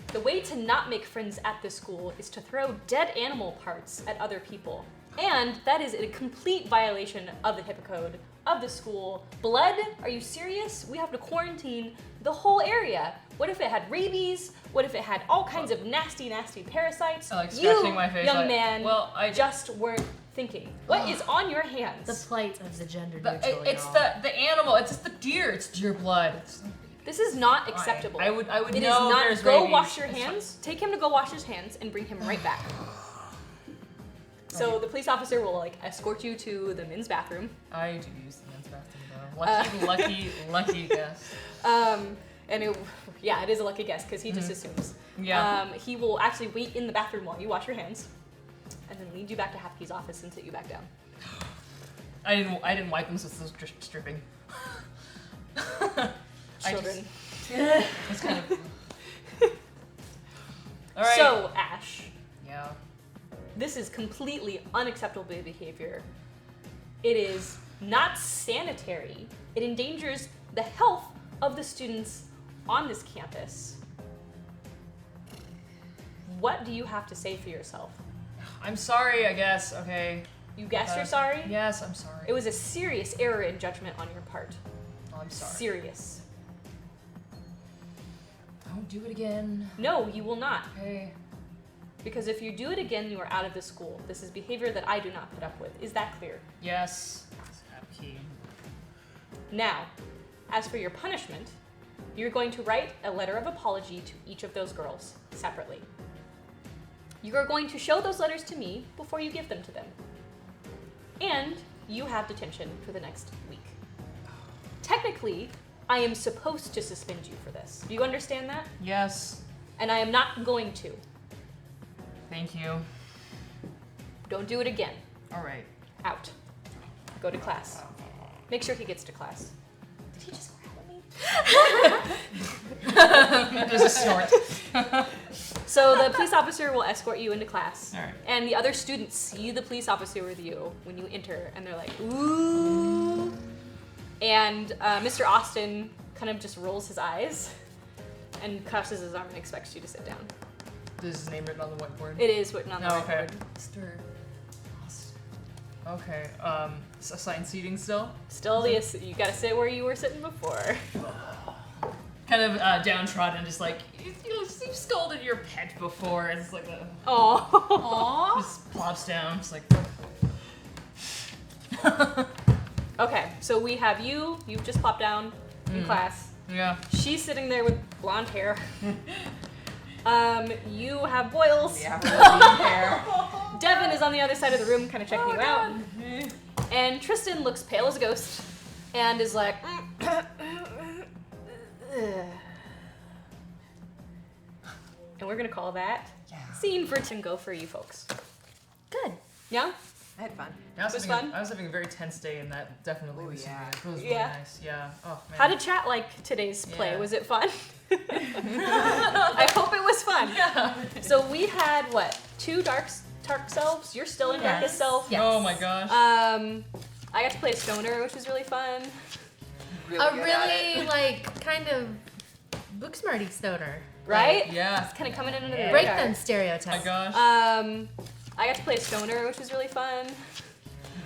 The way to not make friends at this school is to throw dead animal parts at other people. And that is a complete violation of the HIPAA code of the school. Blood? Are you serious? We have to quarantine the whole area. What if it had rabies? What if it had all kinds of nasty, nasty parasites? I like scratching You, my face, young like, man, well, I just weren't thinking. What is on your hands? The plight of the gender But neutral. it's y'all. the animal. It's just the deer. It's deer blood. This is not acceptable. I would It is know not. there's Go rabies. wash your It's hands. Take him to go wash his hands and bring him right back. So the police officer will like escort you to the men's bathroom. I do use the men's bathroom though. Lucky guess. And it is a lucky guess because he just assumes. Yeah. He will actually wait in the bathroom while you wash your hands, and then lead you back to Hapke's office and sit you back down. I didn't wipe them, so it's still dripping. Children. It's kind of. All right. So, Ash, Yeah. this is completely unacceptable behavior. It is not sanitary. It endangers the health of the students on this campus. What do you have to say for yourself? I'm sorry, I guess. Okay. You guess you're sorry? Yes, I'm sorry. It was a serious error in judgment on your part. Oh, I'm sorry. Serious. I won't do it again. No, you will not. Okay. Because if you do it again, you are out of the school. This is behavior that I do not put up with. Is that clear? Yes. Okay. Now, as for your punishment, you're going to write a letter of apology to each of those girls separately. You are going to show those letters to me before you give them to them. And you have detention for the next week. Technically, I am supposed to suspend you for this. Do you understand that? Yes. And I am not going to. Thank you. Don't do it again. All right. Out. Go to class. Make sure he gets to class. Did he just grab at me? There's a snort. So the police officer will escort you into class. All right. And the other students see the police officer with you when you enter, and they're like, ooh. And Mr. Austin kind of just rolls his eyes and crosses his arm and expects you to sit down. Is his name written on the whiteboard? It is written on the Oh, okay. whiteboard. Mr. Austin. Okay. Assigned seating still? Still, you gotta sit where you were sitting before. Kind of downtrodden, just like you've scolded your pet before. It's like a Aww. just plops down. It's like. Okay, so we have you. You've just plopped down in class. Yeah. She's sitting there with blonde hair. You have boils. Yeah, really hair. Devin is on the other side of the room, kind of checking you out. And Tristan looks pale as a ghost and is like, and we're gonna call that scene for Tingo for you folks. Good. Yeah? I had fun. I was, Was having fun? I was having a very tense day, and that definitely was. yeah. It was really Yeah. nice. Yeah. Oh man. How did chat like today's play? Yeah. Was it fun? I hope it was fun. Yeah. So we had what? 2 dark selves. You're still in Yes. darkest self. Yes. Oh my gosh. I got to play a stoner, which was really fun. Really A good at it. really like kind of book smarty stoner. Right? yeah. It's kind of coming in under the Break radar. them Oh my stereotypes. gosh. I got to play a stoner, which was really fun.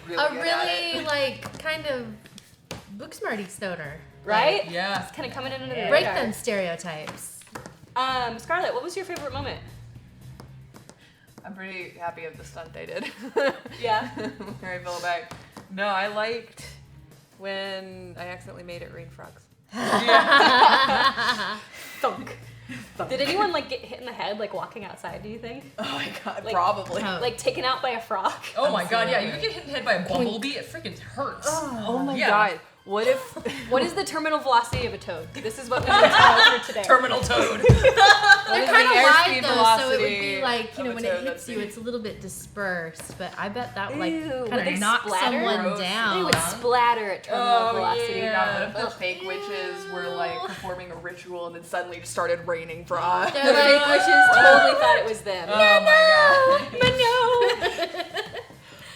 Really A good at really it. like kind of book smarty stoner. Right? yeah. It's kind of coming in under the Break radar. them stereotypes. Scarlett, what was your favorite moment? I'm pretty happy of the stunt I did. Yeah. Where I fell back. No, I liked when I accidentally made it rain frogs. Thunk. Did anyone like get hit in the head like walking outside, do you think? Oh my god, Like- probably. Oh. Like taken out by a frog? Oh my god. Yeah. You get hit in the head by a bumblebee. It freaking hurts. Oh my Yeah. god. What if What is the terminal velocity of a toad? This is what we need to know for today. Terminal toad. what They're is kind the of airspeed wide though, so it would be velocity like, you know, of a when toad? it hits Let's you, see. it's a little bit dispersed. But I bet that like Ew, would kind they of knock splatter? someone Gross. They down. would splatter at terminal Oh, velocity. yeah. What if the fake witches were like performing a ritual and then suddenly just started raining frogs? The They're fake like, witches totally thought it was them. Oh my god.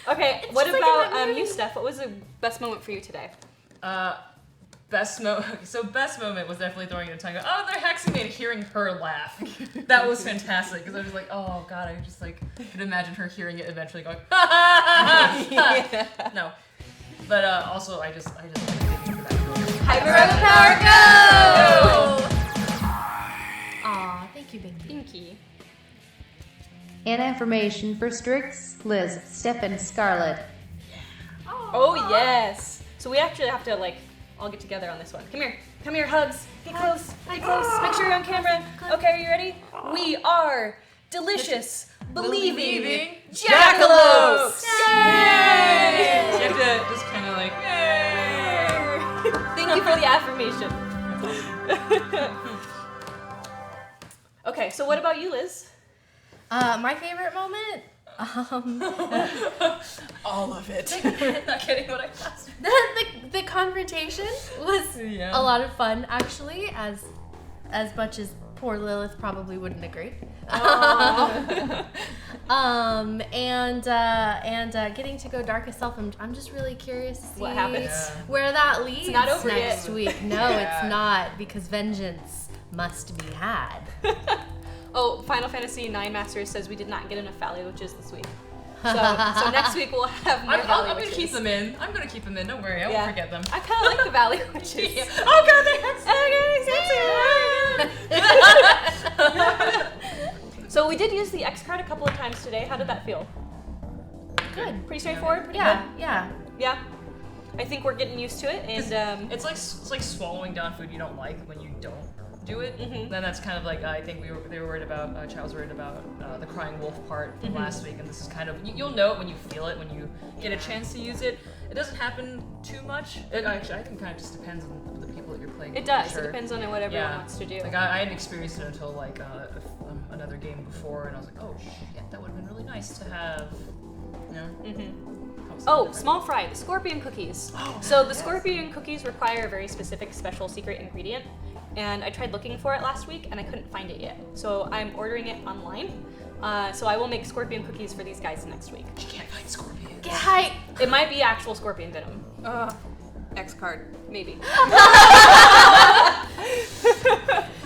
Okay, what just like in about that movie. you, Steph? What was the best moment for you today? Best moment was definitely throwing in a tongue. Oh, they're hexing me and hearing her laugh. That was fantastic because I was like, oh god, I just like could imagine her hearing it eventually going, ha ha ha ha. No, but also I just wanted to thank you for that. Hyper Power Go! Aw, thank you, Binky. Pinky. An affirmation for Strix, Liz, Steph, and Scarlett. Oh yes. So we actually have to like all get together on this one. Come here, hugs. Get close, get close. Make sure you're on camera. Okay, are you ready? We are delicious, believing jackalopes. Yay! You have to just kind of like, yay! Thank you for the affirmation. Okay, so what about you, Liz? My favorite moment? All of it. Not kidding what I asked. The confrontation was Yeah. a lot of fun, actually, as as much as poor Lilith probably wouldn't agree. And getting to go darkest self, I'm just really curious to see What happens? where that leads not over next yet. week. No, it's not, because vengeance must be had. Oh, Final Fantasy IX Masters says we did not get enough Valley Witches this week. So next week we'll have more I'm Valley gonna Witches. keep them in. I'm gonna keep them in. Don't worry, I won't forget them. I kind of like the Valley Witches. Yeah. Oh god, they're So we did use the X card a couple of times today. How did that feel? Good. Pretty straightforward. Pretty Yeah, good? yeah. Yeah. I think we're getting used to it, and It's like swallowing down food you don't like when you don't do it. Mhm. Then that's kind of like I think they were worried about. Chad was worried about the crying wolf part from last week, and this is kind of you'll know it when you feel it, when you get a chance to use it. It doesn't happen too much. It actually I think kind of just depends on the people that you're playing. it with, does. for sure. It depends on what everyone wants to do. Like I hadn't experienced it until like another game before, and I was like, oh shit, that would have been really nice to have. You know. Oh, small fry, the scorpion cookies. So the scorpion cookies require a very specific special secret ingredient, and I tried looking for it last week and I couldn't find it yet. So I'm ordering it online. So I will make scorpion cookies for these guys next week. You can't find scorpions. Get hype. It might be actual scorpion venom, X card. maybe.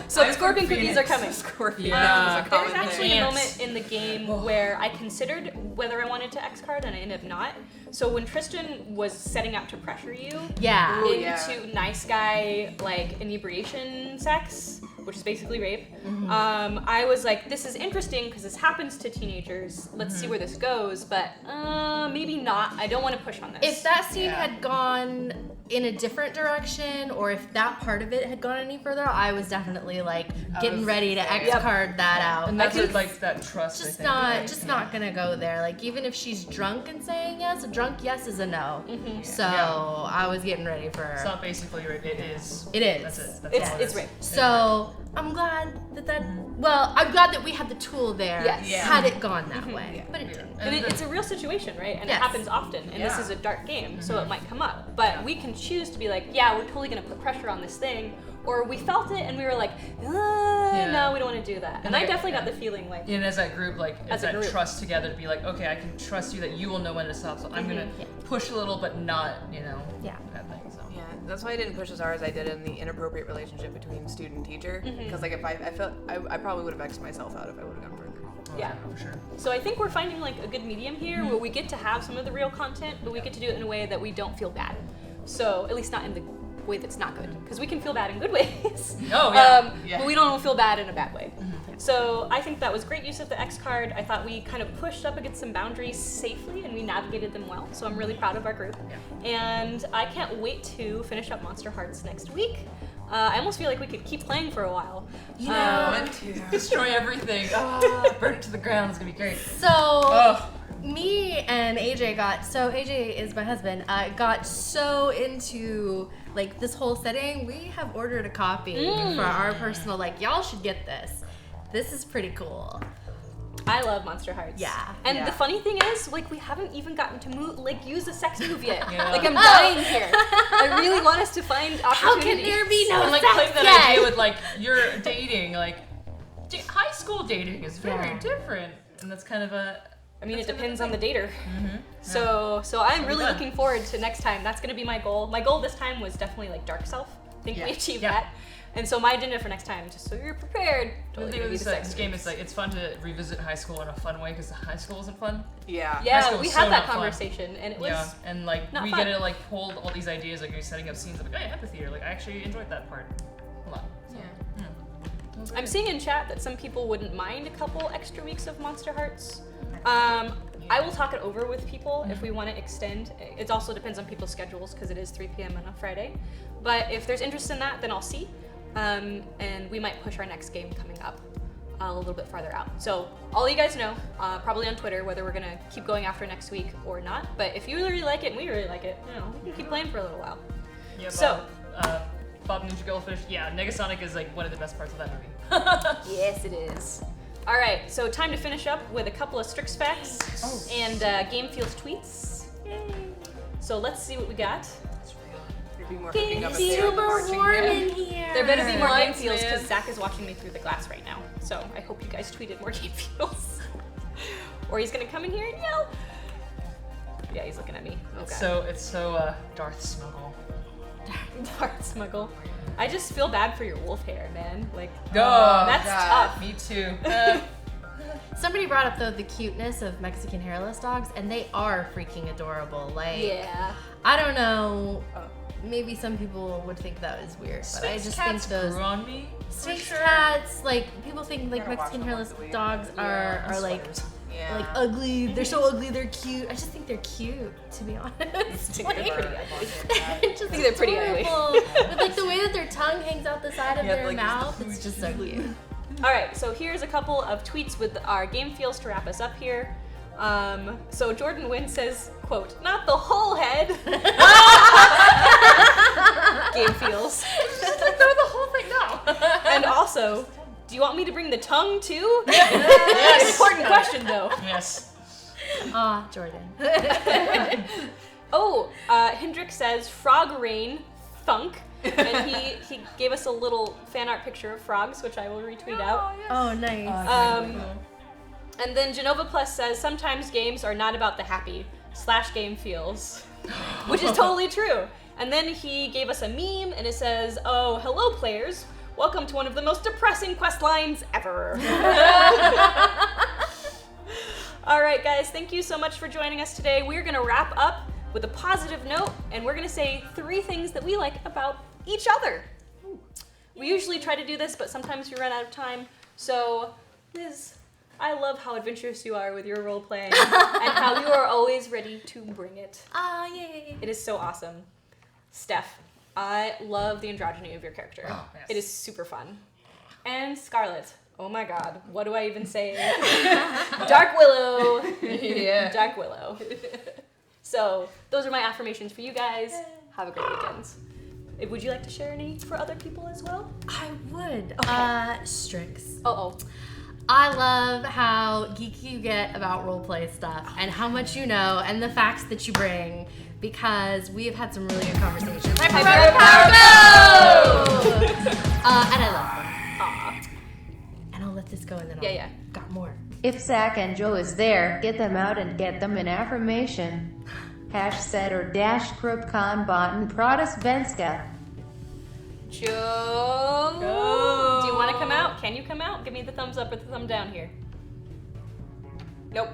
So the scorpion cookies are coming. Scorpion. Yeah. That was a There was common actually thing. a moment in the game where I considered whether I wanted to X card and I ended up not. So when Tristan was setting out to pressure you Yeah. Ooh, into yeah. nice guy like inebriation sex, which is basically rape, I was like, this is interesting because this happens to teenagers. Let's see where this goes, but maybe not. I don't want to push on this. If that scene had gone in a different direction, or if that part of it had gone any further, I was definitely like getting ready to X card that out. And that's think like that trust. just I think. not gonna go there. Like even if she's drunk and saying yes, a drunk yes is a no. So Yeah. I was getting ready for. It's not basically rape. It is. It is. That's it. That's all it it's is. rape. So I'm glad that. Well, I'm glad that we had the tool there. Yes. Yeah. Had it gone that way, but it didn't. And it's a real situation, right? And Yes. it happens often. And this Yeah. is a dark game, so it might come up. But we can choose to be like, yeah, we're totally gonna put pressure on this thing. Or we felt it and we were like, no, we don't want to do that. And I like, definitely got the feeling like, And as that group, like, As as a that group. trust together to be like, okay, I can trust you that you will know when to stop. So I'm gonna push a little, but not, Yeah. that thing. So. Yeah, that's why I didn't push as hard as I did in the inappropriate relationship between student and teacher. Because like if I felt I probably would have X'd myself out if I would have gone further. yeah. For sure. So I think we're finding like a good medium here where we get to have some of the real content, but we get to do it in a way that we don't feel bad. So at least not in the way that's not good, because we can feel bad in good ways. Oh, yeah. Yeah. But we don't feel bad in a bad way. So I think that was great use of the X card. I thought we kind of pushed up against some boundaries safely and we navigated them well. So I'm really proud of our group. And I can't wait to finish up Monsterhearts next week. I almost feel like we could keep playing for a while. You know, One, two. Destroy everything. Burn it to the ground. It's gonna be great. so me and AJ AJ is my husband, got so into like this whole setting. We have ordered a copy for our personal, like, y'all should get this. This is pretty cool. I love Monsterhearts. Yeah. And the funny thing is, like, we haven't even gotten to use a sex move yet. Yeah. Like, I'm dying here. I really want us to find How opportunities. can there be no And like sex playing that yet? idea with like you're dating, like high school dating is very Yeah. different, and that's kind of a. I mean, it That's depends gonna on be the dater. So I'm be really fun. looking forward to next time. That's gonna be my goal. My goal this time was definitely like dark self. I think we achieved Yeah. that. And so my agenda for next time, just so you're prepared, The totally thing gonna with be this, the sex this game moves. is like it's fun to revisit high school in a fun way because the high school wasn't fun. Yeah. High Yeah, school we was had so that not fun. conversation, and it was. Yeah, and like not we fun. get to like pulled all these ideas, like you're setting up scenes of like, hey, amphitheater. Like I actually enjoyed that part a lot. So, yeah. It was I'm great. seeing in chat that some people wouldn't mind a couple extra weeks of Monsterhearts. I will talk it over with people if we want to extend. It also depends on people's schedules because it is 3 p.m. on a Friday. But if there's interest in that, then I'll see. And we might push our next game coming up a little bit farther out. So I'll let you guys know, probably on Twitter, whether we're gonna keep going after next week or not. But if you really like it and we really like it, we can keep playing for a little while. Yeah, So- Bob Ninja Goldfish. Yeah, Negasonic is like one of the best parts of that movie. Yes, it is. All right, so time to finish up with a couple of Strix facts and Game Feels tweets. Yay! So let's see what we got. be more hooking up if they Super were marching warm band. in here. There better be more game Lights, feels man. because Zach is watching me through the glass right now. So I hope you guys tweeted more game feels. Or he's gonna come in here and yell. Yeah, he's looking at me. Oh god. It's so Darth Smuggle. Dark smuggle. I just feel bad for your wolf hair, man. Like, That's tough. Me too. Somebody brought up though the cuteness of Mexican hairless dogs, and they are freaking adorable. Like, Yeah. I don't know. Maybe some people would think that was weird, but I just think those grew on me. Sphinx cats, like people think like Mexican hairless dogs are like Yeah. like ugly. They're so ugly. They're cute. I just think they're cute, to be honest. think they're pretty ugly. Just think they're pretty ugly. adorable. With like the way that their tongue hangs out the side of their like, mouth, it's just so cute. All right, so here's a couple of tweets with our game feels to wrap us up here. So Jordan Wynn says, quote, "Not the whole head." Game feels. Throw the whole thing now. And also, do you want me to bring the tongue too? Yes. Important question though. Yes. Ah, Jordan. Oh, Hendrik says frog rain thunk. And he gave us a little fan art picture of frogs, which I will retweet out. Oh, nice. And then Genova Plus says sometimes games are not about the happy / game feels, which is totally true. And then he gave us a meme and it says, "Oh, hello players. Welcome to one of the most depressing quest lines ever." All right, guys, thank you so much for joining us today. We're gonna wrap up with a positive note and we're gonna say 3 things that we like about each other. We usually try to do this, but sometimes we run out of time. So, Liz, I love how adventurous you are with your role playing and how you are always ready to bring it. Ah, yay. It is so awesome. Steph, I love the androgyny of your character. Oh, yes. It is super fun. And Scarlett, oh my god, what do I even say? Dark Willow. Yeah. Dark Willow. So, those are my affirmations for you guys. Have a great weekend. Would you like to share any for other people as well? I would. Strix. Oh. I love how geeky you get about roleplay stuff and how much you know and the facts that you bring because we have had some really good conversations. And I love them. And I'll let this go and then I'll got more. If Zach and Joe is there, get them out and get them an affirmation. # or #krupkan botten Protestvenska. Joe, Go. do you want to come out? Can you come out? Give me the thumbs up or the thumb down here. Nope.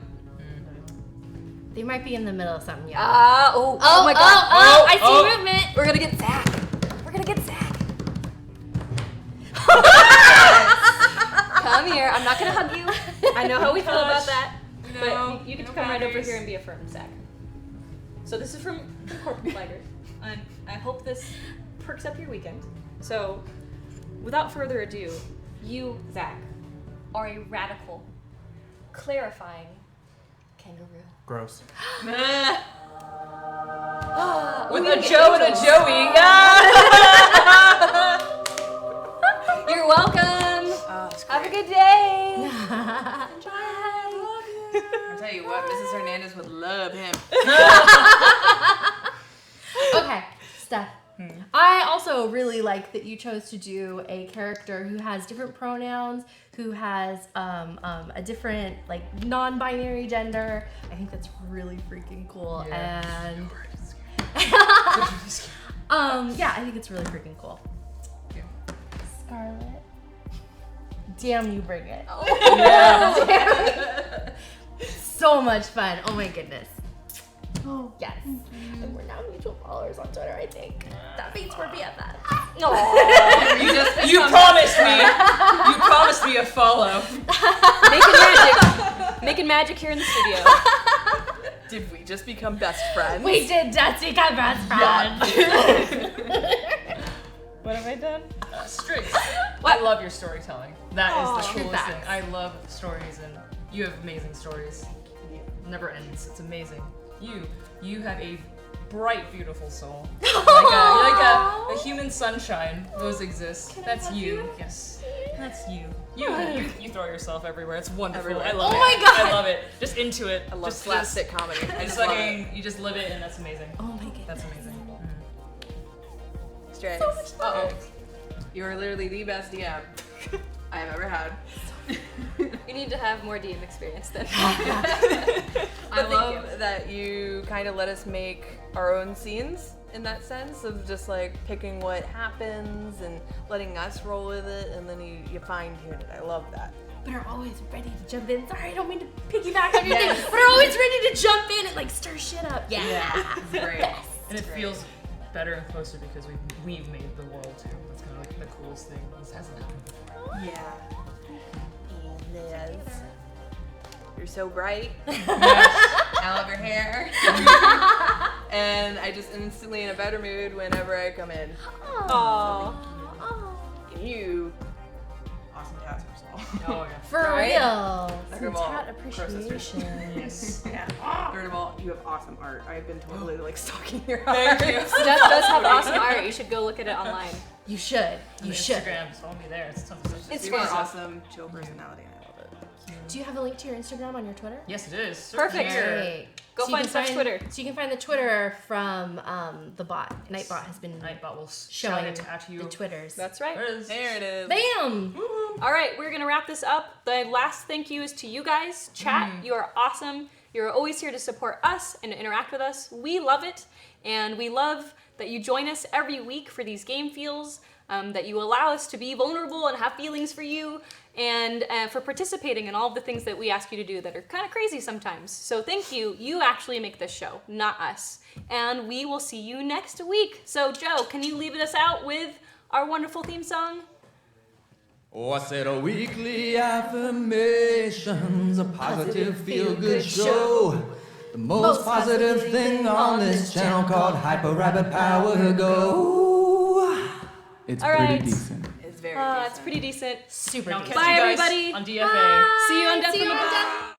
They might be in the middle of something, yeah. Oh my god. I see movement. We're gonna get Zach. We're gonna get Zach. Come here. I'm not gonna hug you. I know how we feel about that. But you get to come right over here and be affirmed, Zach. So this is from Corporate Flagger. And I hope this perks up your weekend. So, without further ado, you, Zach, are a radical, clarifying kangaroo. Gross. With a Joe and a Joey. You're welcome. Have a good day. I'll tell you what, Mrs. Hernandez would love him. Okay, Steph. I also really like that you chose to do a character who has different pronouns, who has a different like non-binary gender. I think that's really freaking cool. Yeah. And I think it's really freaking cool. Yeah. Scarlett, damn, you bring it. So much fun. Oh my goodness. Oh yes. And we're now mutual followers on Twitter, I think. That means we're BFFs. You promised me. You promised me a follow. Making magic here in the studio. Did we just become best friends? We did just become best friends. What have I done? Strix. I love your storytelling. That is the true coolest thing. facts. I love stories, and you have amazing stories. It never ends. It's amazing. You have a bright, beautiful soul. like a human sunshine. Those exist. That's you. Yes. That's you. You throw yourself everywhere. It's wonderful. Everywhere. I love it. Oh my God. I love it. Just into it. I love just slapstick comedy. I Just just love fucking, it. you just live it, and that's amazing. Oh my goodness. That's amazing. Strix. So much love. You are literally the best DM I have ever had. You need to have more DM experience then. I love that you kind of let us make our own scenes in that sense of just like picking what happens and letting us roll with it, and then you fine tune it. I love that. But are always ready to jump in. Sorry, I don't mean to piggyback on your thing, but are always ready to jump in and like stir shit up. Yeah. Great. Best. And it feels better and closer because we've made the world too. That's kind of like the coolest thing. This hasn't happened before. Yeah. Liz, you're so bright. I love your hair. And I just instantly in a better mood whenever I come in. Aww. And you, awesome task yourself. Oh yeah. For Right? real. Third Some of all, tat appreciation. Yes. Yeah. Third of all, you have awesome art. I've been totally like stalking your art. Steph does have awesome art. You should go look at it online. You should. You should. Instagram, follow me there. It's something. It's You have fun. an awesome, chill personality. I love it. Do you have a link to your Instagram on your Twitter? Yes, it is. Perfect. Great. Go So you find can Steph's Twitter. So you can find the Twitter from the bot. Nightbot has been Nightbot will shout showing it at you. the Twitters. That's right. There it is. There it is. Bam! All right, we're gonna wrap this up. The last thank you is to you guys. Chat, you are awesome. You're always here to support us and to interact with us. We love it, and we love that you join us every week for these game feels, that you allow us to be vulnerable and have feelings for you, and for participating in all of the things that we ask you to do that are kind of crazy sometimes. So thank you. You actually make this show, not us. And we will see you next week. So Joe, can you leave us out with our wonderful theme song? Oh, I said a weekly affirmations, a positive feel-good show. The most positive thing on this channel called Hyper Rabbit Power Go. It's All pretty right. decent. It's very It's decent. pretty decent. Super Now decent. catch Bye, you guys everybody. on DFA. See you on See you on Definitely. Death.